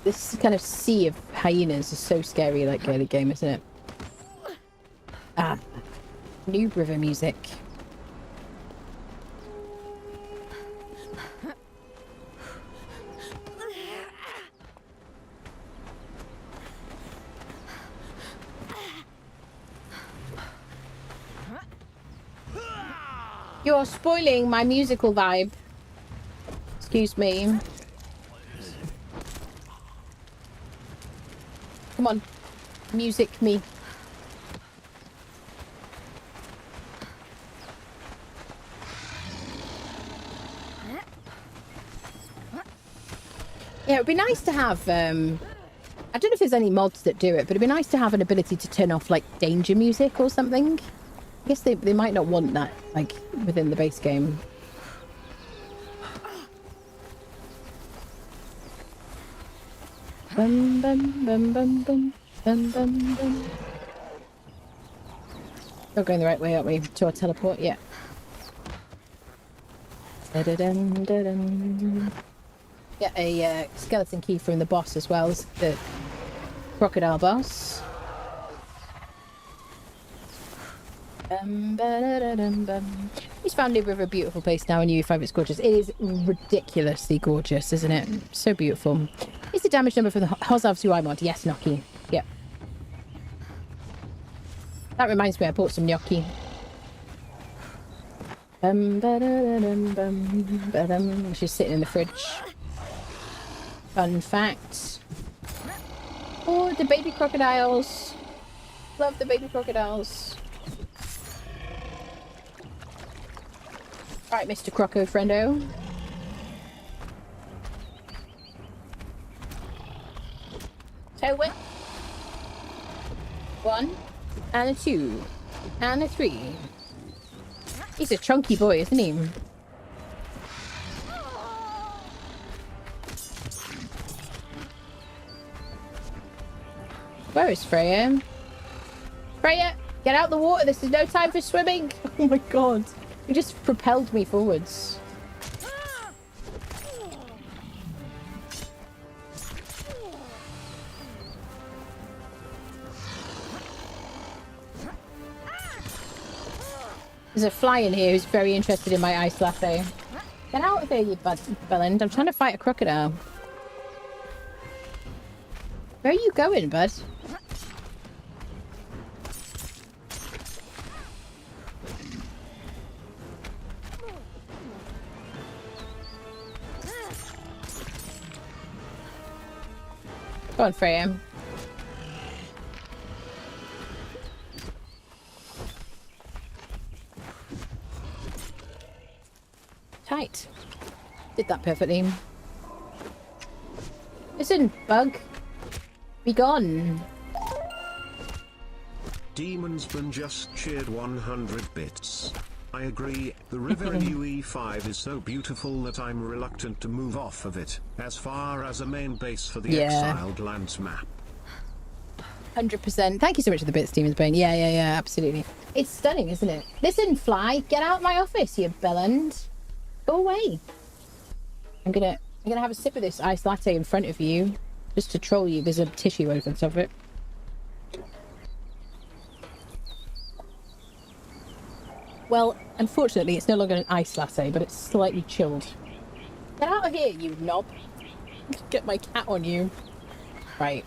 This kind of sea of hyenas is so scary, like early game, isn't it? Ah, new river music. You're spoiling my musical vibe. Excuse me. Come on. Music me. Yeah, it would be nice to have, I don't know if there's any mods that do it, but it'd be nice to have an ability to turn off, like, danger music or something. I guess they might not want that, like, within the base game. Bum, bum, bum, bum, bum, bum, bum, bum. We're going the right way, aren't we? To our teleport, yeah. Da-da-dum, da-dum. Get a skeleton key from the boss as well as the crocodile boss. He's found New River a beautiful place now in Ue5. It's gorgeous. It is ridiculously gorgeous, isn't it? So beautiful. Is the damage number for the Isles Ue5 mod? Yes, gnocchi. Yep. That reminds me, I bought some gnocchi. She's sitting in the fridge. Fun fact. Oh, the baby crocodiles. Love the baby crocodiles. Right, Mr. Croco friendo. Toe whip. 1 and a 2 and a 3. He's a chunky boy, isn't he? Where is Freya? Freya, get out the water. This is no time for swimming. Oh my god. You just propelled me forwards. There's a fly in here who's very interested in my ice latte. Get out of here, you bellend. I'm trying to fight a crocodile. Where are you going, bud? Go on, Freya. Tight. Did that perfectly. Listen, bug. Be gone. Demonsman just cheered 100 bits. I agree, the river in UE5 is so beautiful that I'm reluctant to move off of it, as far as a main base for the Exiled Lands map. 100%. Thank you so much for the bits, Demonsbane. Yeah, absolutely. It's stunning, isn't it? Listen, fly, get out of my office, you bellend. Go away. I'm gonna have a sip of this iced latte in front of you, just to troll you. There's a tissue over the top of it. Well, unfortunately, it's no longer an ice latte, but it's slightly chilled. Get out of here, you knob. Get my cat on you. Right.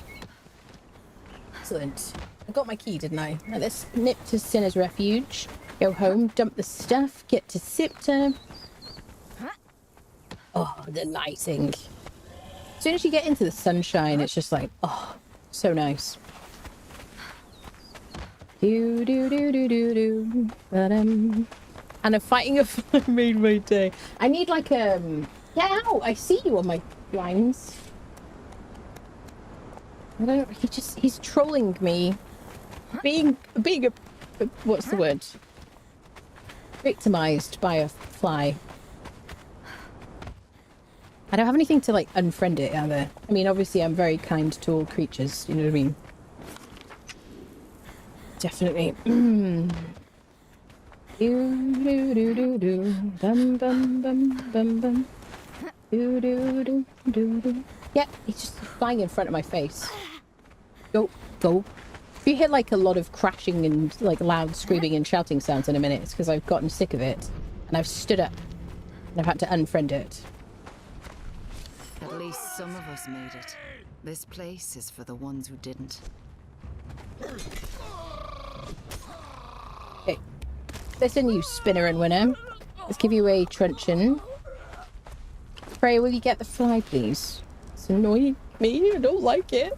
Excellent. I got my key, didn't I? Now let's nip to Sinner's Refuge. Go home, dump the stuff, get to Siptah. Oh, the lighting. As soon as you get into the sunshine, it's just like, oh, so nice. Do. And I'm fighting a fly made my day. I need like get out! I see you on my blinds. I don't. He's trolling me. Being a what's the word? Victimized by a fly. I don't have anything to like unfriend it either. I mean, obviously, I'm very kind to all creatures. You know what I mean? Definitely. Yeah, he's just flying in front of my face. Go. If you hear like a lot of crashing and like loud screaming and shouting sounds in a minute, it's because I've gotten sick of it and I've stood up and I've had to unfriend it. At least some of us made it. This place is for the ones who didn't. Okay. Listen, you spinner and winner. Let's give you a truncheon. Freya, will you get the fly, please? It's annoying me. I don't like it.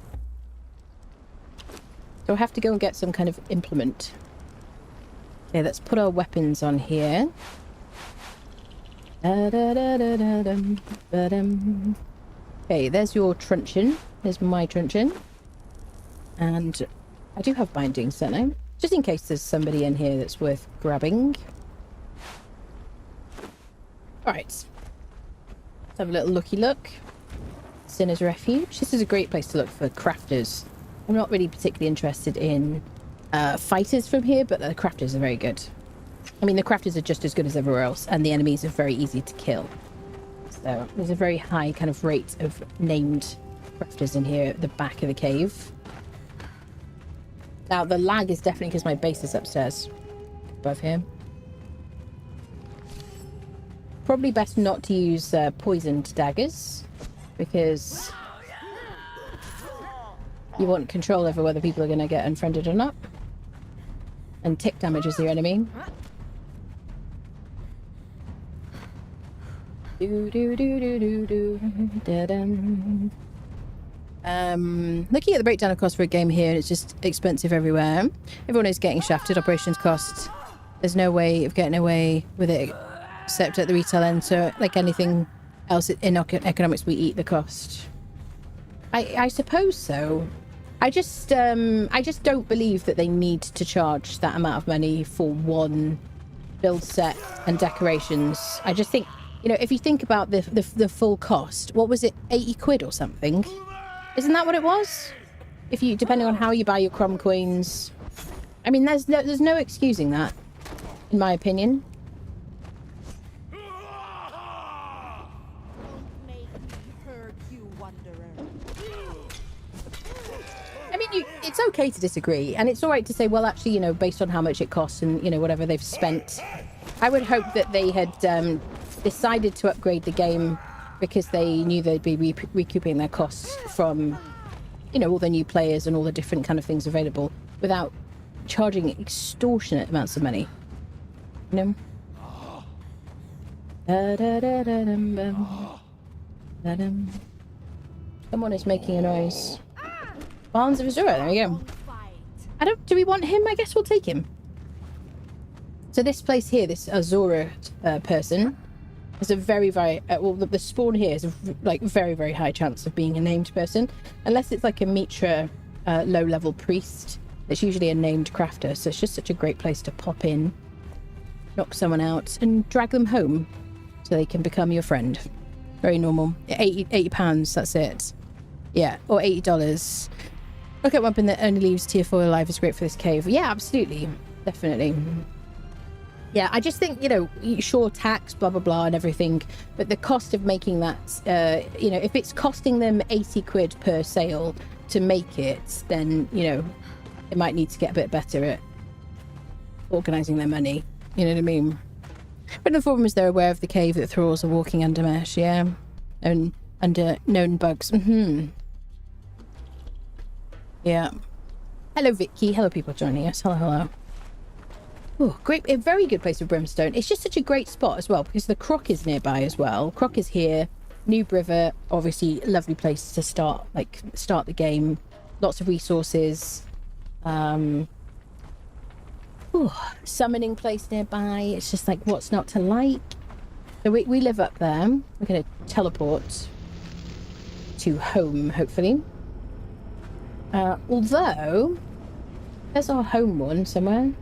So I have to go and get some kind of implement. Okay, let's put our weapons on here. Okay, there's your truncheon. There's my truncheon. And I do have bindings, don't I? Just in case there's somebody in here that's worth grabbing. Alright. Let's have a little looky look. Sinner's Refuge. This is a great place to look for crafters. I'm not really particularly interested in fighters from here, but the crafters are very good. I mean, the crafters are just as good as everywhere else, and the enemies are very easy to kill. So there's a very high kind of rate of named crafters in here at the back of the cave. Now, the lag is definitely because my base is upstairs above here. Probably best not to use poisoned daggers, because you want control over whether people are going to get unfriended or not. And tick damage is your enemy. Looking at the breakdown of cost for a game here, it's just expensive everywhere. Everyone is getting shafted. Operations cost. There's no way of getting away with it Except at the retail end, so like anything else in economics, we eat the cost. I suppose so. I just don't believe that they need to charge that amount of money for one build set and decorations. I just think, you know, if you think about the full cost, what was it, 80 quid or something? Isn't that what it was? If you, depending on how you buy your crumb coins. I mean, there's no excusing that, in my opinion. I mean, it's okay to disagree, and it's all right to say, well, actually, you know, based on how much it costs and, you know, whatever they've spent. I would hope that they had decided to upgrade the game because they knew they'd be recouping their costs from, you know, all the new players and all the different kind of things available without charging extortionate amounts of money. You know? Someone is making a noise. Barnes of Azura, there we go. Do we want him? I guess we'll take him. So this place here, this Azura person, is a very, very, well, the spawn here is a very, very high chance of being a named person. Unless it's like a Mitra low-level priest. It's usually a named crafter, so it's just such a great place to pop in, knock someone out, and drag them home so they can become your friend. Very normal. 80 pounds, that's it. Yeah, or $80. Look at weapon that only leaves tier 4 alive is great for this cave. Yeah, absolutely. Definitely. Yeah, I just think, you know, sure, tax, blah, blah, blah, and everything, but the cost of making that, you know, if it's costing them 80 quid per sale to make it, then, you know, they might need to get a bit better at organising their money. You know what I mean? But the problem is they're aware of the cave that thralls are walking under mesh, yeah? And under known bugs. Yeah. Hello, Vicky. Hello, people joining us. Hello, hello. Oh, great. A very good place for brimstone. It's just such a great spot as well because the Croc is nearby as well. Croc is here. Noob River, obviously, lovely place to start the game. Lots of resources. Summoning place nearby. It's just like, what's not to like? So we live up there. We're going to teleport to home, hopefully. Although, there's our home one somewhere.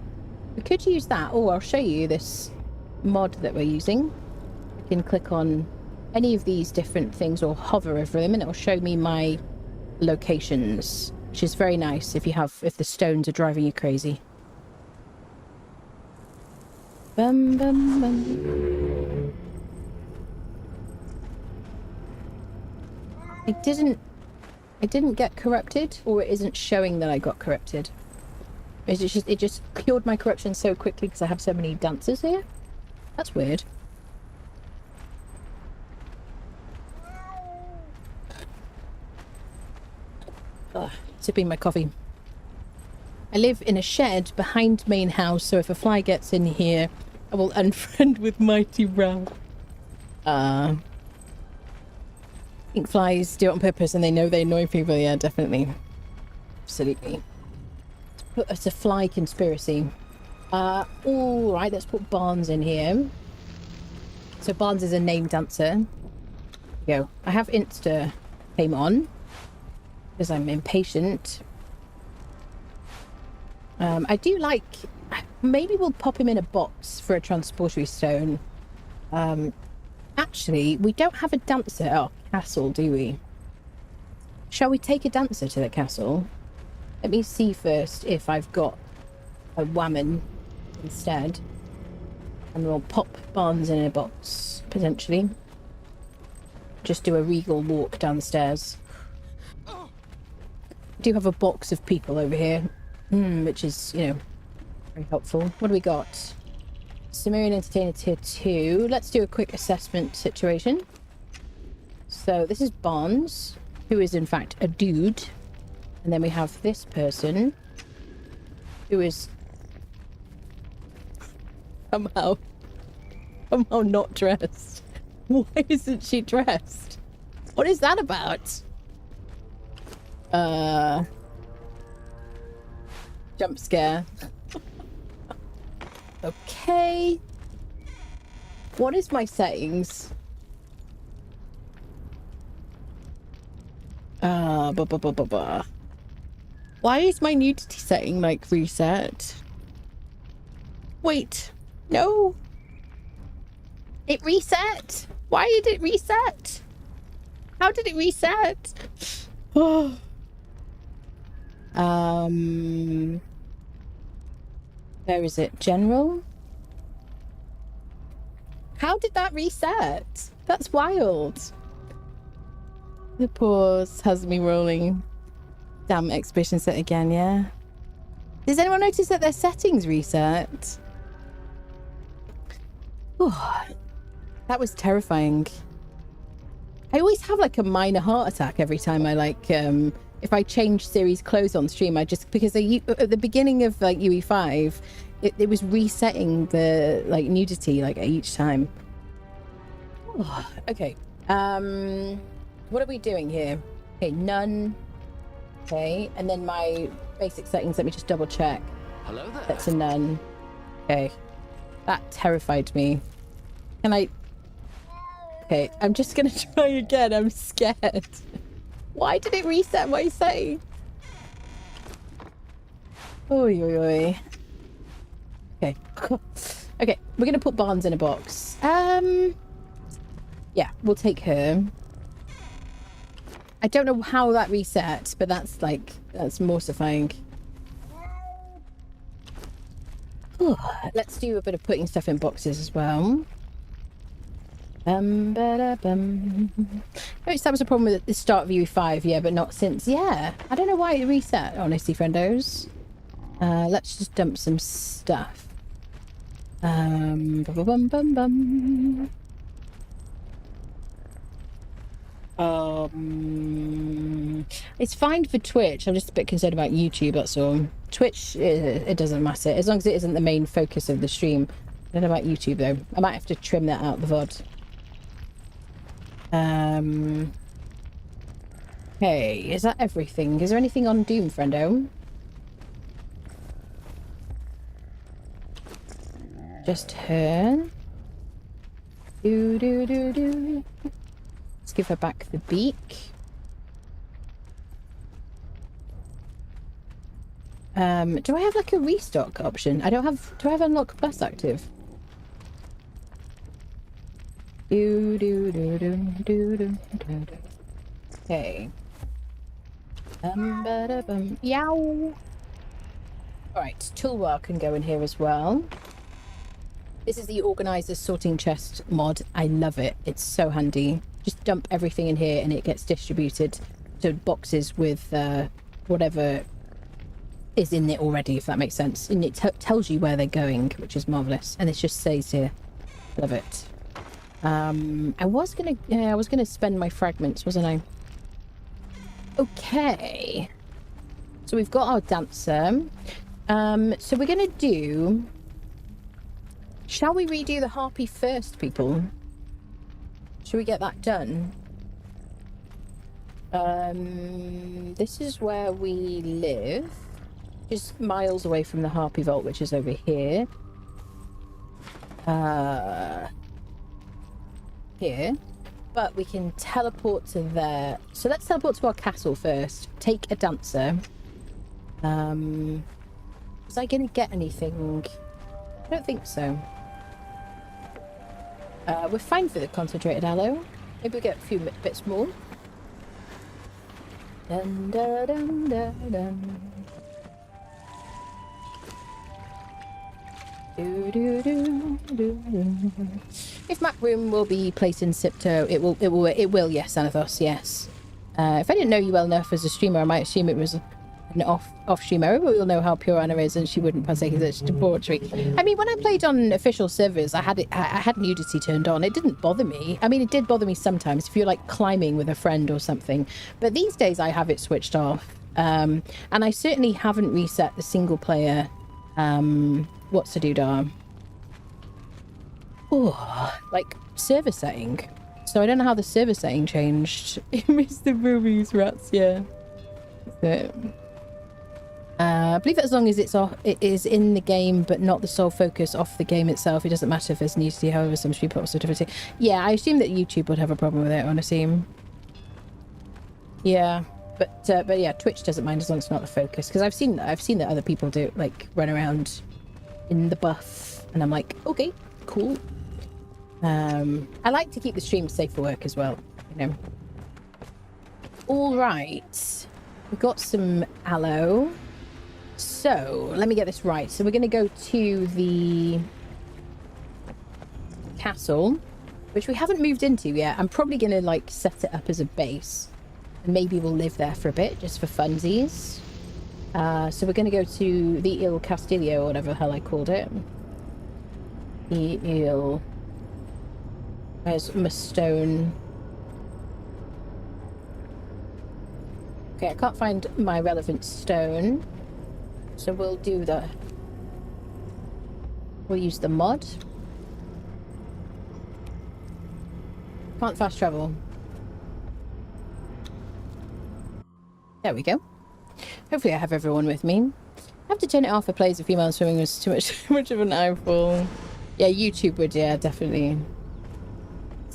We could use that. Oh, I'll show you this mod that we're using. I can click on any of these different things or hover over them and it'll show me my locations, which is very nice if the stones are driving you crazy. Bum, bum, bum. I didn't get corrupted, or it isn't showing that I got corrupted. It just cured my corruption so quickly because I have so many dancers here. That's weird. Ugh, sipping my coffee. I live in a shed behind main house, so if a fly gets in here, I will unfriend with Mighty Brow. I think flies do it on purpose and they know they annoy people. Yeah, definitely. Absolutely. It's a fly conspiracy. All right, let's put Barnes in here. So Barnes is a name dancer. There we go. I have Insta came on because I'm impatient. I do like... Maybe we'll pop him in a box for a transportory stone. Actually, we don't have a dancer at our castle, do we? Shall we take a dancer to the castle? Let me see first if I've got a woman instead. And we'll pop Barnes in a box, potentially. Just do a regal walk down the stairs. I do have a box of people over here. Which is, you know, very helpful. What do we got? Sumerian Entertainer Tier 2. Let's do a quick assessment situation. So this is Barnes, who is in fact a dude. And then we have this person, who is somehow not dressed. Why isn't she dressed? What is that about? Jump scare. Okay. What is my settings? Why is my nudity setting like reset? Wait, no. It reset? Why did it reset? How did it reset? Oh. Where is it? General? How did that reset? That's wild. The pause has me rolling. Damn, exhibition set again, yeah. Does anyone notice that their settings reset? Oh, that was terrifying. I always have like a minor heart attack every time I like, if I change series clothes on stream, I just, because at the beginning of like UE5, it was resetting the like nudity like each time. Oh, okay. What are we doing here? Okay, none. Okay, and then my basic settings, let me just double check. Hello there. That's a none. Okay. That terrified me. Can I... Okay, I'm just gonna try again. I'm scared. Why did it reset my setting? Oi, oi, oi. Okay. Okay, we're gonna put Barnes in a box. Yeah, we'll take her. I don't know how that reset, but that's like, that's mortifying. Let's do a bit of putting stuff in boxes as well. Noticed that was a problem with the start of UE5, yeah, but not since. Yeah, I don't know why it reset, honestly, friendos. Let's just dump some stuff. It's fine for Twitch. I'm just a bit concerned about YouTube, that's all. Twitch, it doesn't matter as long as it isn't the main focus of the stream. I don't know about YouTube though. I might have to trim that out the VOD. Okay, is that everything? Is there anything on Doom, friendo? Just her. Do. Let's give her back the beak. Do I have like a restock option? I don't have. Do I have Unlock Plus active? Okay. Yow. Alright, toolbar can go in here as well. This is the organizer sorting chest mod. I love it. It's so handy. Just dump everything in here and it gets distributed to boxes with whatever is in it already, if that makes sense. And it tells you where they're going, which is marvelous. And it just stays here. Love it. I was gonna spend my fragments, wasn't I? Okay. So we've got our dancer. So we're gonna do... Shall we redo the harpy first, people? Should we get that done? This is where we live. Just miles away from the harpy vault, which is over here. Here. But we can teleport to there. So let's teleport to our castle first. Take a dancer. Was I gonna get anything? I don't think so. We're fine for the concentrated aloe. Maybe we get a few bits more. Dun, dun, dun, dun, dun. If Mac Room will be placed in Siptah, it will, yes, Anathos, yes. If I didn't know you well enough as a streamer, I might assume it was an off streamer. Everybody will know how pure Anna is, and she wouldn't partake in such debauchery. I mean, when I played on official servers, I had nudity turned on. It didn't bother me. I mean, it did bother me sometimes if you're like climbing with a friend or something. But these days, I have it switched off, and I certainly haven't reset the single player. What's to do, Dar? Oh, like server setting. So I don't know how the server setting changed. Mr. Boobies rats, yeah. So, I believe that as long as it is in the game, but not the sole focus off the game itself, it doesn't matter if there's nudity. However, some people also differently. Yeah, I assume that YouTube would have a problem with it, honestly. Yeah, but yeah, Twitch doesn't mind as long as it's not the focus. Because I've seen that other people do like run around in the buff, and I'm like, okay, cool. I like to keep the stream safe for work as well, you know. All right, we've got some aloe. So let me get this right. So we're going to go to the castle, which we haven't moved into yet. I'm probably going to like set it up as a base, and maybe we'll live there for a bit just for funsies. So we're going to go to the Ile Castillo, or whatever the hell I called it. The Ile. Where's my stone? Okay, I can't find my relevant stone. So we'll use the mod. Can't fast travel. There we go. Hopefully I have everyone with me. I have to turn it off for plays of female swimming was too much of an eyeful. Yeah, YouTube would, yeah, definitely.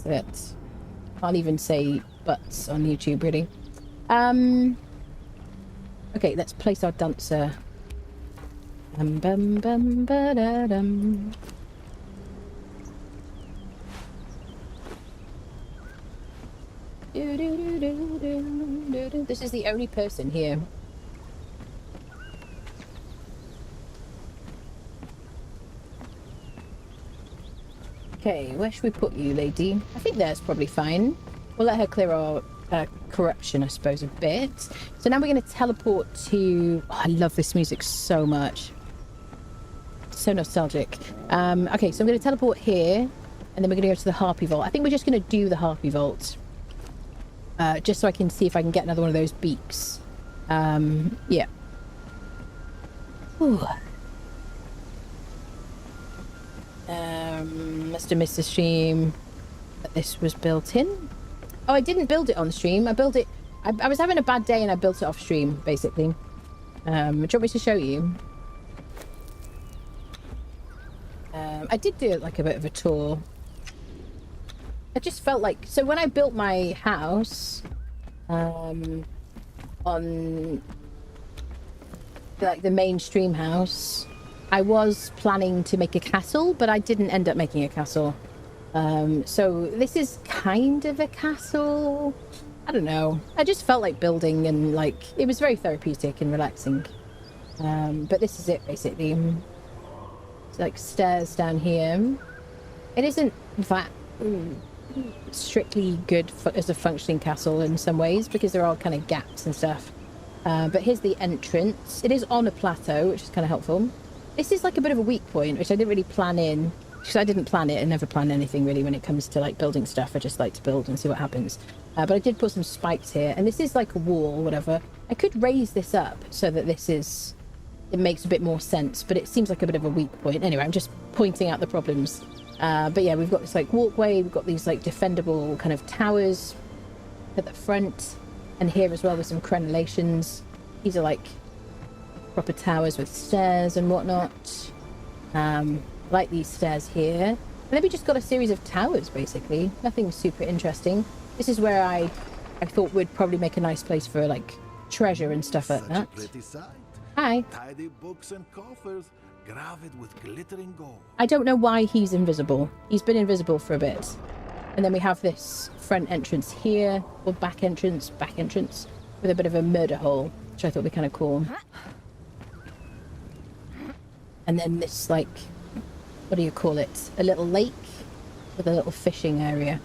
That's it. Can't even say butts on YouTube, really. Okay, let's place our dancer. Bum bum bum ba da dum. This is the only person here. Okay, where should we put you, lady? I think that's probably fine. We'll let her clear our corruption, I suppose, a bit. So now we're going to teleport to... Oh, I love this music so much. So nostalgic. Okay, so I'm going to teleport here, and then we're going to go to the Harpy Vault. I think we're just going to do the Harpy Vault. Just so I can see if I can get another one of those beaks. Yeah. Ooh. Must have missed the stream that this was built in. Oh, I didn't build it on stream. I built it... I was having a bad day and I built it off stream, basically. Do you want me to show you? I did do like a bit of a tour. I just felt like... So when I built my house... on... like the mainstream house... I was planning to make a castle, but I didn't end up making a castle. So this is kind of a castle. I don't know. I just felt like building, and like it was very therapeutic and relaxing. But this is it basically. It's like stairs down here. It isn't that strictly good as a functioning castle in some ways, because there are kind of gaps and stuff. But here's the entrance. It is on a plateau, which is kind of helpful. This is like a bit of a weak point, which I didn't really plan in. Because I didn't plan it. I never plan anything really when it comes to like building stuff. I just like to build and see what happens. But I did put some spikes here, and this is like a wall or whatever. I could raise this up so that it makes a bit more sense, but it seems like a bit of a weak point. Anyway, I'm just pointing out the problems. But yeah, we've got this like walkway. We've got these like defendable kind of towers at the front, and here as well with some crenellations. These are like proper towers with stairs and whatnot. Like these stairs here. And then we just got a series of towers, basically. Nothing super interesting. This is where I thought would probably make a nice place for like treasure and stuff like that. Hi. Tidy books and coffers, gravid with glittering gold. I don't know why he's invisible. He's been invisible for a bit. And then we have this front entrance here, or back entrance, with a bit of a murder hole, which I thought would be kind of cool. And then this like, what do you call it? A little lake with a little fishing area.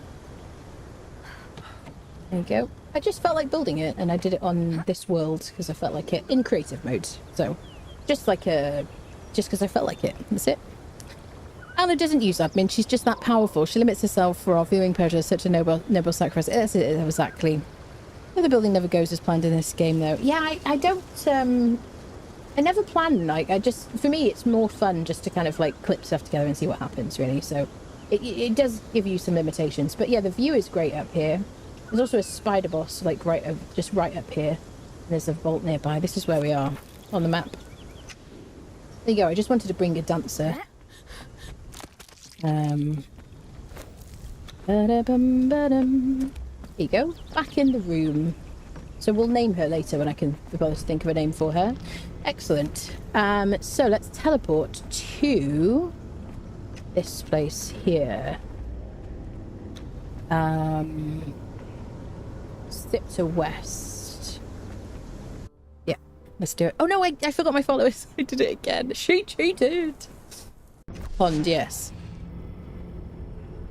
There you go. I just felt like building it, and I did it on this world because I felt like it in creative mode. So, just because I felt like it. That's it. Anna doesn't use admin. She's just that powerful. She limits herself for our viewing pleasure. Such a noble sacrifice. That's it, exactly. The building never goes as planned in this game, though. Yeah, I don't. I never plan, like, for me, it's more fun just to kind of, like, clip stuff together and see what happens, really, so it does give you some limitations, but yeah, the view is great up here. There's also a spider boss, like, just right up here, and there's a vault nearby. This is where we are. on the map. There you go. I just wanted to bring a dancer. Ba-da-bum-ba-dum. Here you go. Back in the room. So we'll name her later when I can be bothered to think of a name for her. Excellent. So let's teleport to this place here. Siptah West. Yeah, let's do it. Oh no, I forgot my followers. I did it again. She cheated. Pond, yes.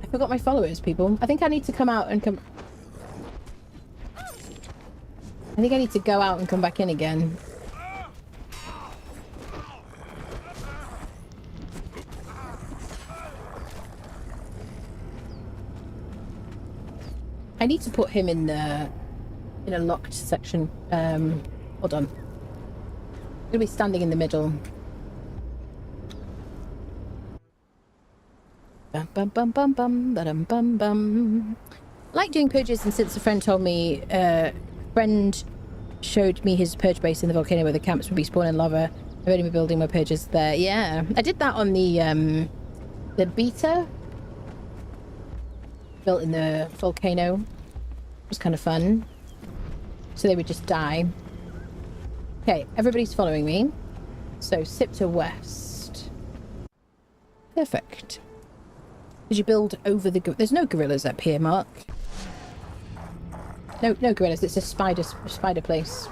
I forgot my followers, people. I think I need to come out and come... I think I need to go out and come back in again. I need to put him in a locked section. Hold on. I'm gonna be standing in the middle. Bum bum bum bum bum bum bum bum. I like doing purges, and since a friend told me, friend showed me his purge base in the volcano where the camps would be spawning lava. I've only been building my purges there. Yeah, I did that on the beta. Built in the volcano. It was kind of fun. So they would just die. Okay, everybody's following me. So Siptah West. Perfect. Did you build over the... There's no gorillas up here, Mark. No gorillas. It's a spider place.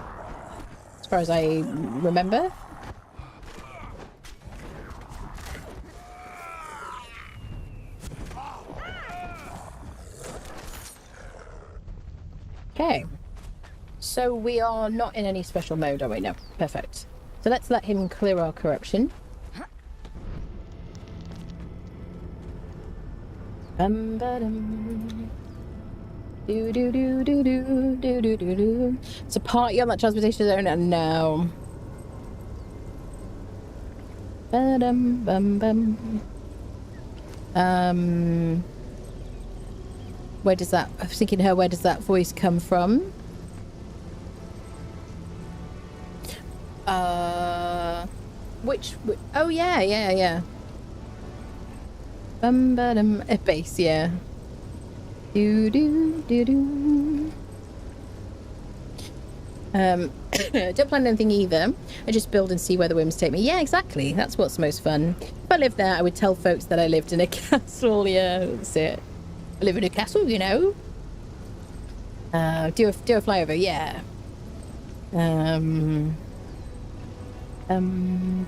As far as I remember. Okay. So we are not in any special mode, are we? No. Perfect. So let's let him clear our corruption. Bum-ba-dum. Do-do-do-do-do-do-do-do-do. It's a party on that transportation zone, and no. Ba-dum-bum-bum. Where does that... I was thinking her, where does that voice come from? Which... Oh, yeah. Bum-ba-dum. A bass, yeah. Do-do-do-do. Don't plan anything either. I just build and see where the whims take me. Yeah, exactly. That's what's most fun. If I lived there, I would tell folks that I lived in a castle. Yeah, that's it. I live in a castle, you know. Do a flyover, yeah.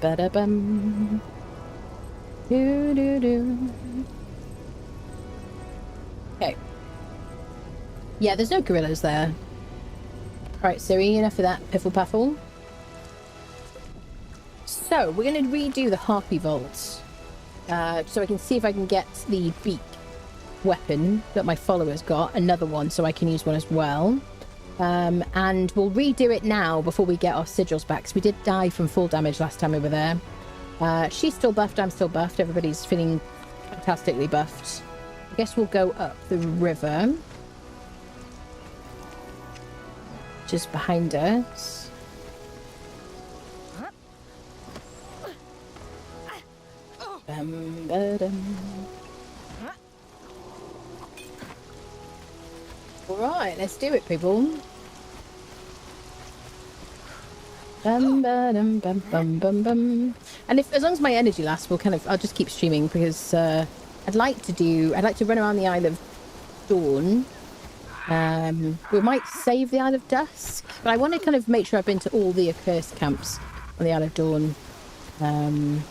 Ba-da-bum. Do-do-do. Okay. Yeah, there's no gorillas there. Right, Siri, enough of that piffle-paffle. So, we're going to redo the Harpy Vault. So I can see if I can get the beak weapon that my followers got. Another one, so I can use one as well. And we'll redo it now before we get our sigils back, because we did die from full damage last time we were there. She's still buffed, I'm still buffed. Everybody's feeling fantastically buffed. I guess we'll go up the river. Just behind us. Alright, let's do it, people. And if, as long as my energy lasts, I'll just keep streaming, because I'd like to run around the Isle of Dawn. We might save the Isle of Dusk, but I want to kind of make sure I've been to all the accursed camps on the Isle of Dawn. And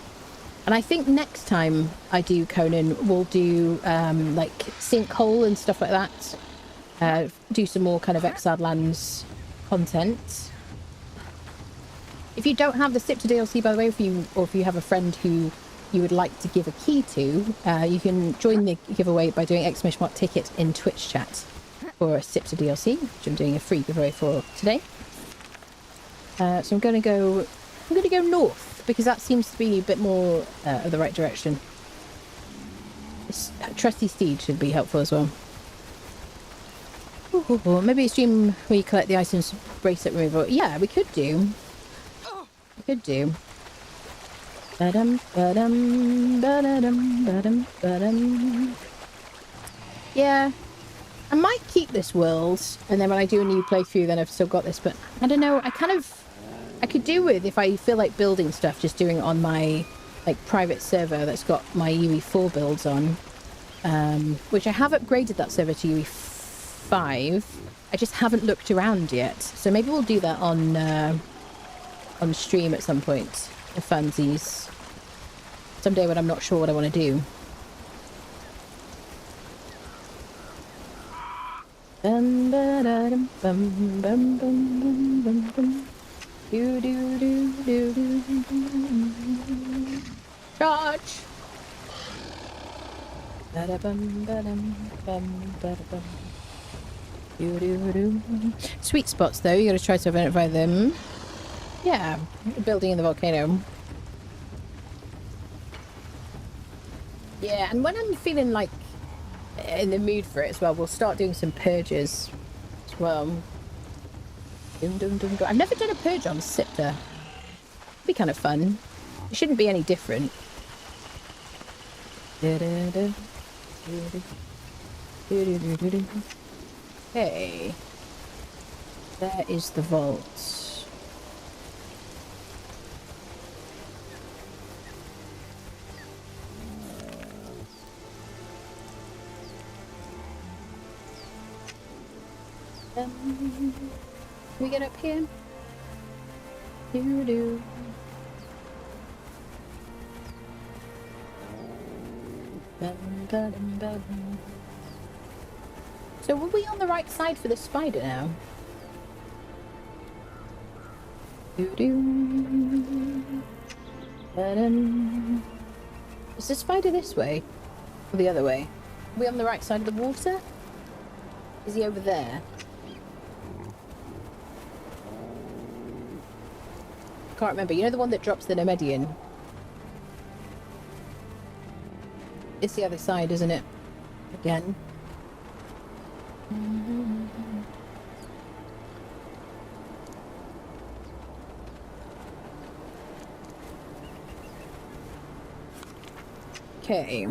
I think next time I do Conan, we'll do like Sinkhole and stuff like that. Do some more kind of Exiled Lands content. If you don't have the Siptah DLC, by the way, if you have a friend who you would like to give a key to, you can join the giveaway by doing !ticket in Twitch chat for a Siptah DLC, which I'm doing a free giveaway for today. So I'm going to go north, because that seems to be a bit more of the right direction. This trusty steed should be helpful as well. Ooh, maybe a stream where you collect the items bracelet removal. Yeah, we could do. Could do. Ba-dum, ba-dum, ba-da-dum, ba-dum, ba-dum. Yeah. I might keep this world, and then when I do a new playthrough, then I've still got this, but I don't know, I could do with, if I feel like building stuff, just doing it on my, like, private server that's got my UE4 builds on, which I have upgraded that server to UE5. I just haven't looked around yet, so maybe we'll do that on stream at some point, for funsies. Someday when I'm not sure what I want to do. Bum ba da dum bum bum bum bum bum bum. Do do do do do. Charge. Ba da bum ba dum bum ba da bum. Do do do. Sweet spots though. You got to try to identify them. Yeah, building in the volcano. Yeah, and when I'm feeling like in the mood for it as well, we'll start doing some purges as well. Dum, dum, dum, dum. I've never done a purge on Siptah. It'd be kind of fun. It shouldn't be any different. Okay. There is the vault. Can we get up here? Do. So were we on the right side for the spider now? Is the spider this way? Or the other way? Are we on the right side of the water? Is he over there? Can't remember. You know the one that drops the Nemedian? It's the other side, isn't it? Again. Okay.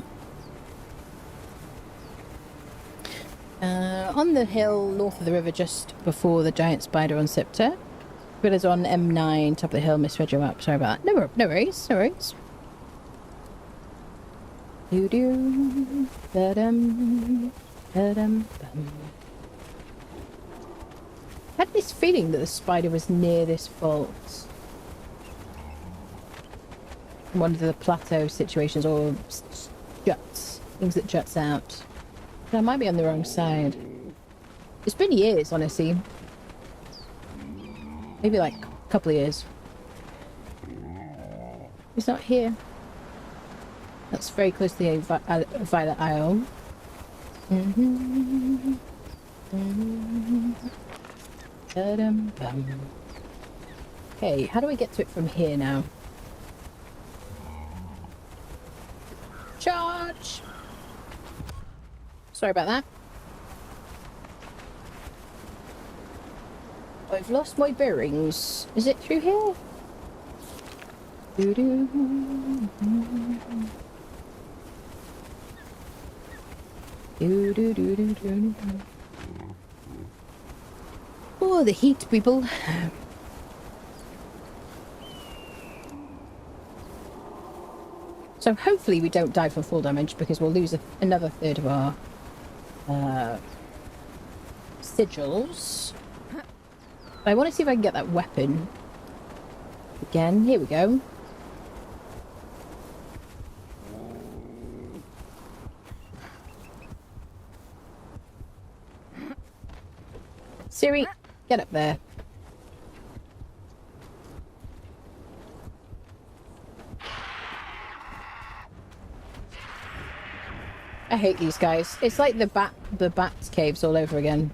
On the hill north of the river, just before the giant spider on Siptah. Villas on M9, top of the hill, misread your map. Sorry about that. No worries, no worries. Do-do, ba-dum, ba-dum, bum. I had this feeling that the spider was near this vault. One of the plateau situations, or juts. Things that juts out. But I might be on the wrong side. It's been years, honestly. Maybe like a couple of years. It's not here. That's very close to the Violet Isle. Okay, how do I get to it from here now? Charge! Sorry about that. I've lost my bearings. Is it through here? Doo-doo. Doo-doo-doo-doo-doo. Oh, the heat, people. So hopefully we don't die from full damage, because we'll lose another third of our sigils. But I want to see if I can get that weapon again. Here we go. Siri, get up there. I hate these guys. It's like the bats caves all over again.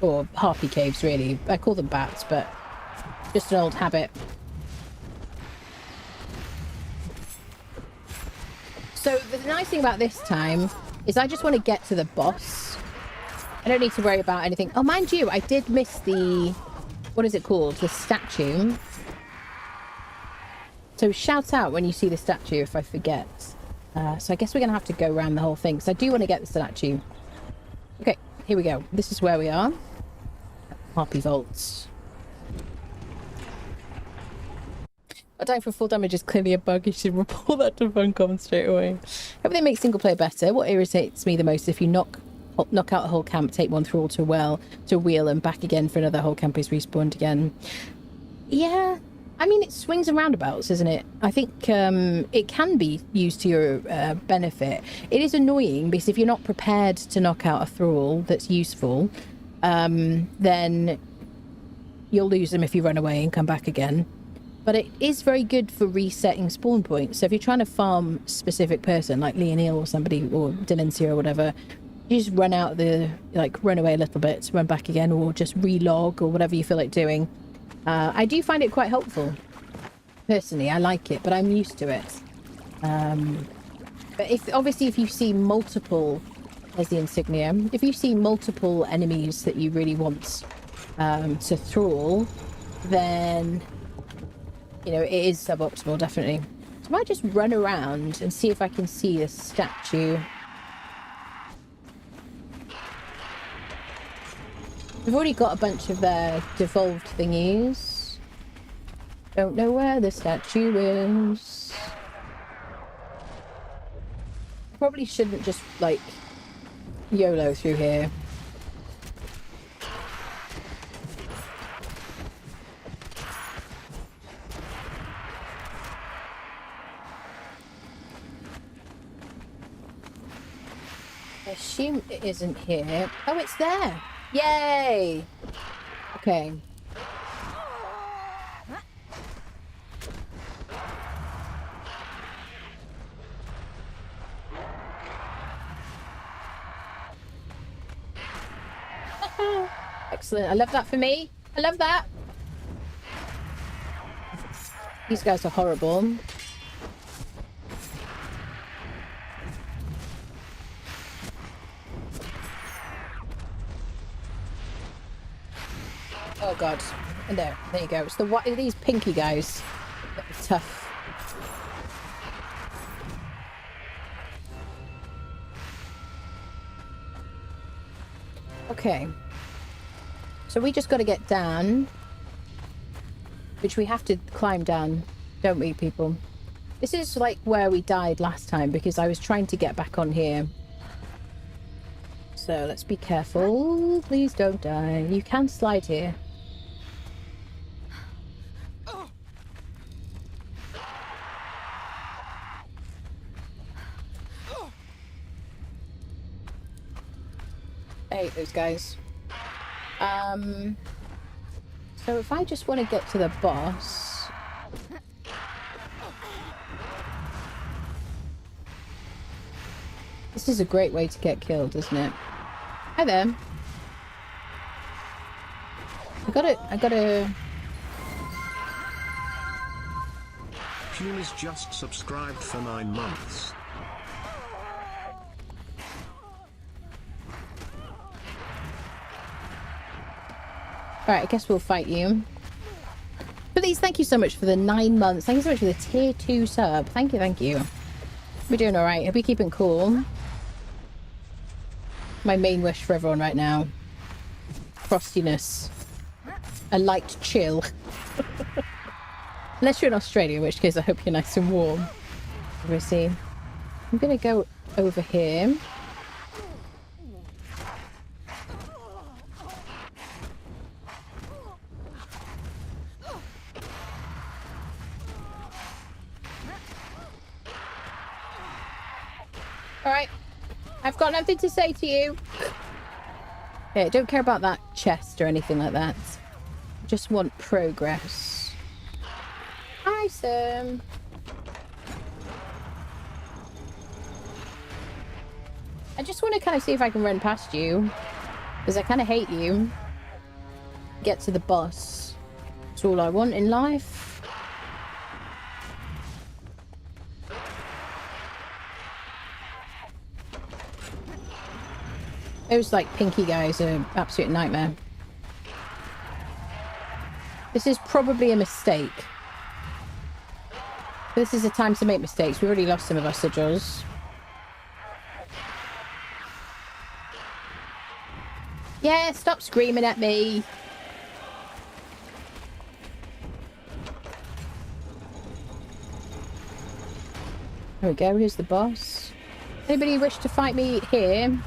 Or harpy caves, really. I call them bats, but just an old habit. So the nice thing about this time is I just want to get to the boss. I don't need to worry about anything. Oh, mind you, I did miss the... What is it called? The statue. So shout out when you see the statue if I forget. So I guess we're going to have to go around the whole thing, because I do want to get the statue. Okay, here we go. This is where we are. Harpy Vaults. Dying for full damage is clearly a bug. You should report that to Funcom straight away. Hope they make single player better. What irritates me the most is if you knock out a whole camp, take one through all to a wheel and back again for another whole camp is respawned again. Yeah, I mean, it swings and roundabouts, isn't it? I think it can be used to your benefit. It is annoying because if you're not prepared to knock out a thrall that's useful, then you'll lose them if you run away and come back again. But it is very good for resetting spawn points. So if you're trying to farm a specific person, like Leonil or somebody, or Dylancia or whatever, you just run out the, like, run away a little bit, run back again, or just relog or whatever you feel like doing. I do find it quite helpful. Personally, I like it, but I'm used to it. But obviously if you see multiple, there's the insignia, if you see multiple enemies that you really want to thrall, then, you know, it is suboptimal, definitely. So I might just run around and see if I can see a statue. We've already got a bunch of devolved thingies. Don't know where the statue is. Probably shouldn't just, like, YOLO through here. I assume it isn't here. Oh, it's there! Yay! Okay. Excellent. I love that for me. I love that. These guys are horrible. Oh god. And there you go. It's these pinky guys that are tough. Okay. So we just got to get down, which we have to climb down, don't we, people? This is like where we died last time because I was trying to get back on here. So let's be careful. Please don't die. You can slide here. I hate those guys. So if I just want to get to the boss... This is a great way to get killed, isn't it? Hi there. I gotta... Puma's just subscribed for 9 months. Alright, I guess we'll fight you. Please, thank you so much for the 9 months. Thank you so much for the tier 2 sub. Thank you, thank you. We're doing alright. Hope we keeping cool. My main wish for everyone right now. Frostiness. A light chill. Unless you're in Australia, in which case I hope you're nice and warm. We'll see. I'm gonna go over here. Alright. I've got nothing to say to you. Okay, don't care about that chest or anything like that. Just want progress. Hi, Sam. I just want to kind of see if I can run past you. Because I kind of hate you. Get to the boss. That's all I want in life. Those, like, pinky guys are absolute nightmare. This is probably a mistake. This is a time to make mistakes. We already lost some of our sigils. Yeah, stop screaming at me. There we go. Here's the boss. Anybody wish to fight me here?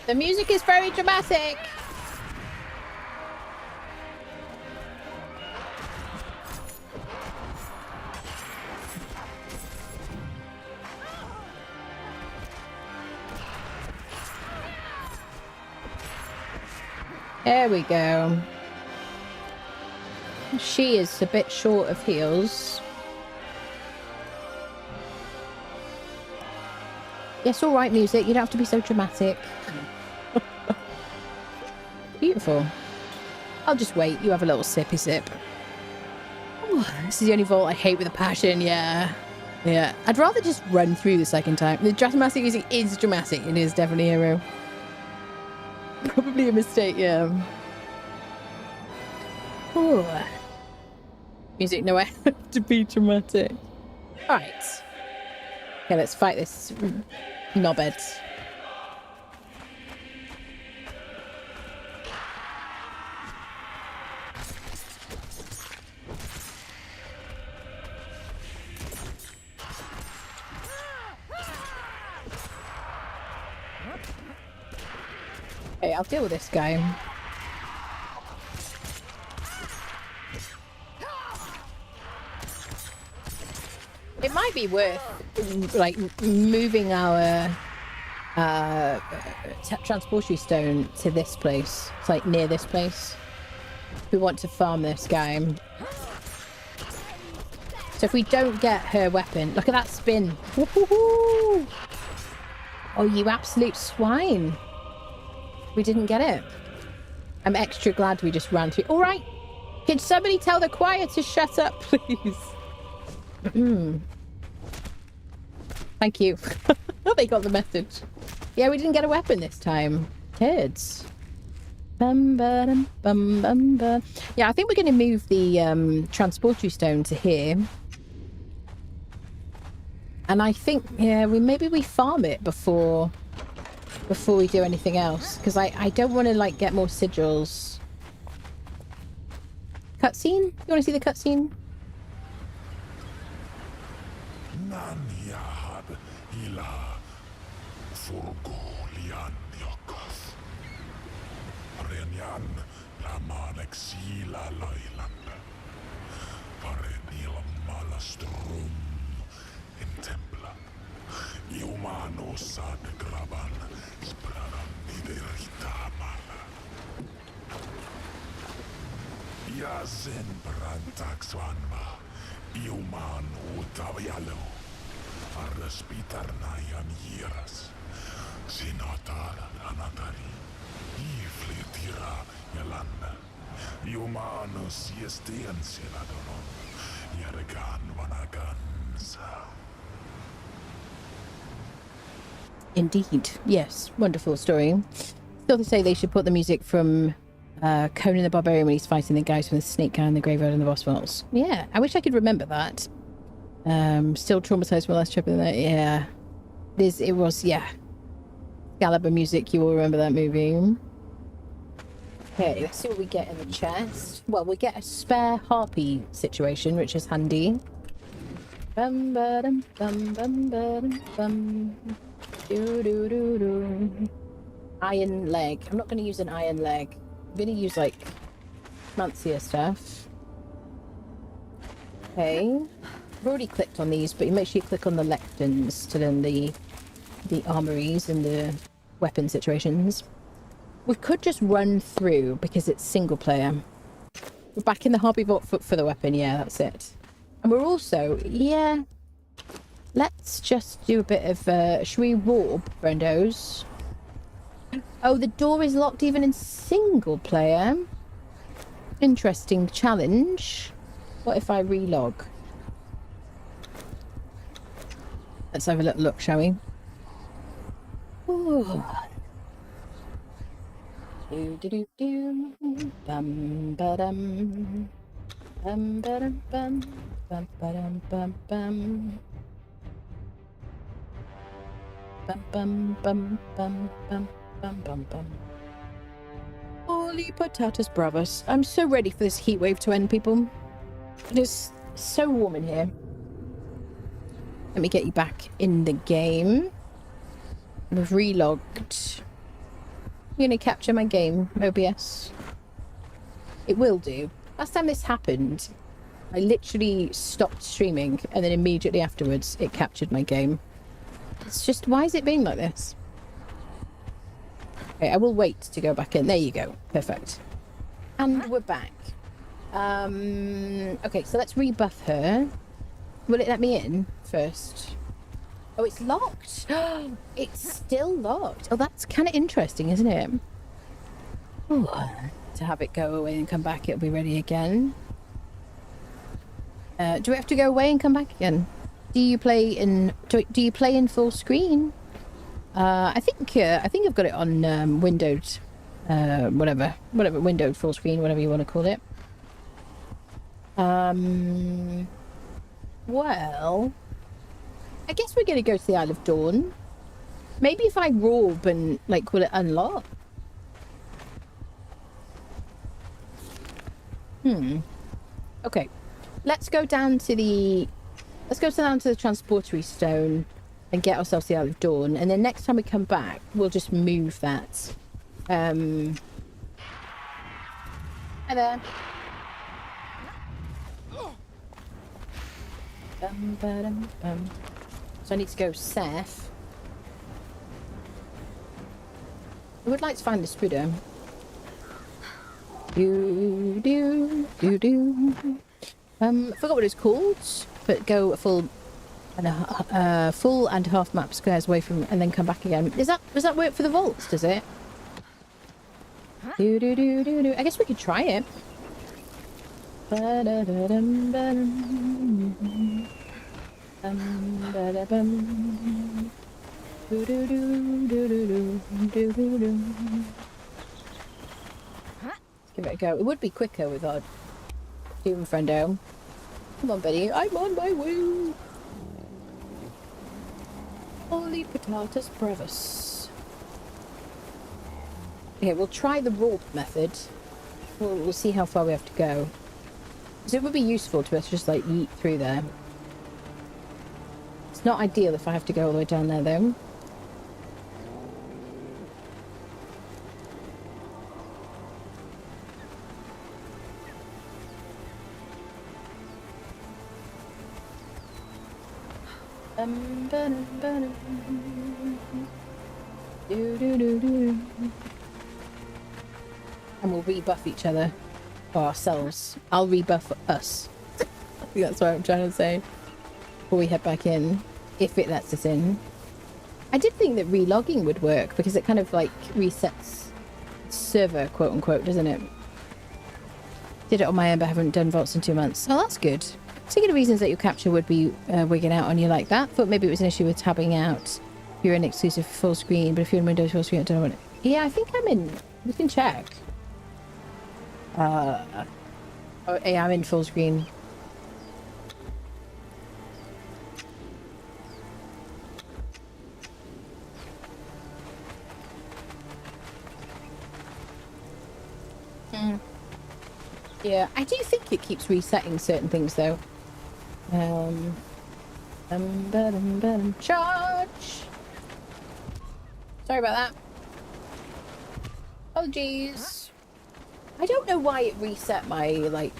The music is very dramatic. There we go. She is a bit short of heals. Yes, all right, music. You don't have to be so dramatic. Beautiful. I'll just wait. You have a little sippy sip. Ooh, this is the only vault I hate with a passion. Yeah. Yeah. I'd rather just run through the second time. The dramatic music is dramatic. It is definitely a hero. Probably a mistake, yeah. Ooh. Music nowhere to be dramatic. Alright. Okay, let's fight this knobhead. Okay, I'll deal with this guy. It might be worth, like, moving our transportatory stone to this place. It's like near this place. We want to farm this guy. So if we don't get her weapon, look at that spin. Woo-hoo-hoo! Oh, you absolute swine. We didn't get it. I'm extra glad we just ran through. All right. Can somebody tell the choir to shut up, please? Thank you. They got the message. Yeah, we didn't get a weapon this time. Kids. Bum, ba-dum, bum, bum, ba. Yeah, I think we're going to move the transportatory stone to here. And I think, yeah, maybe we farm it before we do anything else, because I don't want to like get more sigils. Cutscene? You want to see the cutscene? Yazen Brantaxwanma, Iuman Utavialo, Araspitarnayan Yiras, Sinatar Anatari, Iflitira Yalanda, Iumanus Yestian Siladonon, Yaragan Vanagansa. Indeed. Yes. Wonderful story. Still to say they should put the music from Conan the Barbarian when he's fighting the guys from the Snake Guy and the Graveyard and the Boss Vaults. Yeah, I wish I could remember that. Still traumatized from the last trip in that. Yeah. It was, yeah. Excalibur music, you all remember that movie. Okay, let's see what we get in the chest. Well, we get a spare harpy situation, which is handy. Bum ba dum bum bum ba dum bum. Do do do do. Iron leg. I'm not going to use an iron leg. I'm going to use like fancier stuff. Okay. I've already clicked on these, but you make sure you click on the lectins to learn the armories and the weapon situations. We could just run through because it's single player. We're back in the hobby vault for the weapon. Yeah, that's it. And we're also, yeah. Let's just do a bit of, should we warp, friendos? Oh, the door is locked even in single player. Interesting challenge. What if I relog? Let's have a little look, shall we? Ooh. Do do do do. Bum ba dum. Bum ba dum bum. Bum ba dum bum bum. Bum bum bum bum bum bum bum bum. Holy potatoes, bravos! I'm so ready for this heat wave to end, people. It is so warm in here. Let me get you back in the game. We've relogged. You're gonna capture my game, OBS. It will do. Last time this happened, I literally stopped streaming and then immediately afterwards it captured my game. It's just, why is it being like this? Okay, I will wait to go back in. There you go. Perfect. And we're back. Okay, so let's rebuff her. Will it let me in first? Oh, it's locked. It's still locked. Oh, that's kind of interesting, isn't it? Ooh, to have it go away and come back, it'll be ready again. Do we have to go away and come back again? Do you play in full screen? I think I've got it on windowed, whatever windowed full screen, whatever you want to call it. Well, I guess we're going to go to the Isle of Dawn. Maybe if I rob and, like, will it unlock? Okay. Let's go down to the transportery stone and get ourselves the Isle of Dawn. And then next time we come back, we'll just move that. Hi there. So I need to go south. I would like to find the Spudo. I forgot what it's called, but go a full and half map squares away from, and then come back again. Does that work for the vaults? Does it? I guess we could try it. Give it a go. It would be quicker with our human friendo. Come on, Betty. I'm on my way. Holy potatoes, bravos. Okay, we'll try the rope method. We'll see how far we have to go. Because it would be useful to us just like yeet through there. It's not ideal if I have to go all the way down there though. And we'll rebuff each other. Or ourselves. I'll rebuff us. I think that's what I'm trying to say. Before we head back in. If it lets us in. I did think that relogging would work. Because it kind of like resets server, quote unquote, doesn't it? Did it on my own but haven't done vaults in 2 months. Oh, that's good. Particular reasons that your capture would be wigging out on you like that. Thought maybe it was an issue with tabbing out. If you're in exclusive full screen, but if you're in Windows full screen, I don't know what it... Yeah, I think I'm in... We can check. Oh, yeah, I'm in full screen. Yeah, I do think it keeps resetting certain things though. Charge! Sorry about that. Oh jeez. I don't know why it reset my, like,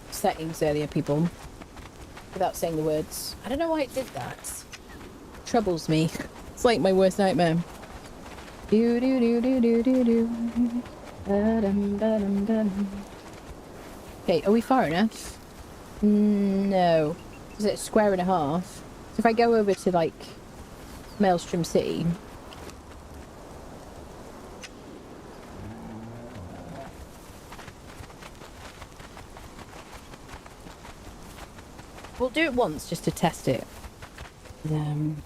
settings earlier, people. Without saying the words. I don't know why it did that. Troubles me. It's like my worst nightmare. Do do do do do do do. Ba-dum, ba-dum, ba-dum. Okay, are we far enough? No. Is it a square and a half? So if I go over to, like, Maelstrom City... We'll do it once just to test it. Bum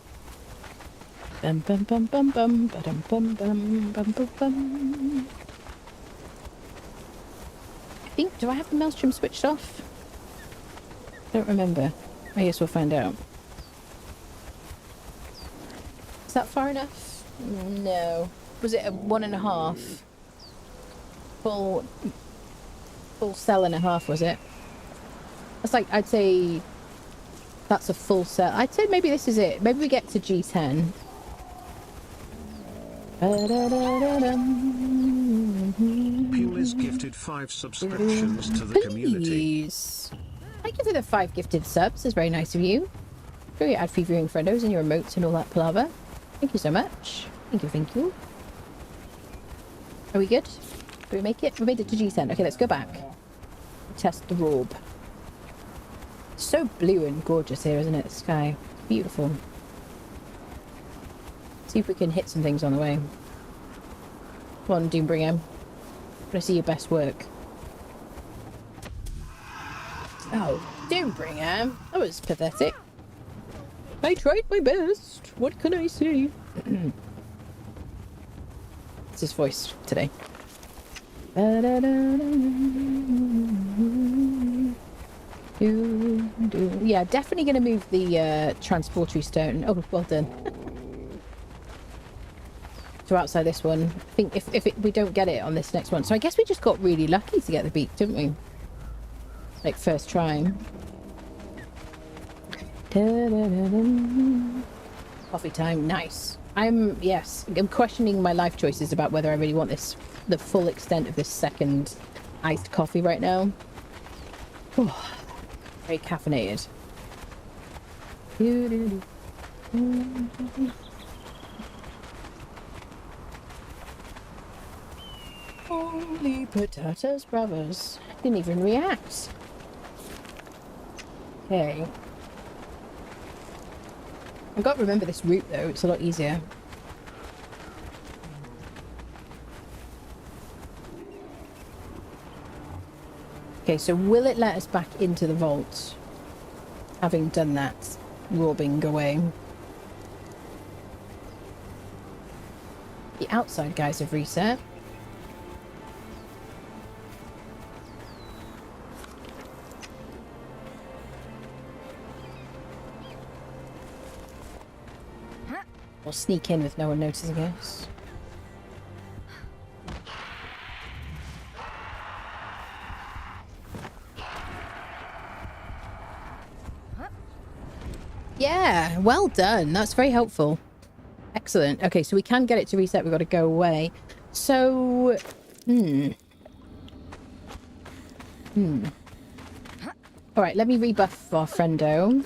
bum bum bum bum bum bum bum bum bum bum. I think, do I have the maelstrom switched off? Don't remember. I guess we'll find out. Is that far enough? No. Was it a 1.5? Full cell and a half, was it? That's like, I'd say that's a full cell. I'd say maybe this is it. Maybe we get to G10. Peel is gifted 5 subscriptions to the community. Thank you for the 5 gifted subs. It's very nice of you. Show your ad-free viewing friendos and your emotes and all that palaver. Thank you so much. Thank you, thank you. Are we good? Did we make it? We made it to G10. Okay, let's go back. Test the robe. So blue and gorgeous here, isn't it? The sky. Beautiful. See if we can hit some things on the way. Come on, Doombringer. I want to see your best work. Oh, Doombringer. That was pathetic. I tried my best. What can I say? It's his voice today. Yeah, definitely going to move the transportary stone. Oh, well done. So outside this one, I think if we don't get it on this next one. So I guess we just got really lucky to get the beak, didn't we? Like first try. Coffee time, nice. I'm questioning my life choices about whether I really want the full extent of this second iced coffee right now. Oh, very caffeinated. Holy potatoes, brothers. Didn't even react. Okay. I've got to remember this route though, it's a lot easier. Okay, so will it let us back into the vault? Having done that, robbing away. The outside guys have reset. We'll sneak in with no one noticing us. Yeah, well done. That's very helpful. Excellent. Okay, so we can get it to reset. We've got to go away. So, All right, let me rebuff our friendo.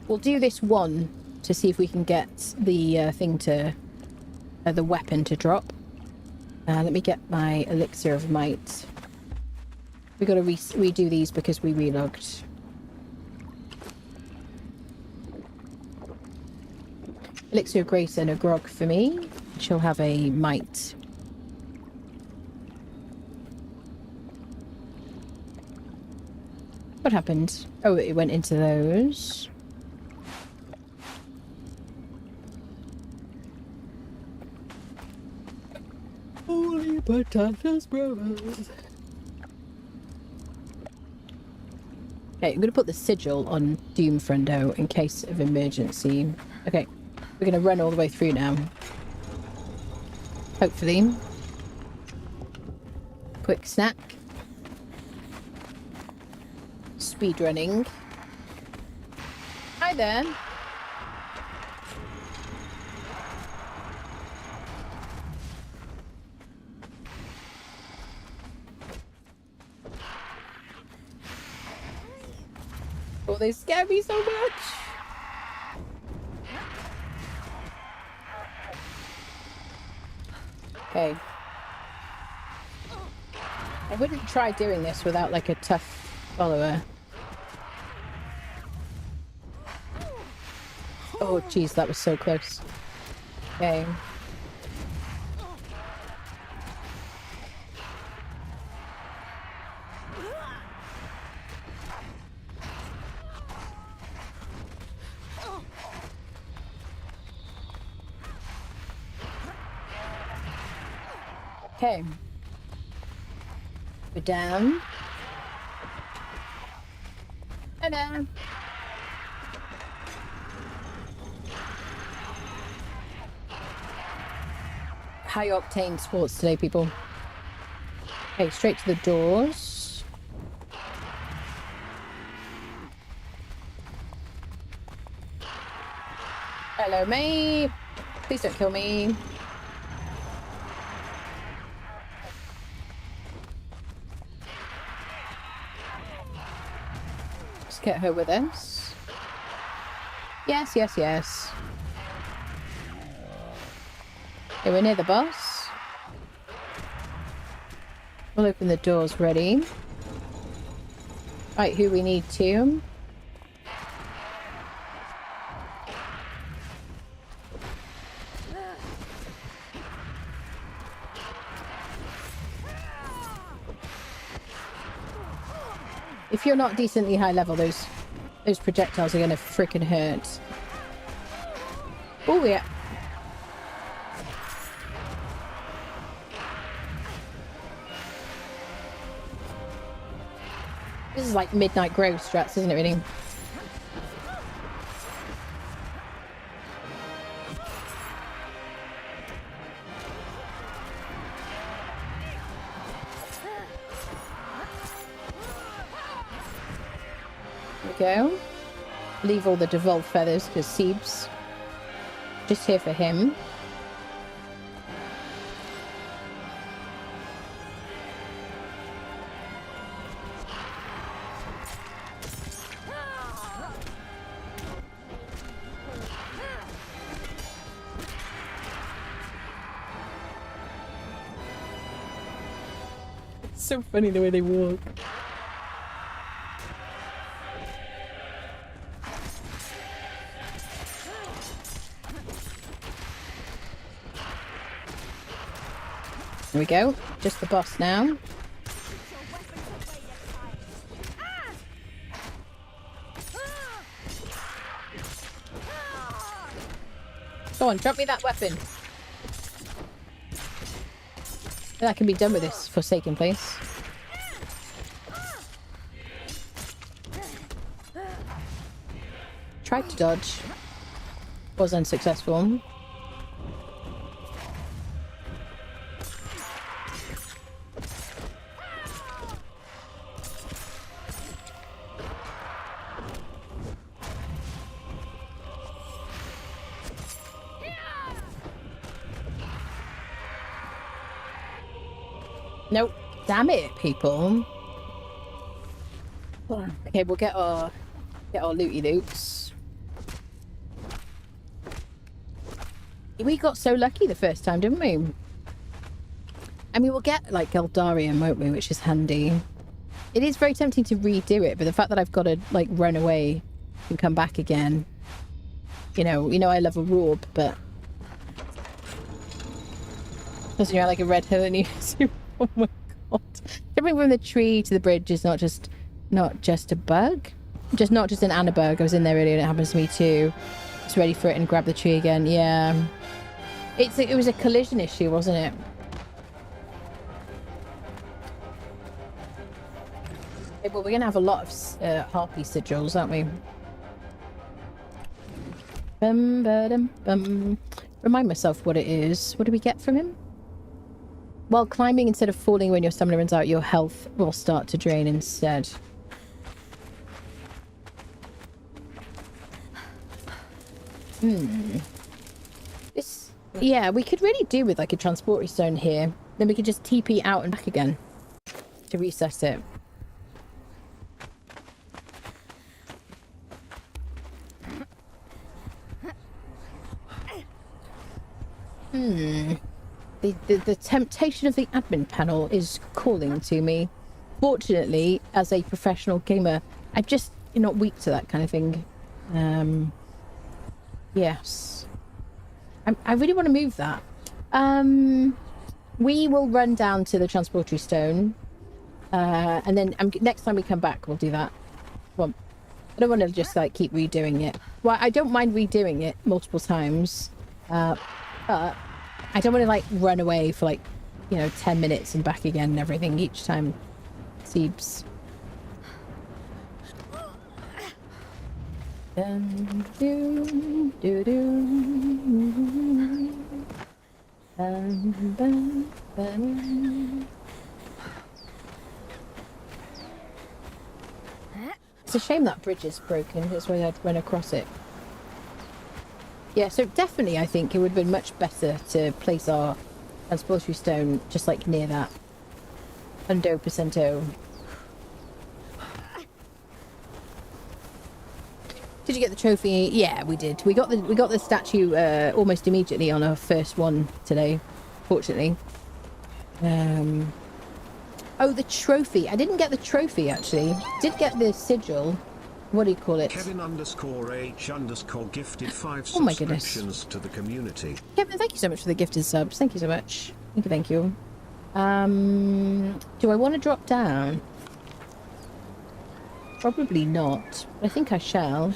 We'll do this one to see if we can get the thing to... the weapon to drop. Let me get my elixir of might. We got to redo these because we relogged. Elixir of grace and a grog for me. She'll have a might. What happened? Oh, it went into those. Holy potatoes, brothers. Okay, I'm going to put the sigil on Doom Friendo in case of emergency. Okay, we're going to run all the way through now. Hopefully. Quick snack. Speed running. Hi there. Oh, they scare me so much. Okay. I wouldn't try doing this without like a tough follower. Oh, jeez, that was so close. Okay. Okay. We're down. Hello. High octane sports today, people. Okay, straight to the doors. Hello, mate. Please don't kill me. Let's get her with us. Yes, yes, yes. Okay, we're near the boss. We'll open the doors ready. Right, who we need to. If you're not decently high level, those projectiles are gonna freaking hurt. Oh yeah. This is like midnight grove strats, isn't it, really? There we go. Leave all the devolved feathers because Siebes just here for him. It's so funny the way they walk. There we go. Just the boss now. Go on, drop me that weapon. Then I can be done with this forsaken place. Tried to dodge. Was unsuccessful. Nope. Damn it, people. Okay, we'll get our looty loots. We got so lucky the first time, didn't we? I mean, we'll get like Eldarian, won't we? Which is handy. It is very tempting to redo it, but the fact that I've got to like run away and come back again. You know I love a Rorb, but doesn't you're like a red hill and you oh my god. Jumping from the tree to the bridge is not just a bug. Not just an Annabug. I was in there earlier and it happens to me too. Just ready for it and grab the tree again. Yeah. It was a collision issue, wasn't it? Okay, well, we're gonna have a lot of harpy sigils, aren't we? Remind myself what it is. What do we get from him? While climbing, instead of falling when your stamina runs out, your health will start to drain instead. Yeah, we could really do with like a transporter stone here. Then we could just TP out and back again to reset it. The temptation of the admin panel is calling to me. Fortunately, as a professional gamer, I'm just not weak to that kind of thing. Yes. I really want to move that. We will run down to the transporter stone. And then next time we come back, we'll do that. Well, I don't want to just like keep redoing it. Well, I don't mind redoing it multiple times. But I don't want to like run away for like you know, 10 minutes and back again and everything each time. Seeps. Dun, doo, doo, doo. Bum, bum, bum. It's a shame that bridge is broken. That's why I'd run across it. Yeah, so definitely I think it would have been much better to place our transportatory stone just like near that. 100%. Did you get the trophy? Yeah, we did. We got the statue almost immediately on our first one today, fortunately. Oh, the trophy. I didn't get the trophy, actually. Did get the sigil. What do you call it? Kevin_H_ gifted 5 Oh my goodness. subscriptions to the community. Kevin, thank you so much for the gifted subs. Thank you so much. Thank you. Do I want to drop down? Probably not. But I think I shall.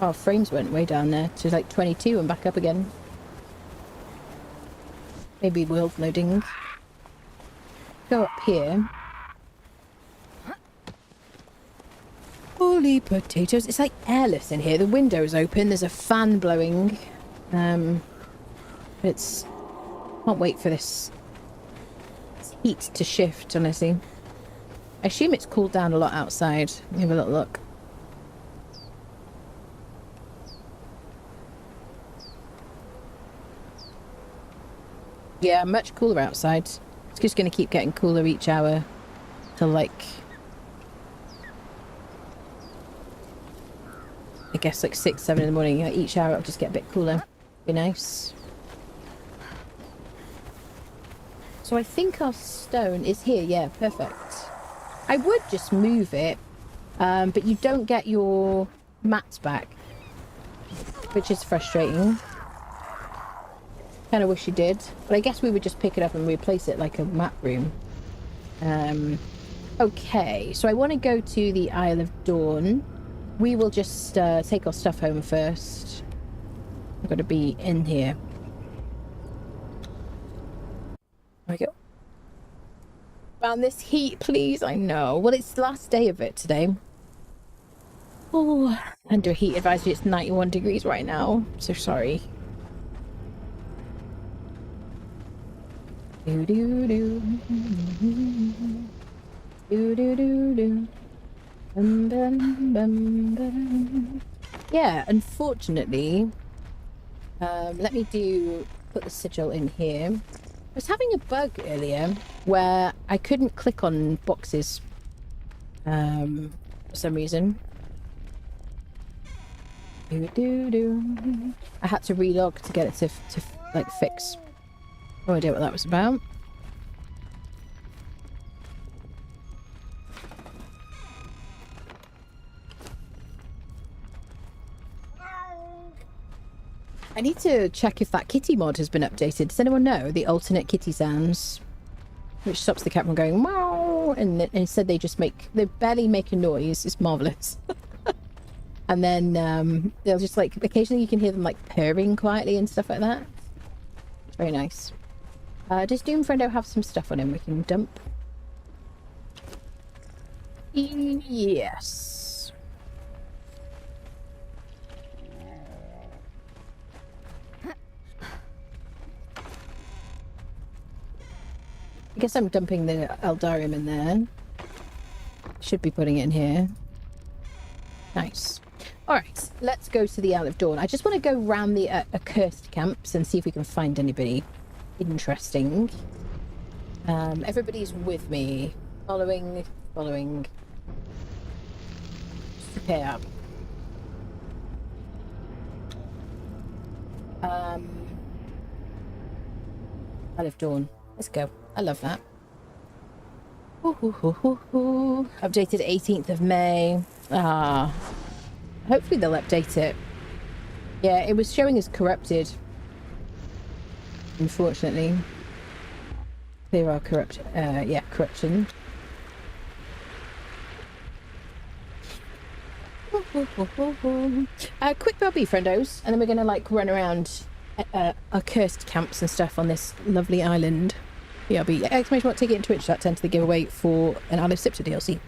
Oh, frames went way down there to like 22 and back up again. Maybe world loading. Go up here. Holy potatoes. It's like airless in here. The window's open. There's a fan blowing. It's... Can't wait for this heat to shift, honestly. I assume it's cooled down a lot outside. Let me have a little look. Yeah, much cooler outside. It's just going to keep getting cooler each hour till like... I guess like 6, 7 in the morning. You know, each hour it'll just get a bit cooler. Be nice. So I think our stone is here. Yeah, perfect. I would just move it, but you don't get your mats back, which is frustrating. Kind of wish you did, but I guess we would just pick it up and replace it like a map room. Okay, so I want to go to the Isle of Dawn. We will just take our stuff home first. I've got to be in here. There we go. Found this heat, please. I know. Well, it's the last day of it today. Oh, under heat advisory, it's 91 degrees right now. So sorry. Do do do do do do do. Bum, bum, bum, bum. Yeah, unfortunately, let me put the sigil in here. I was having a bug earlier where I couldn't click on boxes for some reason. Do do do. I had to relog to get it to like fix. No idea what that was about. I need to check if that kitty mod has been updated. Does anyone know? The alternate kitty sounds. Which stops the cat from going wow, and instead they barely make a noise. It's marvellous. And then they'll just like, occasionally you can hear them like purring quietly and stuff like that. It's very nice. Does Doomfriendo have some stuff on him we can dump? Yes. I guess I'm dumping the Eldarium in there. Should be putting it in here. Nice. Alright, let's go to the Isle of Dawn. I just want to go round the accursed camps and see if we can find anybody interesting. Everybody's with me. Following. Okay, up. Isle of Dawn. Let's go. I love that. Updated 18th of May. Hopefully they'll update it. Yeah, it was showing as corrupted. Unfortunately. There are corruption. Quick BRB, friendos, and then we're gonna like run around accursed camps and stuff on this lovely island. BRB! Exclamation mark! Take it in Twitch. That's enter the giveaway for an Isle of Siptah DLC.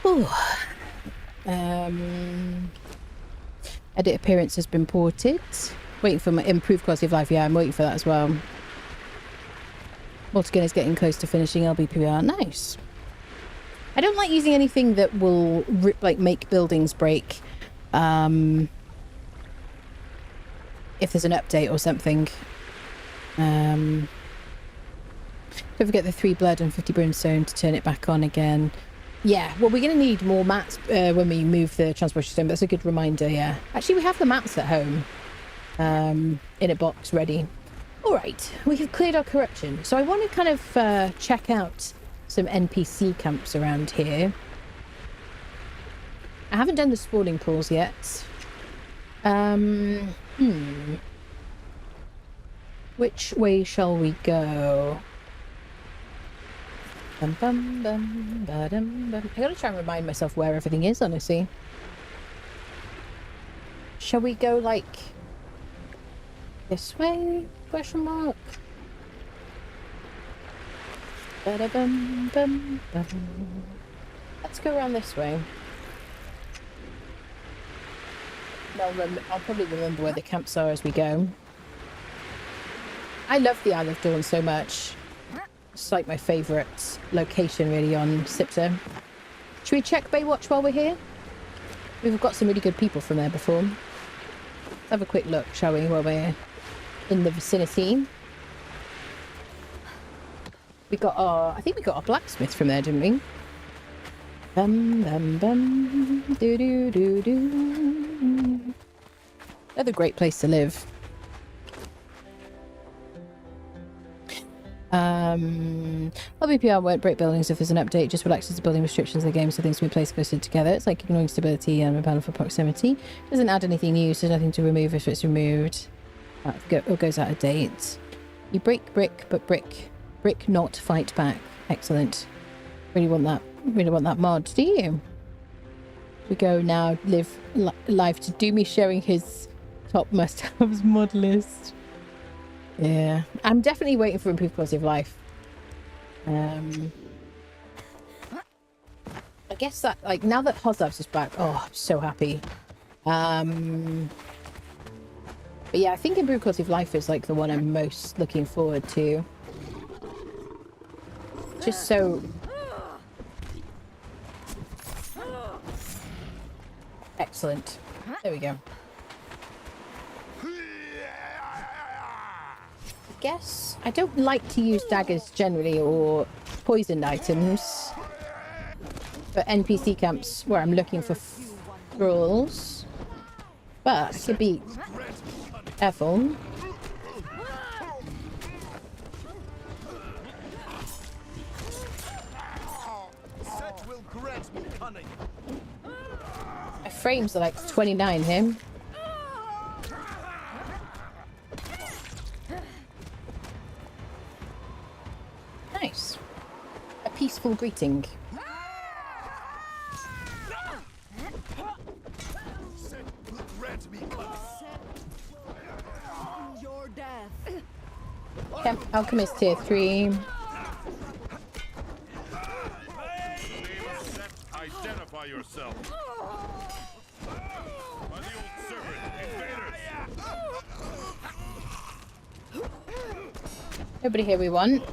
Ooh. Edit appearance has been ported. Waiting for my improved quality of life. Yeah, I'm waiting for that as well. Multigun is getting close to finishing LBPR. Nice. I don't like using anything that will make buildings break. If there's an update or something. Don't forget the 3 blood and 50 brimstone to turn it back on again. Yeah, well, we're going to need more mats when we move the transport system. That's a good reminder, yeah. Actually, we have the maps at home in a box ready. All right, we have cleared our corruption. So I want to kind of check out some NPC camps around here. I haven't done the spawning pools yet. Which way shall we go? Bum, bum, bum, ba-dum, bum. I gotta try and remind myself where everything is, honestly. Shall we go, like, this way? Question mark. Ba-da-bum, bum, bum. Let's go around this way. I'll probably remember where the camps are as we go. I love the Isle of Dawn so much. It's like my favourite location really on Siptah. Should we check Baywatch while we're here? We've got some really good people from there before. Let's have a quick look, shall we, while we're in the vicinity. We got our... I think we got our blacksmith from there, didn't we? Bum, bum, bum. Do, do, do, do. Another great place to live. LBPR won't break buildings if there's an update, just relaxes the building restrictions of the game so things can be placed closer together. It's like ignoring stability and a panel for proximity. Doesn't add anything new, so there's nothing to remove if it's removed. It goes out of date. You break brick, but brick not fight back. Excellent. Really want that mod, do you? We go now, live live to Doomy showing his top must-haves mod list. Yeah, I'm definitely waiting for improved quality of life. I guess that, like, now that Hozabs is back, oh, I'm so happy. But yeah, I think Improved Quality of Life is like the one I'm most looking forward to. Just so... Excellent. There we go. I guess I don't like to use daggers generally or poisoned items. But NPC camps where I'm looking for thralls. But to be careful. My frames are like 29 here. Nice. A peaceful greeting. Okay, Alchemist tier 3. Identify yourself. By the old servant, invaders. Nobody here we want.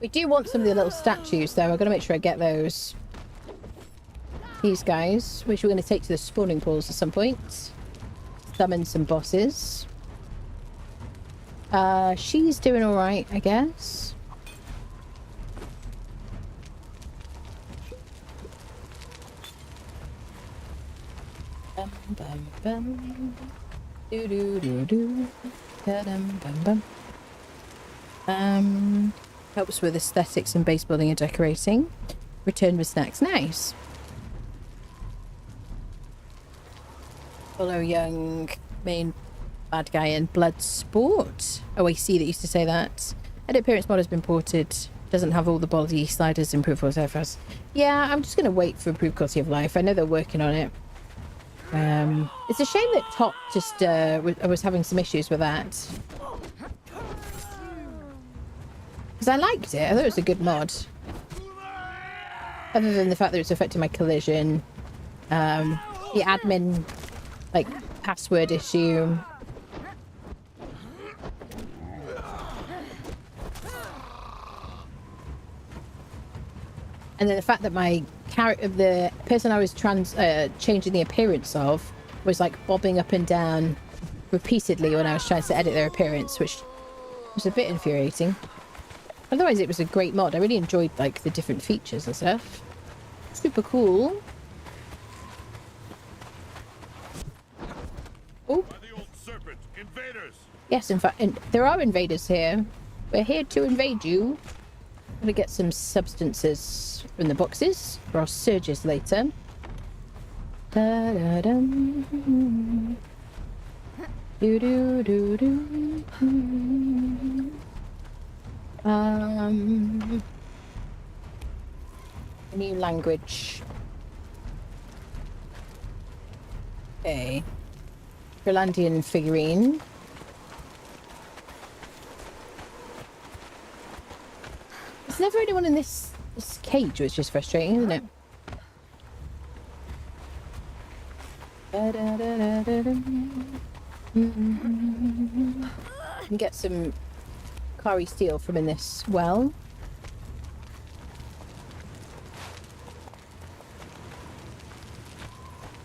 We do want some of the little statues though. I've got to make sure I get those. These guys, which we're going to take to the spawning pools at some point. Summon some bosses. She's doing alright, I guess. Bum, bum, bum. Do, do, do, do. Da-dum, bum, bum. Helps with aesthetics and base building and decorating. Return with snacks. Nice. Follow young main bad guy in Blood Sport. OAC that used to say that. Edit appearance mod has been ported. Doesn't have all the body sliders improved for surface. Yeah, I'm just going to wait for improved quality of life. I know they're working on it. It's a shame that Top just was having some issues with that. Because I liked it. I thought it was a good mod. Other than the fact that it's affecting my collision. The admin, like, password issue. And then the fact that my character, the person I was changing the appearance of, was like bobbing up and down repeatedly when I was trying to edit their appearance, which was a bit infuriating. Otherwise, it was a great mod. I really enjoyed like the different features and stuff. Super cool. Oh. Yes, in fact, there are invaders here. We're here to invade you. I'm gonna get some substances from the boxes for our surges later. Da da dum. Do do do do. New language. Okay. Greenlandian figurine. There's never anyone in this cage, which is frustrating, isn't it? Da, da, da, da, da, da. And get some Kari steel from in this well.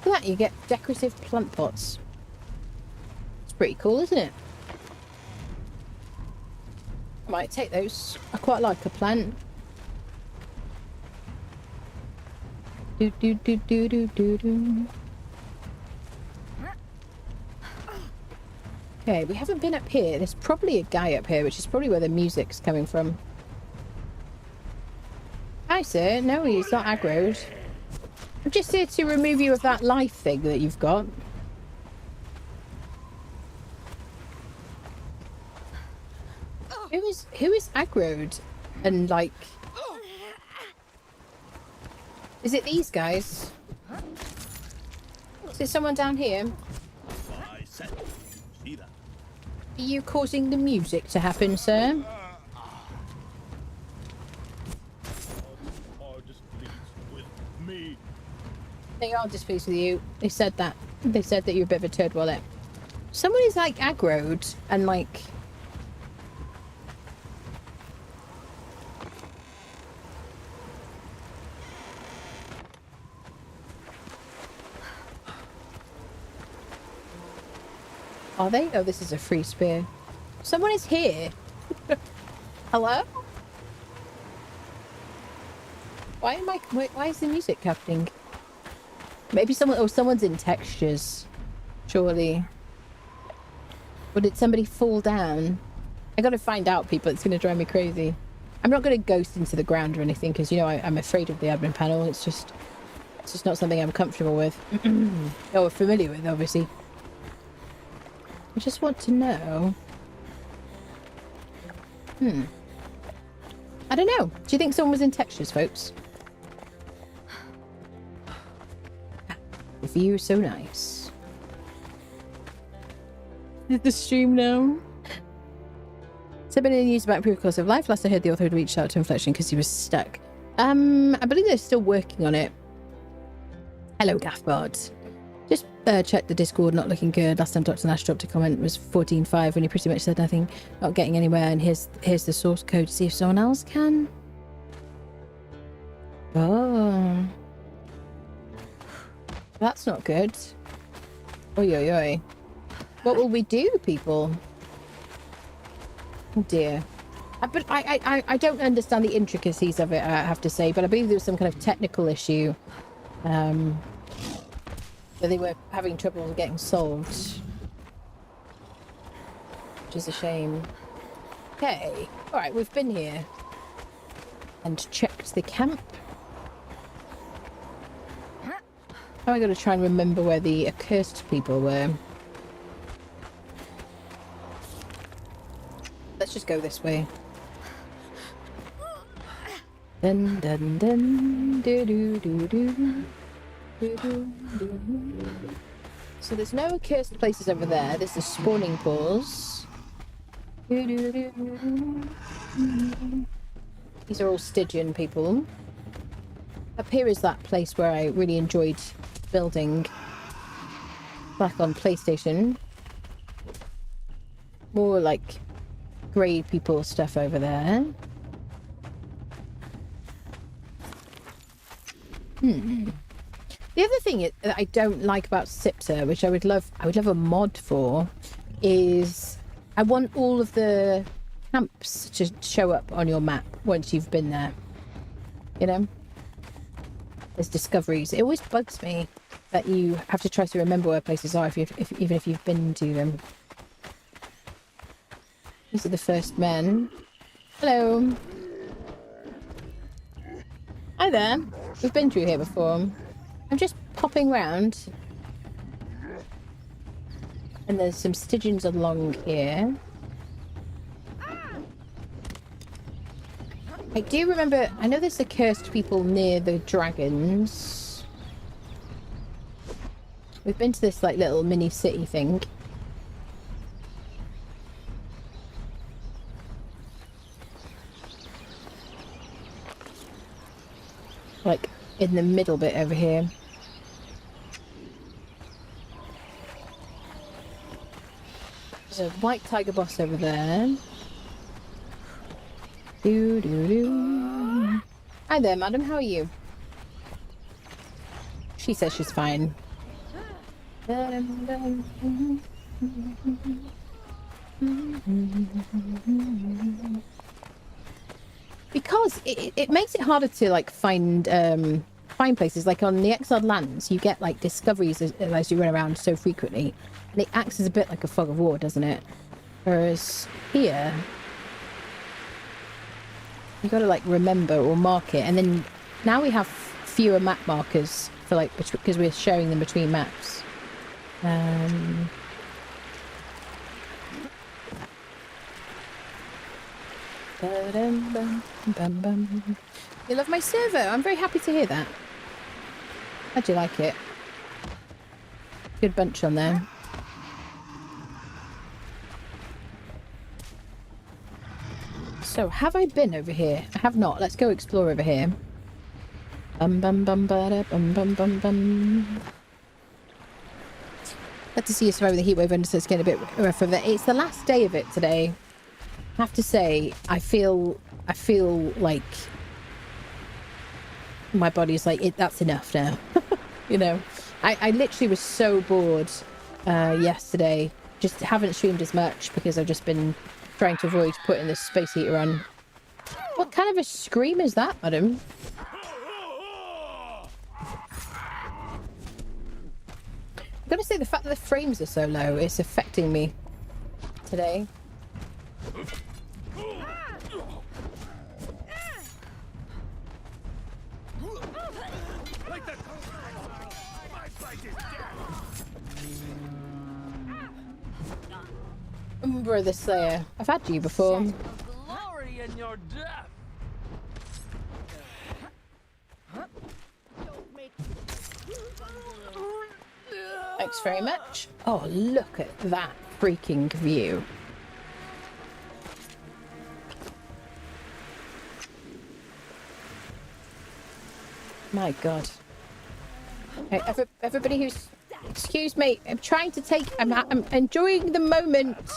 Look at that, you get decorative plant pots. It's pretty cool, isn't it? I might take those. I quite like a plant. Do do do do do do do. Okay, we haven't been up here. There's probably a guy up here, which is probably where the music's coming from. Hi, sir. No, he's not aggroed. I'm just here to remove you of that life thing that you've got. Who is aggroed? And like... Is it these guys? Is there someone down here? Are you causing the music to happen, sir? They are displeased with you. They said that. They said that you're a bit of a turd wallet. Someone is like aggroed and like... Are they? Oh, this is a free spear. Someone is here. Hello? Why am I... Why is the music happening? Maybe someone... Oh, someone's in textures. Surely. Or did somebody fall down? I gotta find out, people. It's gonna drive me crazy. I'm not gonna ghost into the ground or anything, because, you know, I'm afraid of the admin panel. It's just not something I'm comfortable with. Or familiar with, obviously. I just want to know... I don't know. Do you think someone was in textures, folks? The view so nice. Did the stream now? Somebody in the news about improved course of life. Last I heard, the author had reached out to Inflection because he was stuck. I believe they're still working on it. Hello, Gaffbard. Just check the Discord, not looking good. Last time Dr. Nash dropped a comment was 14.5 when he pretty much said nothing, not getting anywhere, and here's the source code to see if someone else can. Oh. That's not good. Oi, oi, oi. What will we do, people? Oh dear. But I don't understand the intricacies of it, I have to say, but I believe there was some kind of technical issue. That they were having trouble getting solved. Which is a shame. Okay. Alright, we've been here. And checked the camp. Now I gotta try and remember where the accursed people were. Let's just go this way. Dun dun dun do do do do. So there's no accursed places over there. There's the spawning pools. These are all Stygian people. Up here is that place where I really enjoyed building back on PlayStation. More like grey people stuff over there. The other thing that I don't like about Siptah, which I would love a mod for, is I want all of the camps to show up on your map once you've been there. You know? There's discoveries. It always bugs me that you have to try to remember where places are even if you've been to them. These are the first men. Hello. Hi there. We've been through here before. I'm just popping round. And there's some Stygians along here. I do remember... I know there's the cursed people near the dragons. We've been to this, like, little mini city thing. Like, in the middle bit over here. There's a white tiger boss over there. Doo doo doo. Hi there, madam. How are you? She says she's fine. Because it makes it harder to like find places. Like on the Exiled Lands, you get like discoveries as you run around so frequently, and it acts as a bit like a fog of war, doesn't it? Whereas here, you got to like remember or mark it, and then now we have fewer map markers for like because we're sharing them between maps. You love my server? I'm very happy to hear that. How'd you like it? Good bunch on there. So, have I been over here? I have not. Let's go explore over here. Bum bum bum ba bum bum bum bum. Glad to see you surviving the heatwave under, so it's getting a bit rough of it. It's the last day of it today. I have to say, I feel like my body's like, that's enough now. You know, I literally was so bored yesterday. Just haven't streamed as much because I've just been trying to avoid putting this space heater on. What kind of a scream is that, madam? I'm gonna say the fact that the frames are so low is affecting me today. Brother Slayer, I've had you before. Glory in your death. Thanks very much. Oh, look at that freaking view. My God. Hey, everybody who's... Excuse me, I'm trying to take... I'm enjoying the moment.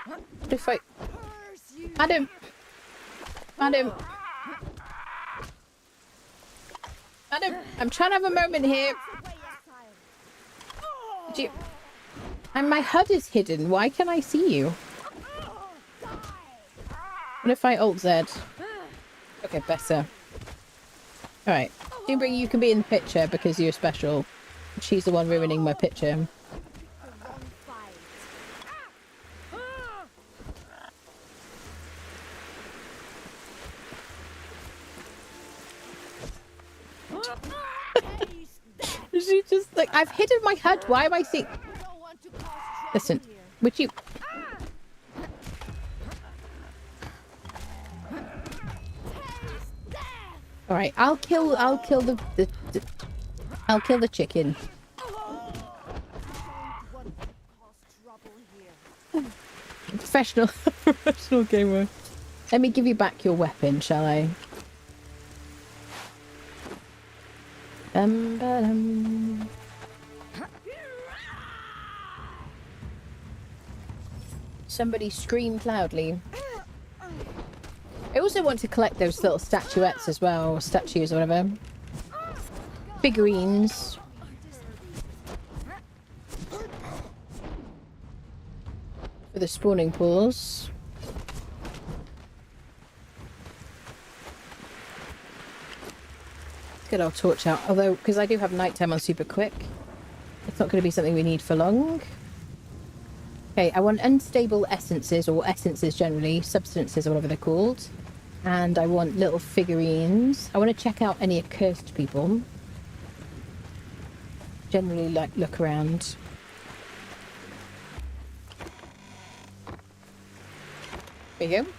What if I... Madam! Madam! Madam, I'm trying to have a moment here. Do you... And my HUD is hidden. Why can I see you? What if I Alt Z? Okay, better. Alright. Jimbury, you can be in the picture because you're special. She's the one ruining my picture. She just like, I've hidden my HUD. Why am I seeing... Listen, would you... All right, I'll kill the chicken. Professional gamer. Let me give you back your weapon, shall I? Ba-dum. Somebody screamed loudly. I also want to collect those little statuettes as well, or statues or whatever. Figurines. For the spawning pools. Let's get our torch out. Although, because I do have nighttime on super quick, it's not going to be something we need for long. Okay, I want unstable essences, or essences generally, substances or whatever they're called. And I want little figurines. I want to check out any accursed people. Generally, like, look around. There you go.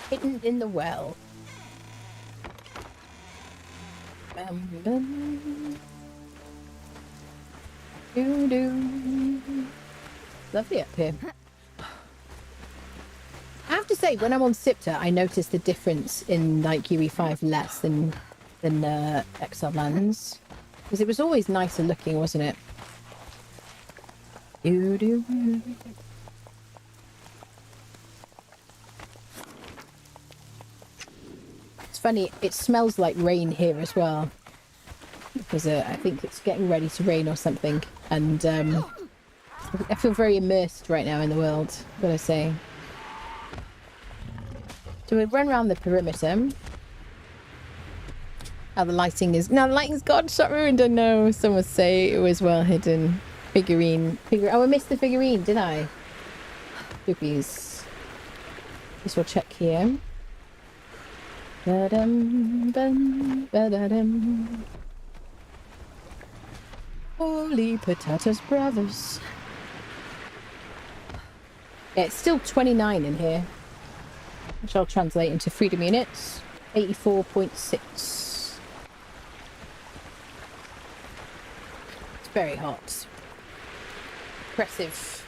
Hidden in the well. Bum, bum. Doo doo. Lovely up here. I have to say, when I'm on Siptah, I notice the difference in like UE5 less than Exile Lands, because it was always nicer looking, wasn't it? Doo -doo. It's funny. It smells like rain here as well, because I think it's getting ready to rain or something, and I feel very immersed right now in the world, gotta say. So we run around the perimeter. Oh, the lighting is... No, the lighting's gone. Shot ruined. I know. Someone say it was well hidden. Figurine. Oh, I missed the figurine, did I? Oopies. Guess we'll check here. Ba-dum, bum, ba-da-dum. Holy potatoes, brothers. Yeah, it's still 29 in here, which I'll translate into freedom units. 84.6. It's very hot. Impressive.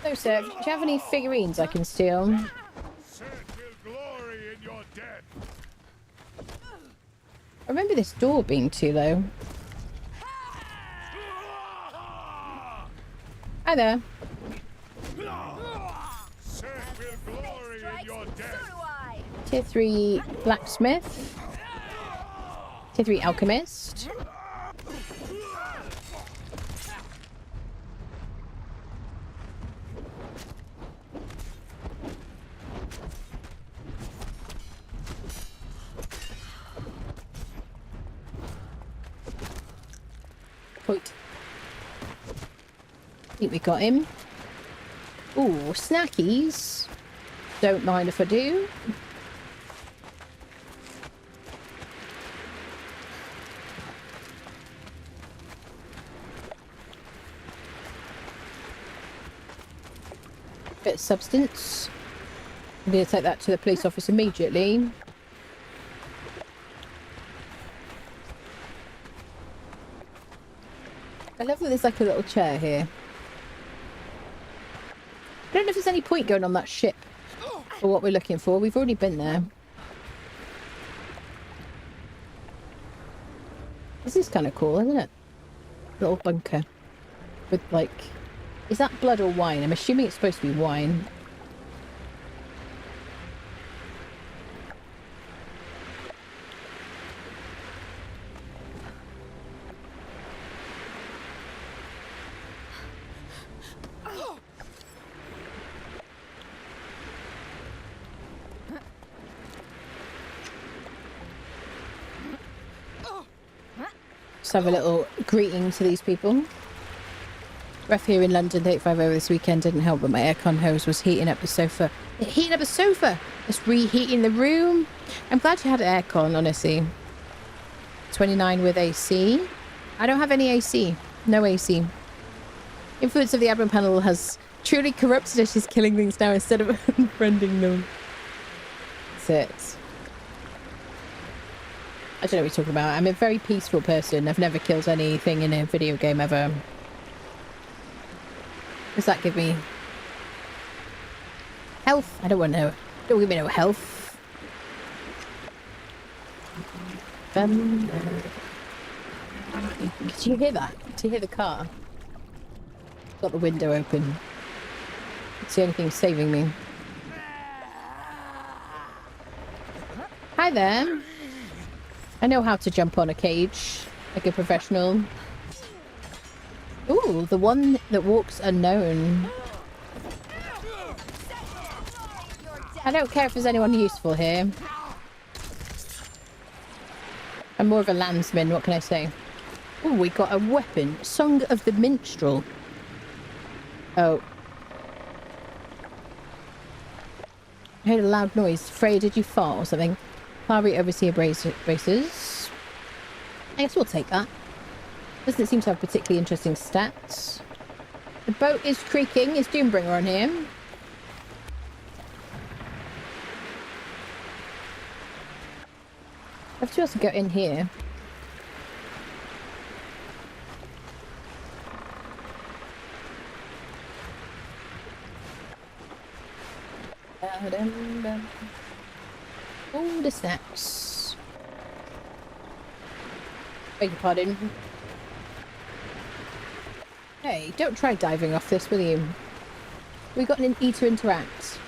So, sir, do you have any figurines I can steal? Set will glory in your death. I remember this door being too low. Hi there. Set will glory in your death. So do I. Tier 3 blacksmith. Tier 3 alchemist. Point. I think we got him. Ooh, snackies. Don't mind if I do. Bit of substance. I'm going to take that to the police office immediately. I love that there's like a little chair here. I don't know if there's any point going on that ship for what we're looking for. We've already been there. This is kind of cool, isn't it? Little bunker. With like... Is that blood or wine? I'm assuming it's supposed to be wine. Just have a little greeting to these people. Rough here in London, 35 over this weekend didn't help, but my aircon hose was heating up the sofa. Heating up the sofa! It's reheating the room. I'm glad you had aircon, honestly. 29 with AC. I don't have any AC. No AC. Influence of the admin panel has truly corrupted us. She's killing things now instead of unfriending them. That's it. I don't know what you're talking about. I'm a very peaceful person. I've never killed anything in a video game ever. Does that give me health? I don't want no. Don't give me no health. Did you hear that? Did you hear the car? Got the window open. It's the only thing saving me. Hi there. I know how to jump on a cage like a professional. Ooh, the one that walks unknown. I don't care if there's anyone useful here. I'm more of a landsman, what can I say? Ooh, we got a weapon. Song of the Minstrel. Oh. I heard a loud noise. Freya, did you fart or something? Harvey Overseer braces. I guess we'll take that. Doesn't seem to have particularly interesting stats. The boat is creaking. Is Doombringer on here? I have to also go in here. Oh, the snacks. Beg your pardon. Hey, don't try diving off this, will you? We got an E to interact.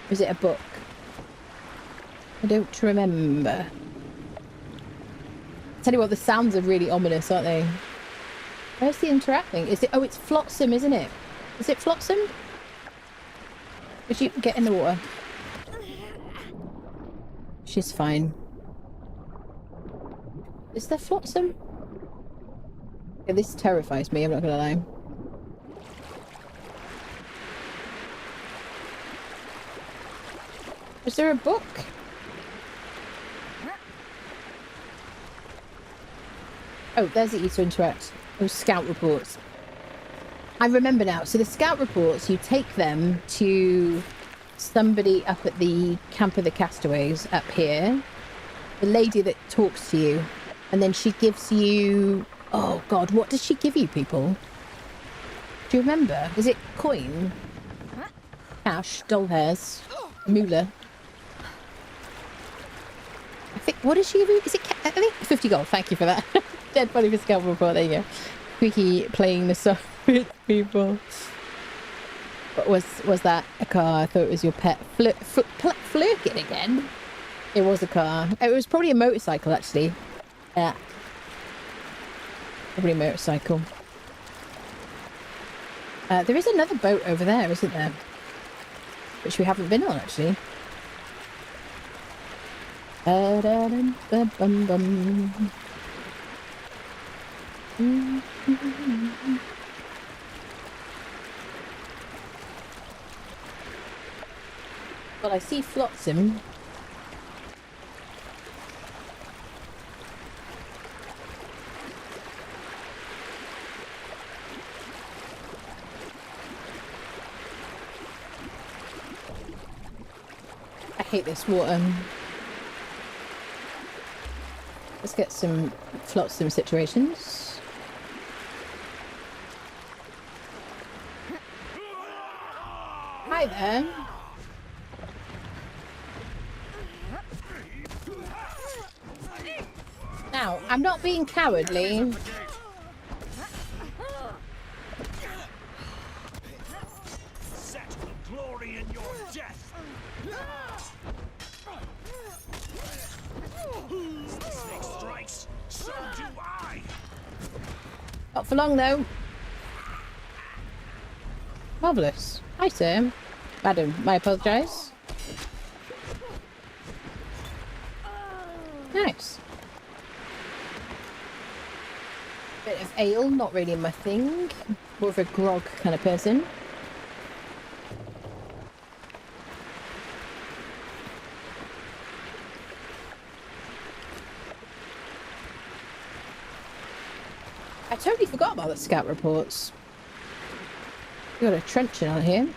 Or is it a book? I don't remember. Tell you what, the sounds are really ominous, aren't they? Where's the interacting? Is it? Oh, it's Flotsam, isn't it? Is it Flotsam? Would you get in the water? She's fine. Is there Flotsam? Yeah, this terrifies me, I'm not gonna lie. Is there a book? Oh, there's the E to interact. Those scout reports. I remember now. So the scout reports, you take them to somebody up at the Camp of the Castaways up here. The lady that talks to you. And then she gives you... Oh, God. What does she give you, people? Do you remember? Is it coin? Cash, doll hairs, moolah. I think, what is she? Is it, I think 50 gold. Thank you for that. Dead body for scalp report. There you go. Quickie playing the song with people. What was that a car? I thought it was your pet. Flirking again? It was a car. It was probably a motorcycle, actually. Yeah. Probably a motorcycle. There is another boat over there, isn't there? Which we haven't been on, actually. Well, I see Flotsam. I hate this water. Let's get some Flotsam situations. Hi there. Now, I'm not being cowardly. Set the glory in your death. The snake strikes, so do I. Not for long, though. Marvellous. Hi, sir. Madam, I apologise. Nice. Bit of ale, not really my thing. More of a grog kind of person. I totally forgot about the scout reports. We got a trenching out here.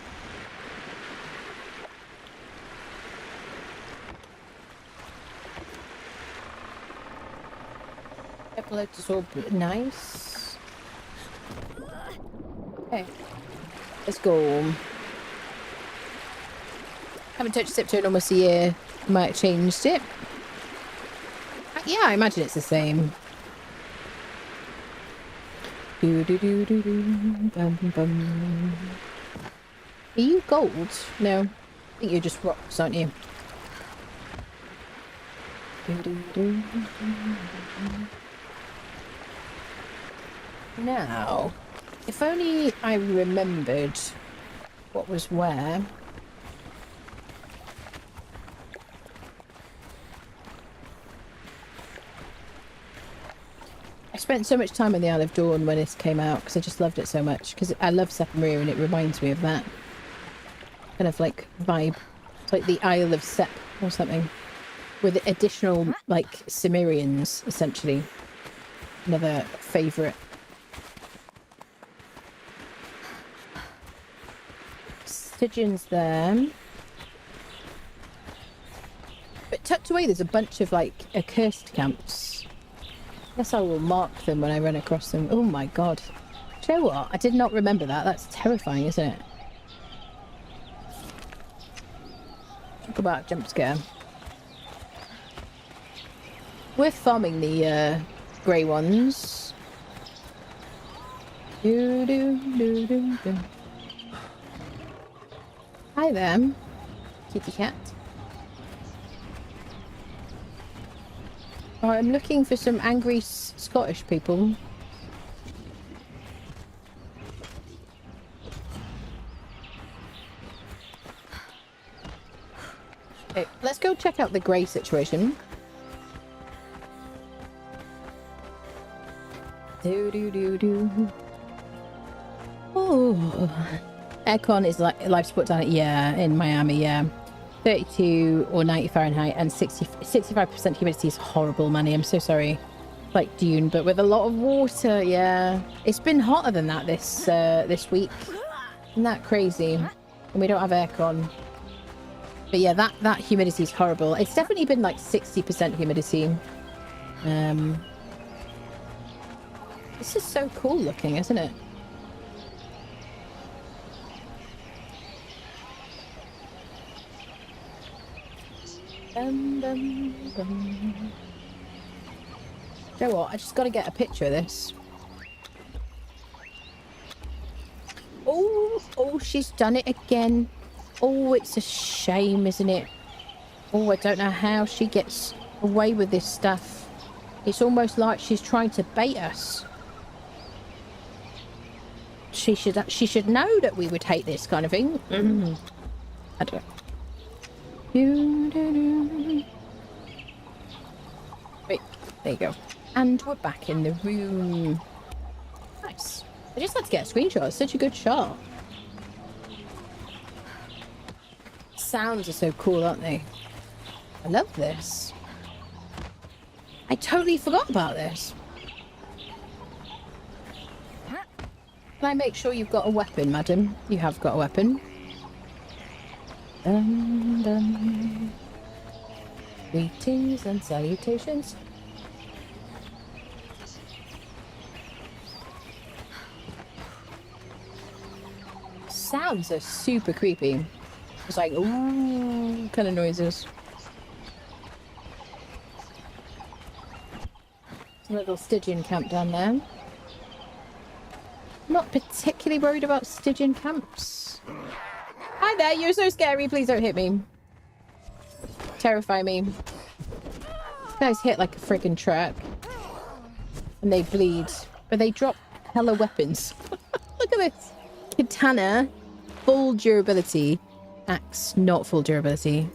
Epileptus orb, nice. Okay, let's go. Haven't touched Siptah in almost a year. Might have changed it. Yeah, I imagine it's the same. Do do do do do. Bum bum. Are you gold? No, I think you're just rocks, aren't you? Do do do. Now, if only I remembered what was where. I spent so much time in the Isle of Dawn when this came out because I just loved it so much. Because I love Sephiroth and it reminds me of that kind of like vibe. It's like the Isle of Sep or something with additional like Cimmerians essentially. Another favourite. Stygian's there. But tucked away there's a bunch of like accursed camps. I guess I will mark them when I run across them. Oh my god. Do you know what? I did not remember that. That's terrifying, isn't it? Talk about jump scare. We're farming the grey ones. Do do do do do. Hi there, kitty cat. Oh, I'm looking for some angry Scottish people. Okay, let's go check out the grey situation. Do do do do. Oh. Aircon is like life support down at, yeah, in Miami, yeah. 32 or 90 Fahrenheit and 65% humidity is horrible, Manny. I'm so sorry. Like Dune, but with a lot of water, yeah. It's been hotter than that this week. Isn't that crazy? And we don't have aircon. But yeah, that humidity is horrible. It's definitely been like 60% humidity. This is so cool looking, isn't it? Dum, dum, dum. You know what? I just got to get a picture of this. Oh, she's done it again. Oh, it's a shame, isn't it? Oh, I don't know how she gets away with this stuff. It's almost like she's trying to bait us. She should know that we would hate this kind of thing. I don't know. Wait, there you go. And we're back in the room. Nice. I just had to get a screenshot. It's such a good shot. Sounds are so cool, aren't they? I love this. I totally forgot about this. Can I make sure you've got a weapon, madam? You have got a weapon. Dun, dun. Greetings and salutations. Sounds are super creepy. It's like, ooh, kind of noises. There's a little Stygian camp down there. Not particularly worried about Stygian camps. Hi there, you're so scary. Please don't hit me. Terrify me. These guys hit like a friggin' truck. And they bleed. But they drop hella weapons. Look at this. Katana, full durability. Axe, not full durability.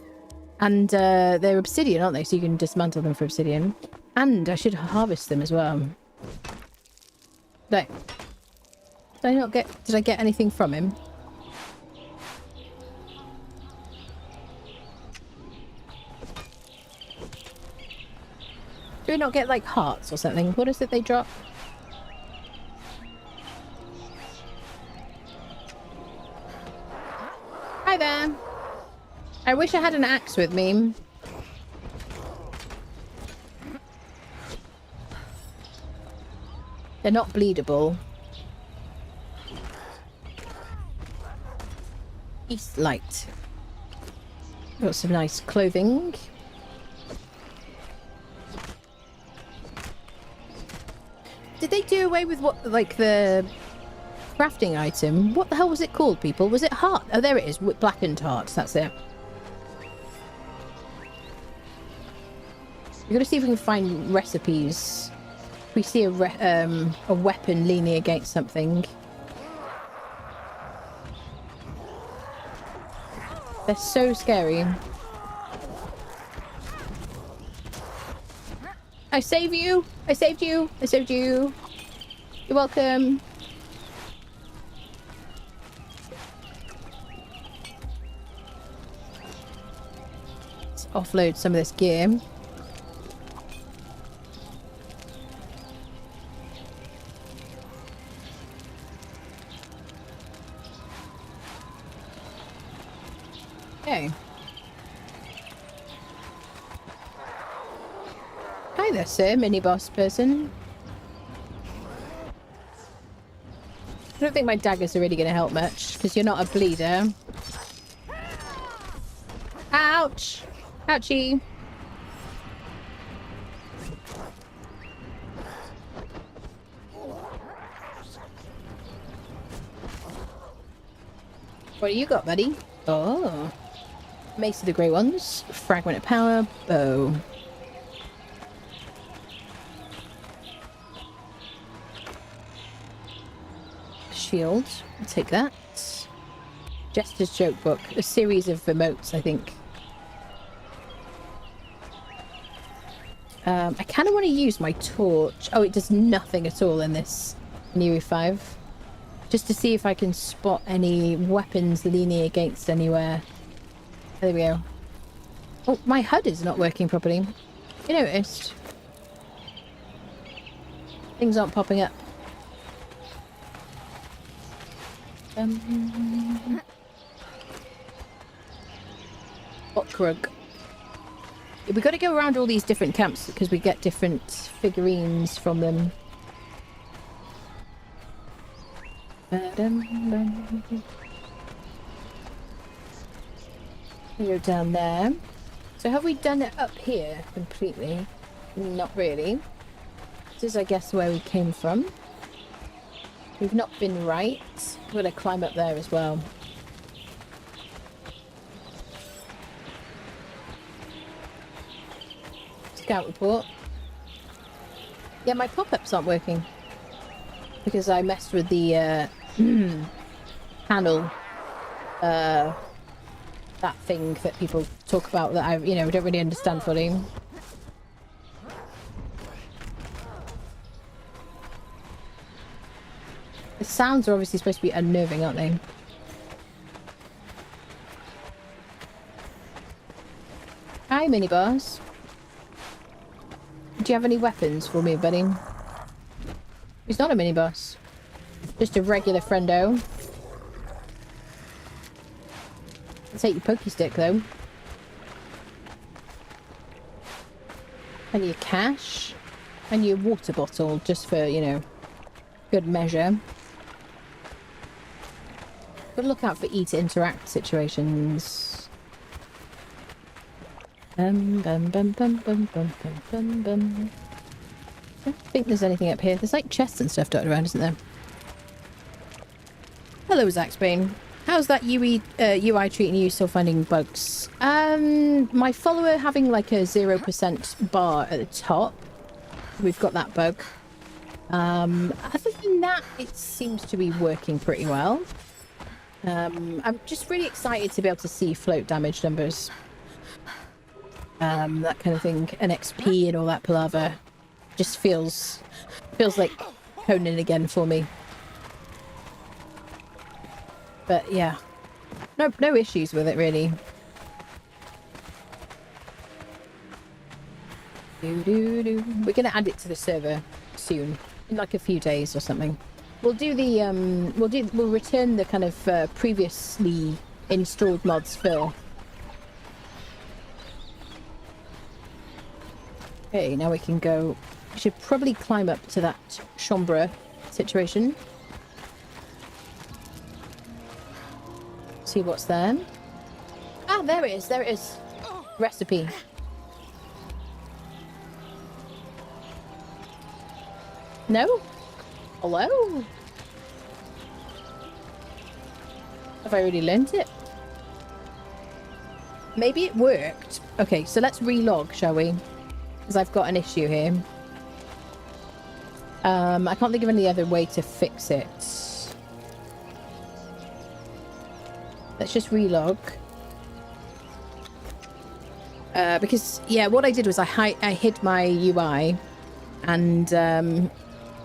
And they're obsidian, aren't they? So you can dismantle them for obsidian. And I should harvest them as well. No. Did I get anything from him? Do we not get like hearts or something? What is it they drop? Hi there. I wish I had an axe with me. They're not bleedable. East light. Got some nice clothing. Did they do away with what, like the crafting item? What the hell was it called, people? Was it heart? Oh, there it is. Blackened hearts. That's it. We're gonna see if we can find recipes. We see a weapon leaning against something. They're so scary. I save you! I saved you! I saved you! You're welcome! Let's offload some of this gear. Okay. Hi there, sir, mini-boss person. I don't think my daggers are really going to help much, because you're not a bleeder. Ouch! Ouchie! What do you got, buddy? Oh. Mace of the Grey Ones. Fragment of Power. Bow. Shield. I'll take that. Jester's Joke Book. A series of emotes, I think. I kind of want to use my torch. Oh, it does nothing at all in this Ue5. Just to see if I can spot any weapons leaning against anywhere. There we go. Oh, my HUD is not working properly. You noticed? Things aren't popping up. Okrug. We got to go around all these different camps because we get different figurines from them. Go down there. So have we done it up here completely? Not really. This is, I guess, where we came from. We've not been right. We're going to climb up there as well. Scout report. Yeah, my pop-ups aren't working. Because I messed with the panel. That thing that people talk about that I, don't really understand fully. The sounds are obviously supposed to be unnerving, aren't they? Hi, mini boss. Do you have any weapons for me, buddy? He's not a mini boss. Just a regular friendo. I'll take your pokey stick, though. And your cash. And your water bottle, just for, good measure. Gotta look out for E to interact situations. Bum, bum, bum, bum, bum, bum, bum, bum, bum. I don't think there's anything up here. There's like chests and stuff dotted around, isn't there? Hello, Zaxbane. How's that UI treating you? Still finding bugs? My follower having like a 0% bar at the top. We've got that bug. Other than that, it seems to be working pretty well. I'm just really excited to be able to see float damage numbers. That kind of thing. And XP and all that palaver. Just feels like Conan again for me. But yeah. No issues with it really. We're gonna add it to the server soon. In like a few days or something. We'll do the we'll return the kind of previously installed mods for. Okay, now we can go. We should probably climb up to that chambre situation. See what's there. Ah, there it is. There it is. Recipe. No? Hello? Have I already learnt it? Maybe it worked. Okay, so let's relog, shall we? Because I've got an issue here. I can't think of any other way to fix it. Let's just relog. Because, yeah, what I did was I hid my UI and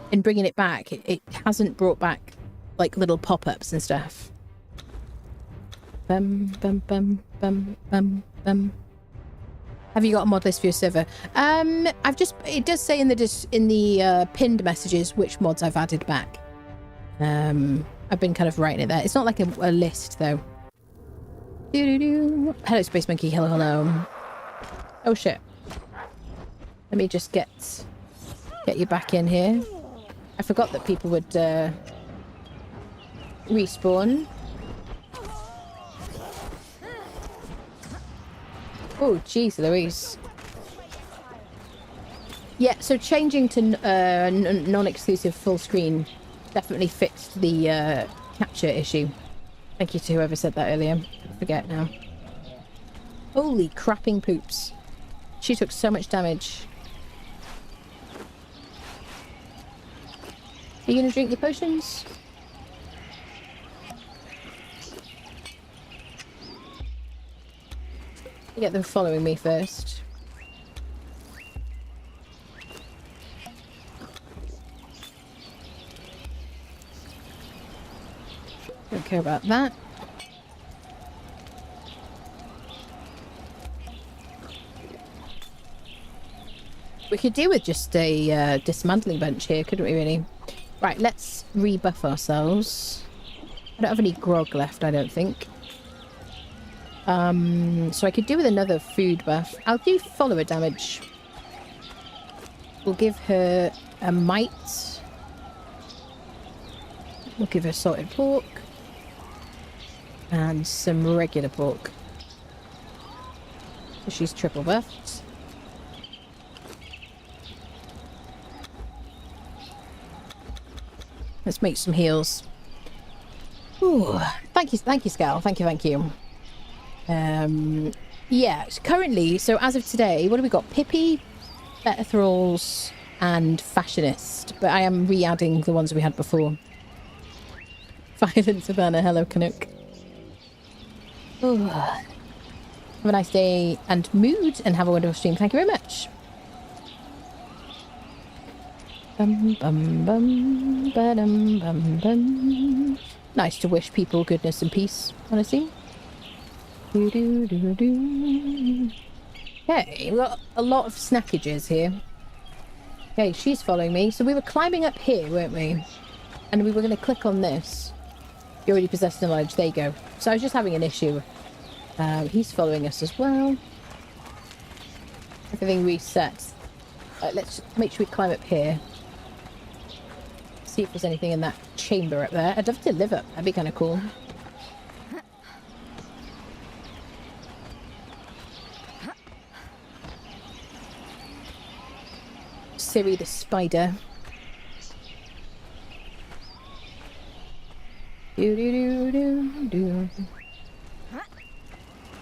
in bringing it back, it hasn't brought back like little pop-ups and stuff. Bum, bum, bum, bum, bum, bum. Have you got a mod list for your server? It does say in the pinned messages which mods I've added back. I've been kind of writing it there. It's not like a list though. Hello, Space Monkey. Hello, hello. Oh shit. Let me just get you back in here. I forgot that people would respawn. Oh, jeez, Louise. Yeah, so changing to non-exclusive full screen definitely fixed the capture issue. Thank you to whoever said that earlier. I forget now. Holy crapping poops. She took so much damage. Are you gonna drink your potions? You get them following me first. Don't care about that. We could do with just a dismantling bench here, couldn't we really? Right, let's rebuff ourselves. I don't have any grog left, I don't think. So I could do with another food buff. I'll do follower damage. We'll give her a mite. We'll give her salted pork. And some regular pork. She's triple buffed. Let's make some heals. Ooh, thank you, Scal. Thank you. Yeah, currently, so as of today, what have we got? Pippi, Better Thralls, and Fashionist. But I am re-adding the ones we had before. Violent Savannah, hello Canuck. Ooh. Have a nice day and mood, and have a wonderful stream. Thank you very much. Bum, bum, bum, ba-dum, bum, bum. Nice to wish people goodness and peace, honestly. Do, do, do, do. Okay, we've got a lot of snackages here. Okay, she's following me. So we were climbing up here, weren't we? And we were going to click on this. You already possess the knowledge. There you go. So I was just having an issue. He's following us as well. Everything reset. Let's make sure we climb up here. See if there's anything in that chamber up there. I'd love to live up. That'd be kind of cool. Siri the spider. Do do do do do.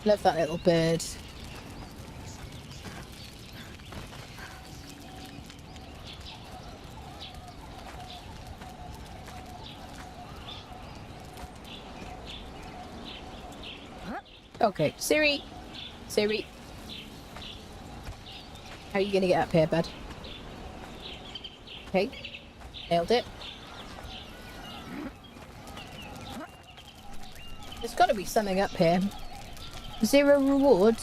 Love that little bird. Okay, Siri. Siri. How are you gonna get up here, bud? Okay. Nailed it. There's got to be something up here. 0 reward.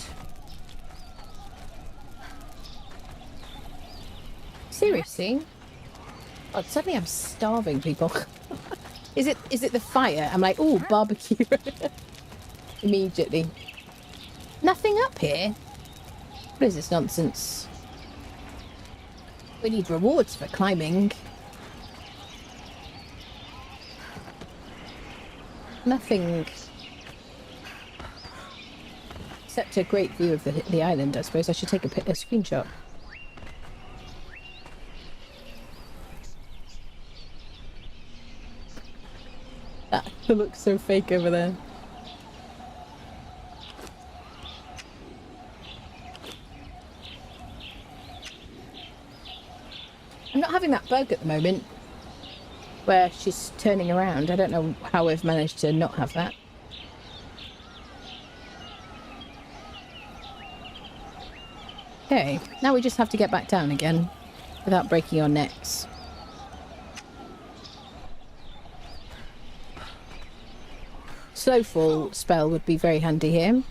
Seriously? Oh, suddenly I'm starving, people. Is it the fire? I'm like, oh, barbecue. Immediately. Nothing up here? What is this nonsense? We need rewards for climbing. Nothing. Except a great view of the island, I suppose. I should take a screenshot. That looks so fake over there. I'm not having that bug at the moment where she's turning around. I don't know how we've managed to not have that. Okay, now we just have to get back down again without breaking our necks. Slow fall spell would be very handy here.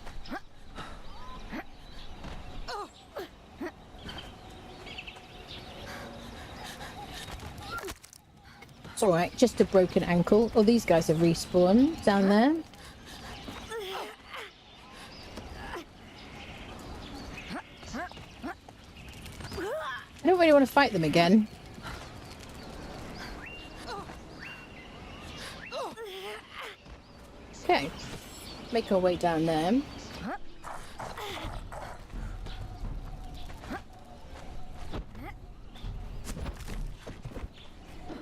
It's alright, just a broken ankle. Oh, these guys have respawned down there. I don't really want to fight them again. Okay, make our way down there.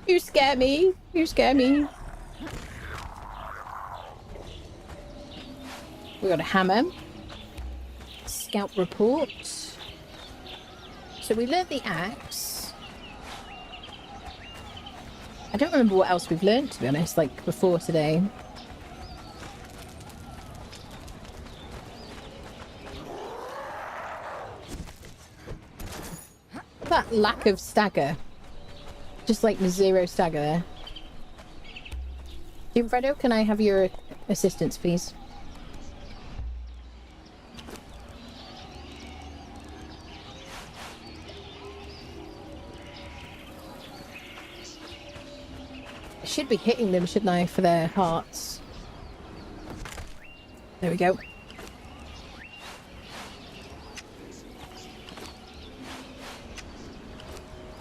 You scare me. You scare me. We got a hammer. Scout report. So we learnt the axe. I don't remember what else we've learnt, to be honest, like before today. That lack of stagger. Just like the 0 stagger there. Jim Fredo, can I have your assistance, please? I should be hitting them, shouldn't I, for their hearts? There we go.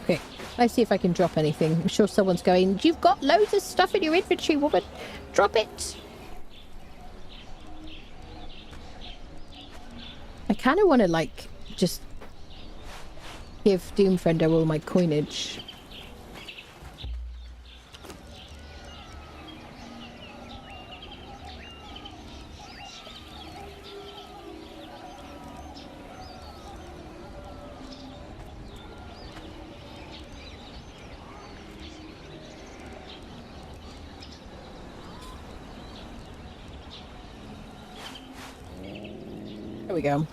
Okay, let's see if I can drop anything. I'm sure someone's going, you've got loads of stuff in your inventory, woman. Drop it. I kind of want to, like, just give Doomfriender all my coinage. There we go.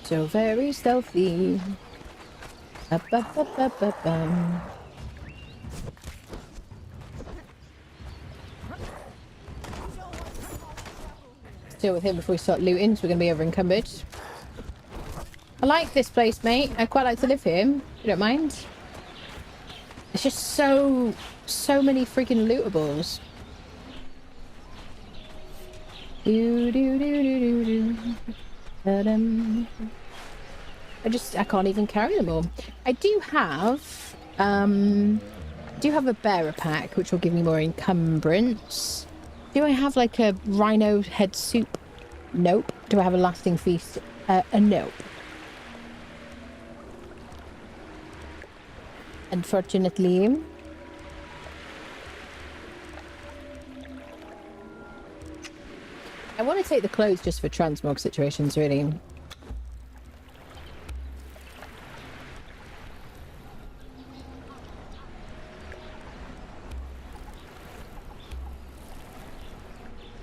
So very stealthy. Up, up, up, up, up, Deal with him before we start looting, so we're going to be over encumbered. I like this place, mate. I quite like to live here. You don't mind? It's just so many freaking lootables. Do do do do do do. I can't even carry them all. I do have a bearer pack, which will give me more encumbrance. Do I have like a rhino head soup? Nope. Do I have a lasting feast? A nope. Unfortunately. I want to take the clothes just for transmog situations, really.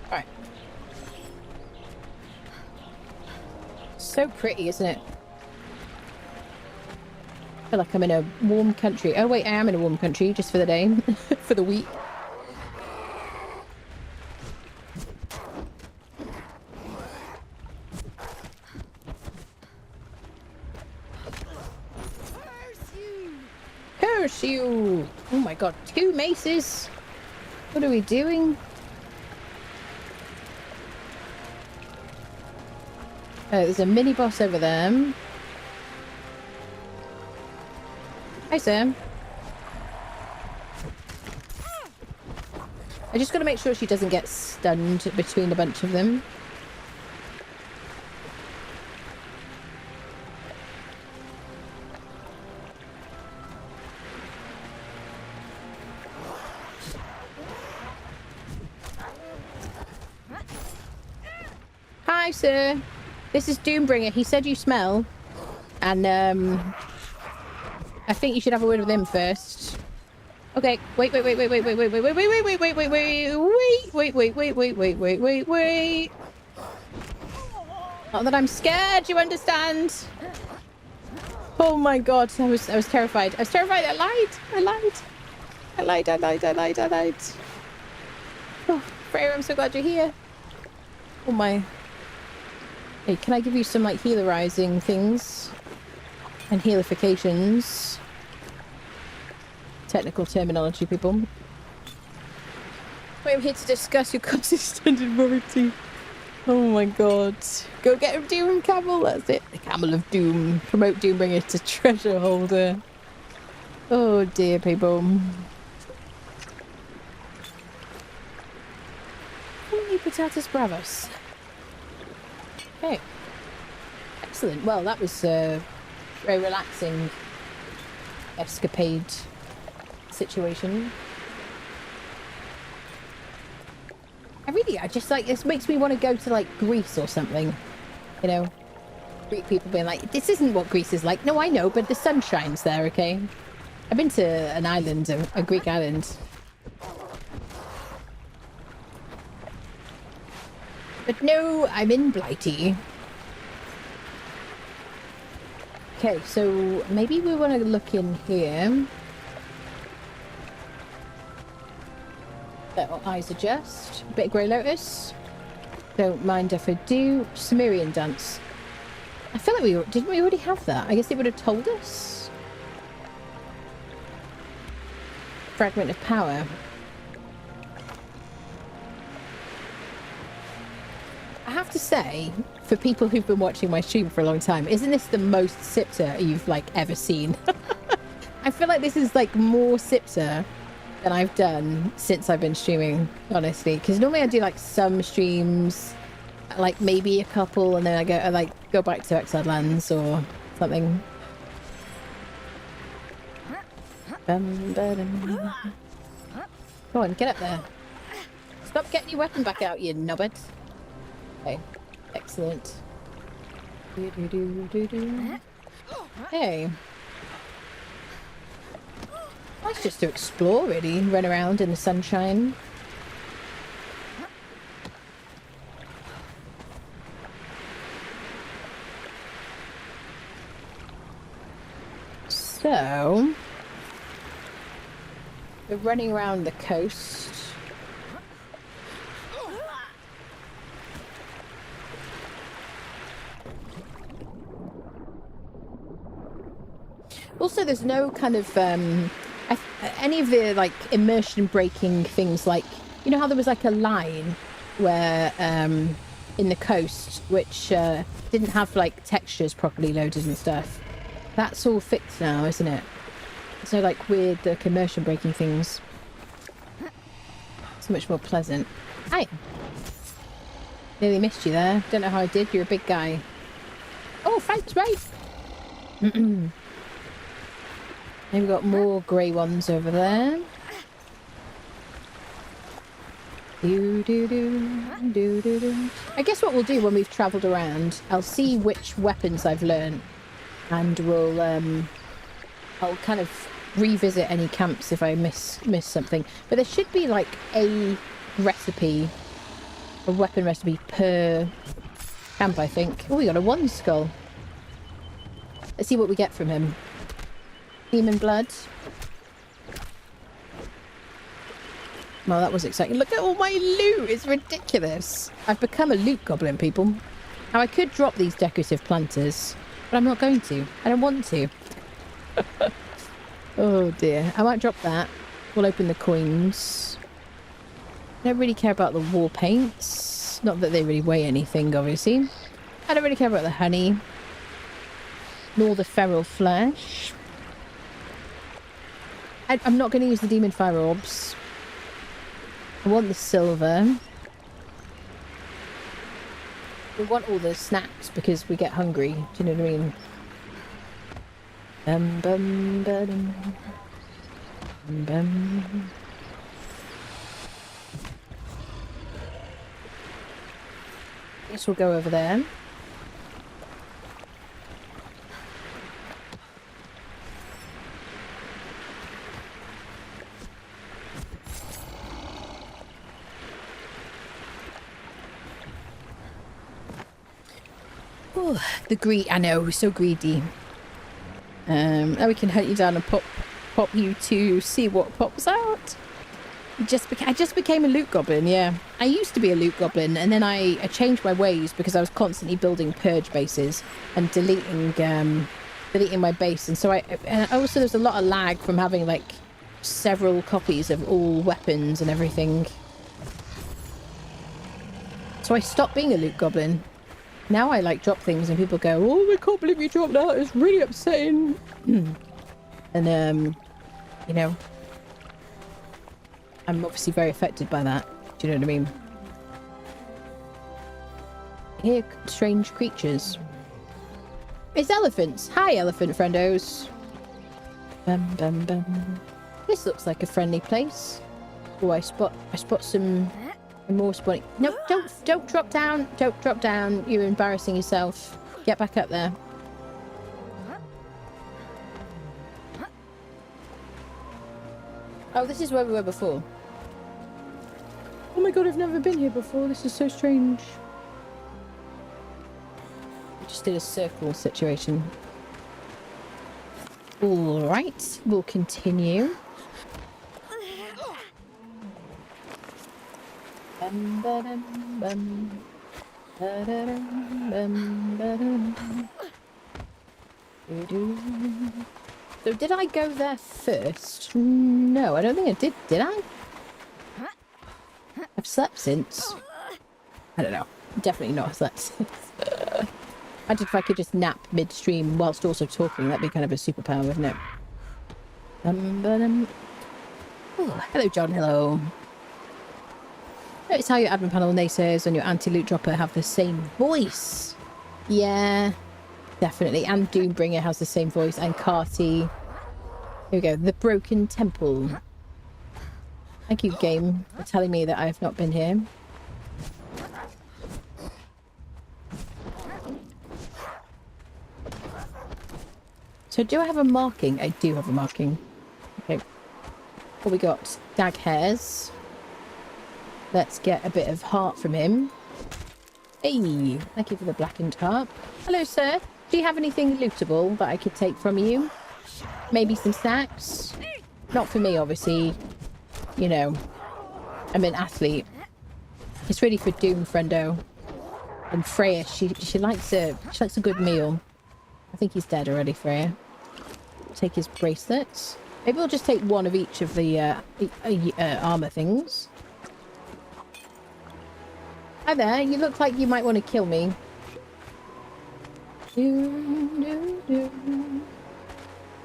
Alright. So pretty, isn't it? I feel like I'm in a warm country. Oh wait, I am in a warm country, just for the day. For the week. Curse you! Oh my god, 2 maces! What are we doing? Oh, there's a mini boss over there. Hi, Sam. I just gotta make sure she doesn't get stunned between a bunch of them. Hi, sir. This is Doombringer. He said you smell. And, I think you should have a word with him first. Okay. Wait. Not that I'm scared, you understand? Oh my god, I was terrified. I was terrified. I lied. Oh, Freya, I'm so glad you're here. Oh my. Hey, can I give you some like healerizing things? And healifications. Technical terminology, people. Wait, I'm here to discuss your consistent warranty. Oh my god. Go get him, Doom Camel, that's it. The Camel of Doom. Promote Doombringer to treasure holder. Oh dear, people. Holy potatoes bravos. Okay. Excellent. Well, that was a very relaxing escapade situation. I just like, this makes me want to go to like Greece or something, you know, Greek people being like, this isn't what Greece is like. No, I know, but the sun shines there. Okay, I've been to an island, a Greek island, but no, I'm in Blighty. Okay, so maybe we want to look in here. Let our eyes adjust. A bit of Grey Lotus. Don't mind if I do. Sumerian dance. I feel like didn't we already have that? I guess it would have told us. Fragment of power. I have to say, for people who've been watching my stream for a long time, isn't this the most Siptah you've like ever seen? I feel like this is like more Siptah than I've done since I've been streaming, honestly. Because normally I do like some streams, like maybe a couple, and then I go back to Exiled Lands or something. Come on, get up there. Stop getting your weapon back out, you nubbard. Okay, excellent. Hey. Nice just to explore, really. Run around in the sunshine. So, we're running around the coast. Also, there's no kind of any of the like immersion breaking things, like, you know how there was like a line where in the coast which didn't have like textures properly loaded and stuff. That's all fixed now, isn't it? So like weird immersion breaking things. So much more pleasant. Hi. Nearly missed you there. Don't know how I did. You're a big guy. Oh, thanks, right. We've got more grey ones over there. I guess what we'll do when we've travelled around, I'll see which weapons I've learned, and we'll I'll kind of revisit any camps if I miss something. But there should be like a recipe, a weapon recipe per camp, I think. Oh, we got a one skull. Let's see what we get from him. Demon blood. Well, that was exciting. Look at all my loot. It's ridiculous. I've become a loot goblin, people. Now, I could drop these decorative planters, but I'm not going to. I don't want to. Oh, dear. I might drop that. We'll open the coins. I don't really care about the wall paints. Not that they really weigh anything, obviously. I don't really care about the honey. Nor the feral flesh. I'm not going to use the demon fire orbs. I want the silver. We want all the snacks because we get hungry. Do you know what I mean? Guess we'll go over there. Oh, the greed. I know, we're so greedy. Now we can hunt you down and pop you to see what pops out. I just became a loot goblin, yeah. I used to be a loot goblin, and then I changed my ways because I was constantly building purge bases and deleting my base. And so and also there's a lot of lag from having like several copies of all weapons and everything. So I stopped being a loot goblin. Now I like drop things and people go, oh, I can't believe you dropped that. It's really upsetting. And, you know, I'm obviously very affected by that. Do you know what I mean? I hear strange creatures. It's elephants. Hi, elephant friendos. Bum, bum, bum. This looks like a friendly place. Oh, I spot some more spawning. No, don't drop down. Don't drop down. You're embarrassing yourself. Get back up there. Oh, this is where we were before. Oh my god, I've never been here before. This is so strange. We just did a circle situation. Alright, we'll continue. So did I go there first? No, I don't think I did I? I've slept since. I don't know. Definitely not slept since. Imagine if I could just nap midstream whilst also talking. That'd be kind of a superpower, wouldn't it? Oh, hello, John. Hello. Notice how your admin panel naysayers and your anti-loot dropper have the same voice. Yeah, definitely. And Doombringer has the same voice. And Carty. Here we go. The Broken Temple. Thank you, game, for telling me that I have not been here. So do I have a marking? I do have a marking. Okay. What we got? Dag hairs. Let's get a bit of heart from him. Hey, thank you for the blackened heart. Hello, sir. Do you have anything lootable that I could take from you? Maybe some snacks? Not for me, obviously. You know, I'm an athlete. It's really for Doom, friendo. And Freya, she likes a good meal. I think he's dead already, Freya. Take his bracelets. Maybe we'll just take one of each of the armor things. Hi there, you look like you might want to kill me.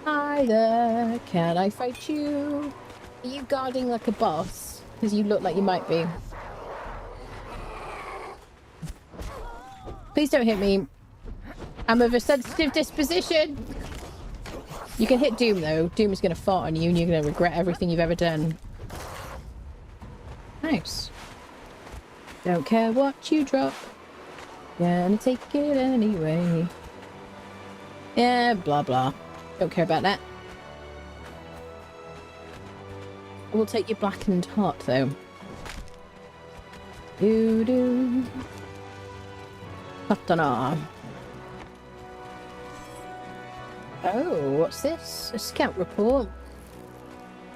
Hi there, can I fight you? Are you guarding like a boss? Because you look like you might be. Please don't hit me. I'm of a sensitive disposition. You can hit Doom though. Doom is going to fart on you and you're going to regret everything you've ever done. Nice. Don't care what you drop. Gonna take it anyway. Yeah, blah blah. Don't care about that. We'll take your blackened heart though. Doo-doo. Katana. Oh, what's this? A scout report.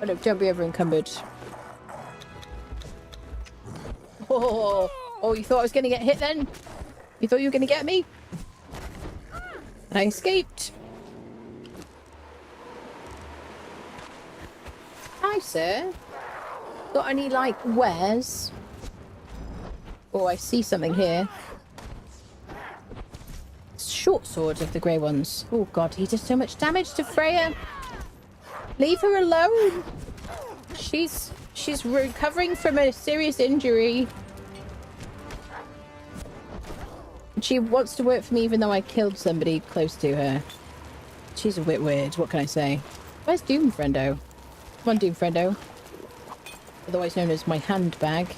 Oh no, don't be over encumbered. Oh, you thought I was going to get hit then? You thought you were going to get me? I escaped. Hi, sir. Got any, like, wares? Oh, I see something here. Short swords of the grey ones. Oh, God, he did so much damage to Freya. Leave her alone. She's recovering from a serious injury. She wants to work for me even though I killed somebody close to her. She's a bit weird, what can I say? Where's Doom Friendo? Come on, Doom Friendo. Otherwise known as my handbag.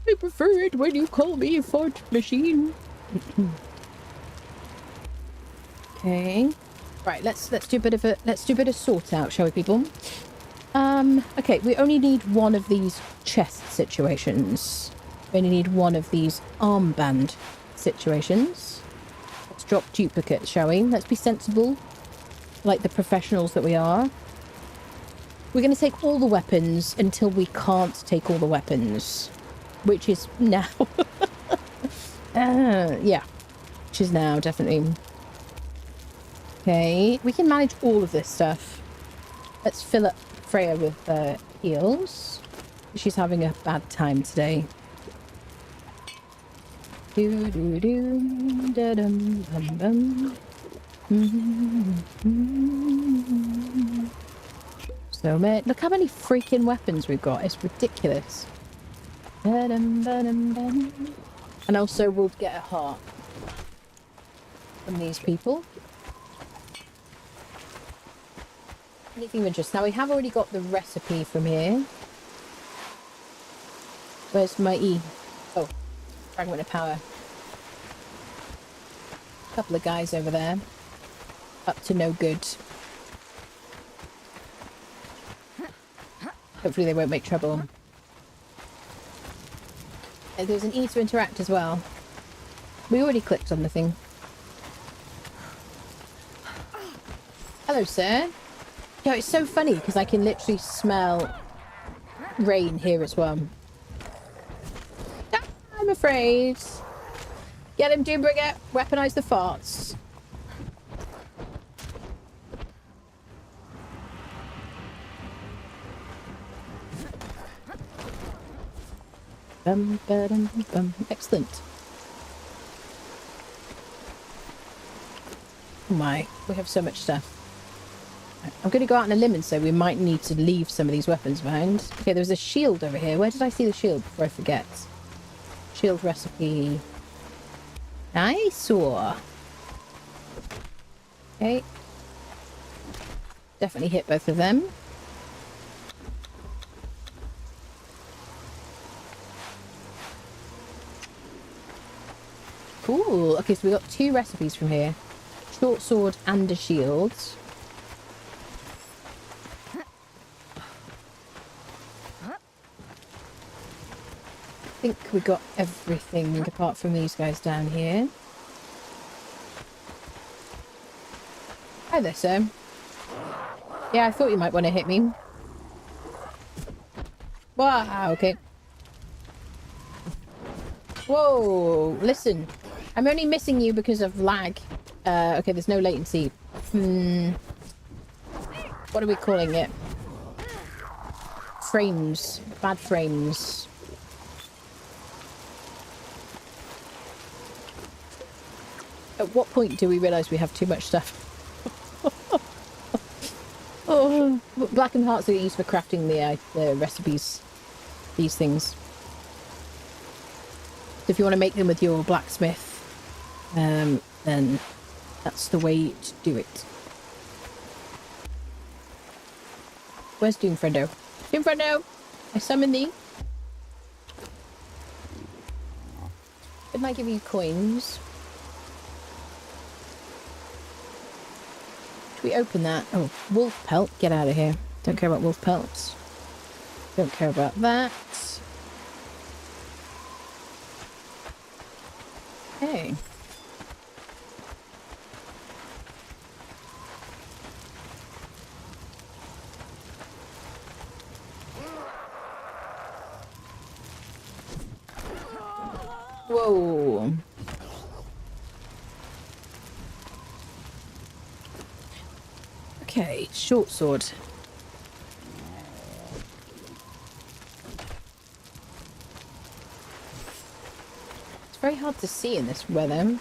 I prefer it when you call me a fart machine. Okay. Right, let's do a bit of sort out, shall we, people? Okay, we only need one of these chest situations. We only need one of these armband situations. Let's drop duplicates, shall we? Let's be sensible, like the professionals that we are. We're going to take all the weapons until we can't take all the weapons, which is now. Yeah, which is now, definitely. Okay, we can manage all of this stuff. Let's fill up Freya with heals. She's having a bad time today. Do do do da dum bum bum. So man, look how many freaking weapons we've got. It's ridiculous. Da dum ba dum dum. And also we'll get a heart from these people. Anything of interest. Now we have already got the recipe from here. Where's my E? Oh, fragment of power. A couple of guys over there. Up to no good. Hopefully they won't make trouble. There's an E to interact as well. We already clicked on the thing. Hello, sir. Yeah, it's so funny because I can literally smell rain here as well. I'm afraid. Get him, Doombringer. Weaponize the farts. Bum, ba, dum, bum. Excellent. Oh my, we have so much stuff. I'm going to go out on a limb and say we might need to leave some of these weapons behind. Okay, there's a shield over here. Where did I see the shield before I forget? Shield recipe. I saw. Okay. Definitely hit both of them. Cool. Okay, so we got 2 recipes from here. Short sword and a shield. I think we got everything apart from these guys down here. Hi there, sir. Yeah, I thought you might want to hit me. Wow, okay. Whoa, listen. I'm only missing you because of lag. Okay, there's no latency. What are we calling it? Frames. Bad frames. At what point do we realise we have too much stuff? Oh, blackened hearts are used for crafting the recipes. These things. So if you want to make them with your blacksmith, then that's the way to do it. Where's Doomfriendo? Doomfriendo! I summon thee. It might give you coins. Should we open that? Oh, wolf pelt. Get out of here. Don't care about wolf pelts. Don't care about that. Okay. Whoa. Okay, short sword. It's very hard to see in this weather.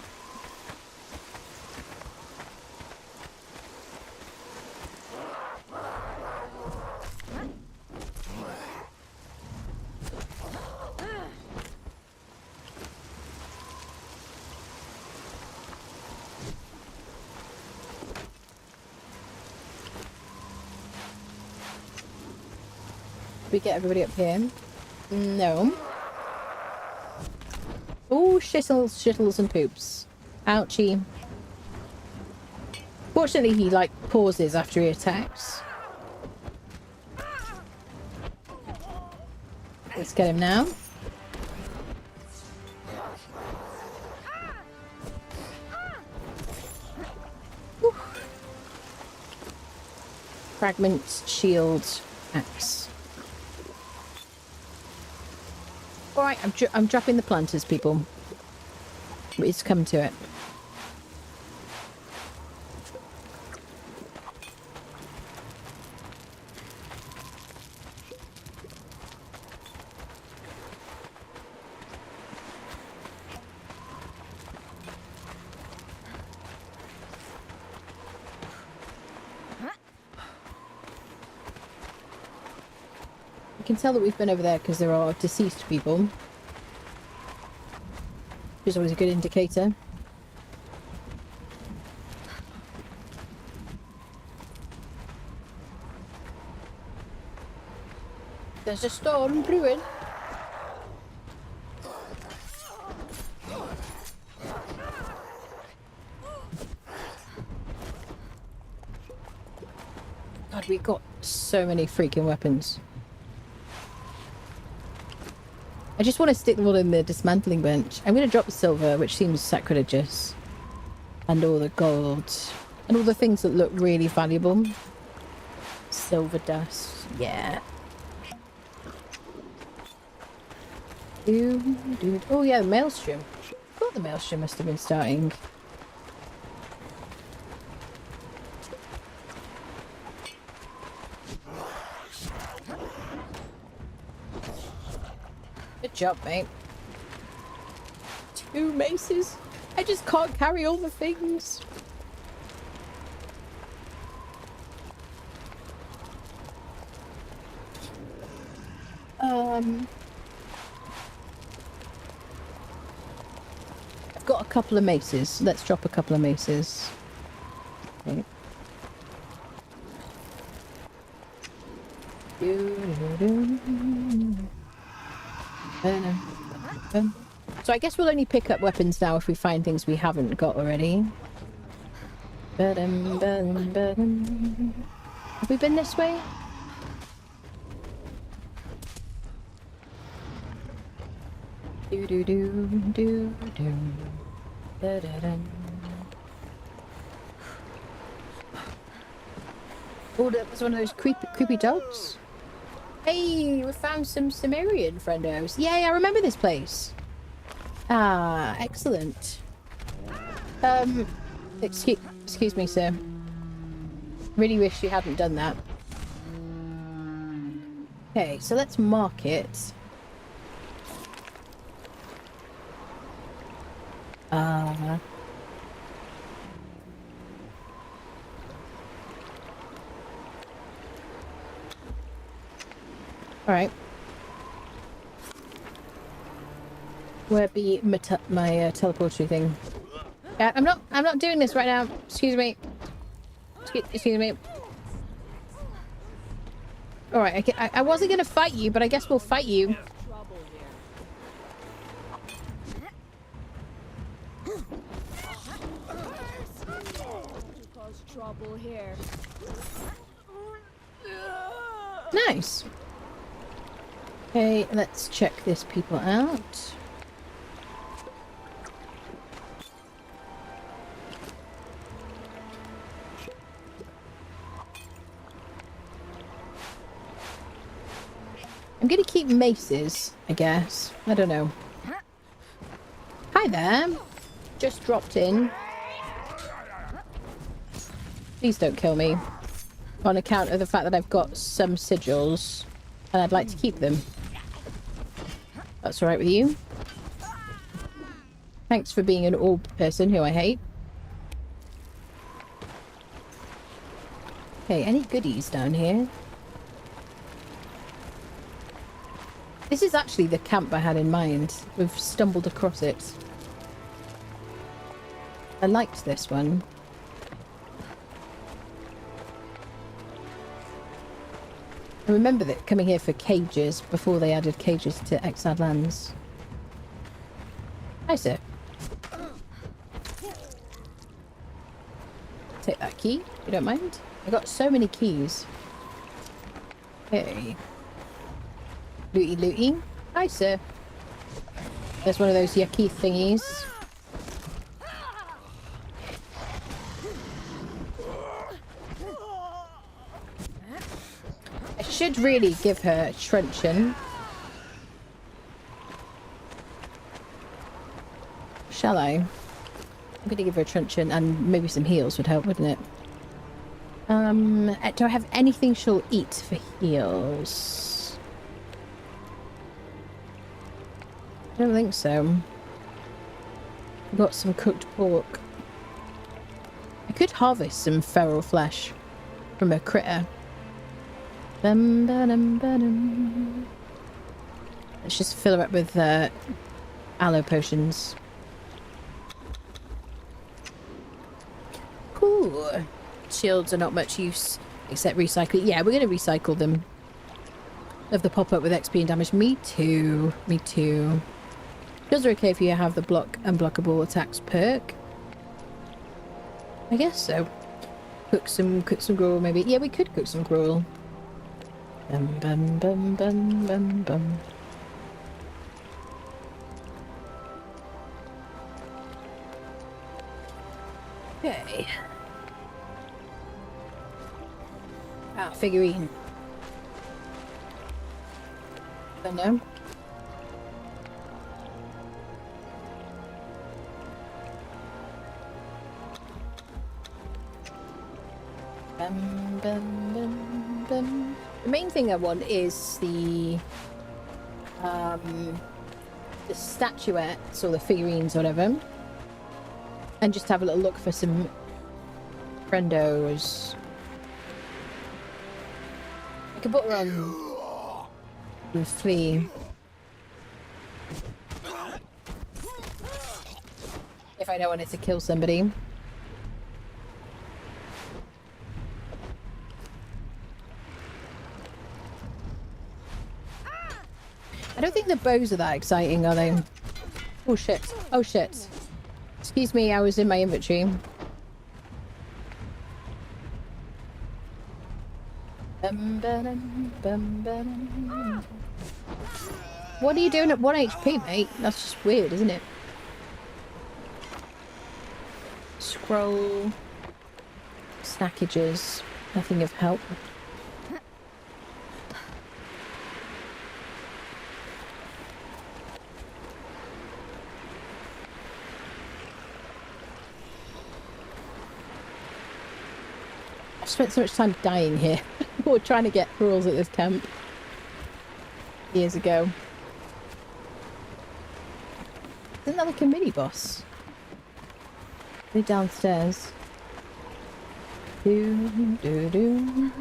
We get everybody up here? No. Oh, shittles and poops. Ouchie. Fortunately, he like pauses after he attacks. Let's get him now. Whew. Fragment, shield, axe. Alright, I'm dropping the planters, people. It's come to it. You can tell that we've been over there because there are deceased people. Which is always a good indicator. There's a storm brewing. God, we got so many freaking weapons. I just want to stick them all in the dismantling bench. I'm going to drop the silver, which seems sacrilegious. And all the gold. And all the things that look really valuable. Silver dust. Yeah. Oh yeah, the maelstrom. I thought the maelstrom must have been starting. Good job, mate. 2 maces. I just can't carry all the things. I've got a couple of maces. Let's drop a couple of maces. Okay. So I guess we'll only pick up weapons now if we find things we haven't got already. Have we been this way? Do do do do do. Da, da, da. Oh, that was one of those creepy dogs. Hey, we found some Sumerian friendos. Yay, I remember this place. Ah, excellent. Excuse me, sir. Really wish you hadn't done that. Okay, so let's mark it. All right. Where be my teleporter thing? Yeah, I'm not doing this right now. Excuse me. Excuse me. All right. I wasn't gonna fight you, but I guess we'll fight you. Trouble here. Nice. Okay, let's check this people out. I'm gonna keep maces, I guess. I don't know. Hi there. Just dropped in. Please don't kill me. On account of the fact that I've got some sigils. And I'd like to keep them. That's alright with you. Thanks for being an orb person who I hate. Okay, any goodies down here? This is actually the camp I had in mind. We've stumbled across it. I liked this one. I remember that coming here for cages before they added cages to Exiled Lands. Hi, sir. Take that key, if you don't mind. I got so many keys. Okay. Looty looty. Hi, sir. There's one of those yucky thingies. I should really give her a truncheon. Shall I? I'm going to give her a truncheon and maybe some heals would help, wouldn't it? Do I have anything she'll eat for heals? I don't think so. I've got some cooked pork. I could harvest some feral flesh from a critter. Let's just fill her up with aloe potions. Cool. Shields are not much use except recycling. Yeah, we're going to recycle them. Of the pop-up with XP and damage. Me too. Me too. Those are okay if you have the block unblockable attacks perk. I guess so. Cook some gruel maybe. Yeah, we could cook some gruel. Bum bum bum bum bum bum. Okay. Ah, figurine. I know. Bum bum bum bum. The main thing I want is the statuettes or the figurines or whatever. And just have a little look for some friendos. I can put her on We flee. If I don't want it to kill somebody. I don't think the bows are that exciting, are they? Oh shit. Oh shit. Excuse me, I was in my inventory. What are you doing at 1 HP, mate? That's just weird, isn't it? Scroll. Snackages. Nothing of help. I've spent so much time dying here. Or trying to get rules at this camp. Years ago. Isn't that like a mini boss? They're downstairs. Do.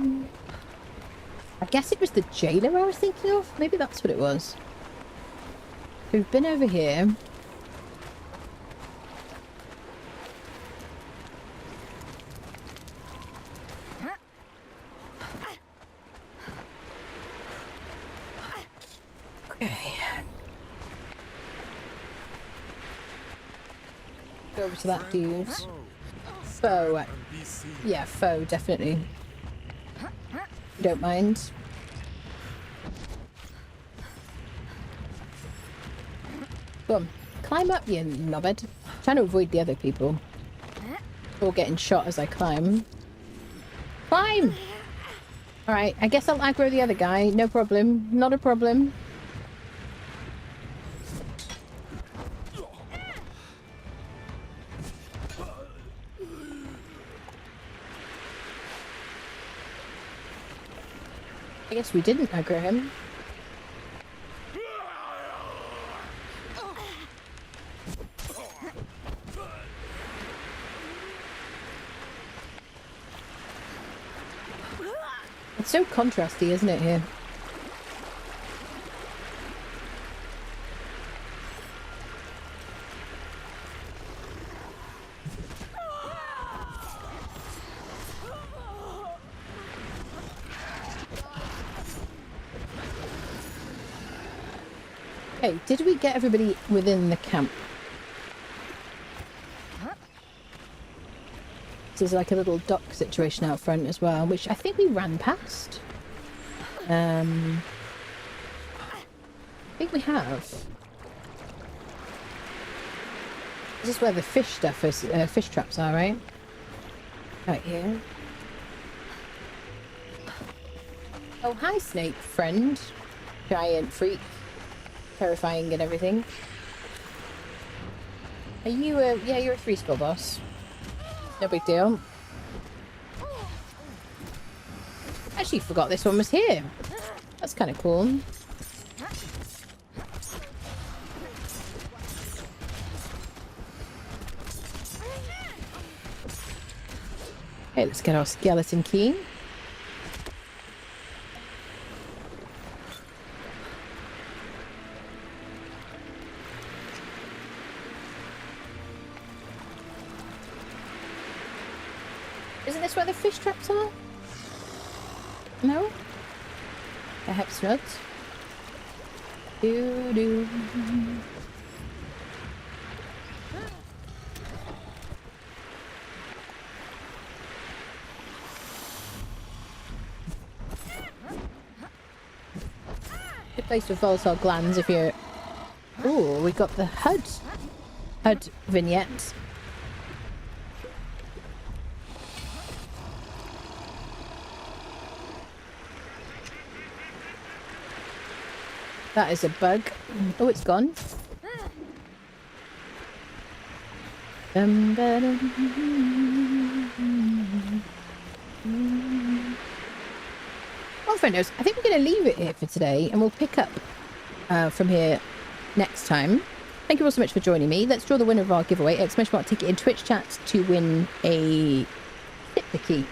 I guess it was the jailer I was thinking of. Maybe that's what it was. We've been over here. Go over to that dude. Foe. Yeah, foe, definitely. Don't mind. Go on. Climb up, you knobhead. Trying to avoid the other people. Or getting shot as I climb. Climb! Alright, I guess I'll aggro the other guy. No problem. Not a problem. I guess we didn't aggro him. It's so contrasty, isn't it, here? Okay, did we get everybody within the camp? There's like a little dock situation out front as well, which I think we ran past. I think we have. This is where the fish stuff is, fish traps are, right? Right here. Oh, hi, snake friend. Giant freak. Terrifying and everything. Are you yeah, you're a 3-skull boss. No big deal. Actually forgot this one was here. That's kind of cool. Okay, let's get our skeleton key. Isn't this where the fish traps are? No? Perhaps not. Do. Good place for volatile glands if you're... Ooh, we got the HUD vignette. That is a bug. Oh, it's gone. Well, friendos, I think we're going to leave it here for today, and we'll pick up from here next time. Thank you all so much for joining me. Let's draw the winner of our giveaway. Exclamation mark ticket in Twitch chat to win a Siptah key.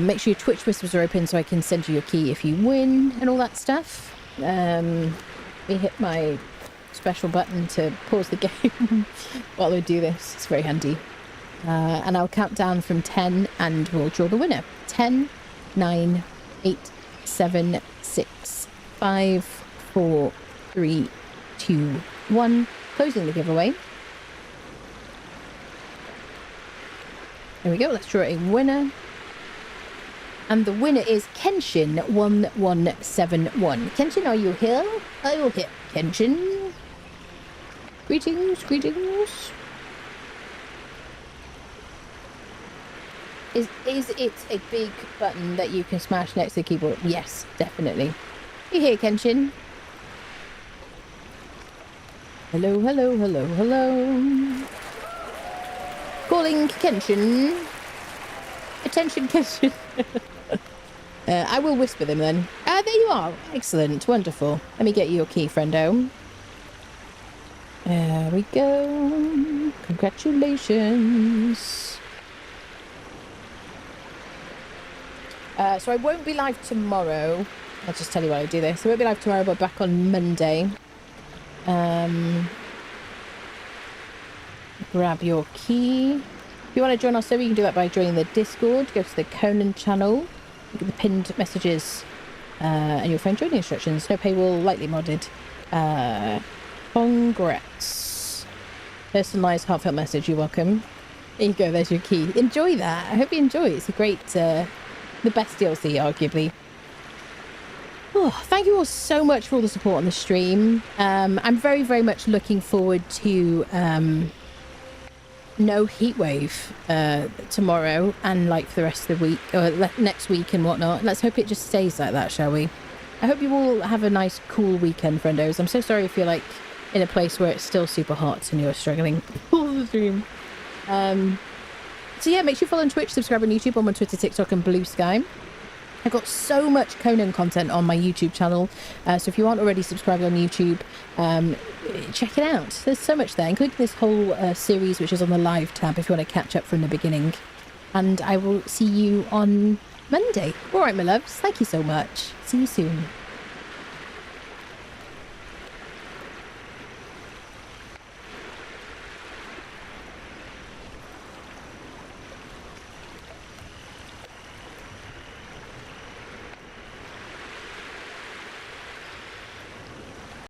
Make sure your Twitch whispers are open so I can send you your key if you win and all that stuff. me hit my special button to pause the game while I do this. It's very handy. And I'll count down from 10 and we'll draw the winner. 10, 9, 8, 7, 6, 5, 4, 3, 2, 1. Closing the giveaway. There we go. Let's draw a winner. And the winner is Kenshin1171. Kenshin, are you here? Are you here, Kenshin? Greetings, greetings. Is it a big button that you can smash next to the keyboard? Yes, definitely. You here, Kenshin? Hello, hello, hello, hello. Calling Kenshin. Attention, Kenshin. I will whisper them then. Ah, there you are. Excellent. Wonderful. Let me get you your key, friendo. There we go. Congratulations. So I won't be live tomorrow. I'll just tell you why I do this. I won't be live tomorrow, but back on Monday. Grab your key. If you want to join our server, you can do that by joining the Discord. Go to the Conan channel. Look at the pinned messages. And you'll find joining instructions. No paywall, lightly modded. Congrats. Personalised heartfelt message. You're welcome. There you go. There's your key. Enjoy that. I hope you enjoy it. It's a great... the best DLC, arguably. Oh, thank you all so much for all the support on the stream. I'm very, very much looking forward to no heatwave tomorrow and like for the rest of the week or next week and whatnot. Let's hope it just stays like that, shall we? I hope you all have a nice, cool weekend, friendos. I'm so sorry if you're like in a place where it's still super hot and you're struggling all the stream. So yeah, make sure you follow on Twitch, subscribe on YouTube. I'm on Twitter, TikTok and Blue Sky. I've got so much Conan content on my YouTube channel. So if you aren't already subscribed on YouTube, check it out. There's so much there, including this whole series, which is on the live tab if you want to catch up from the beginning. And I will see you on Monday. All right, my loves. Thank you so much. See you soon.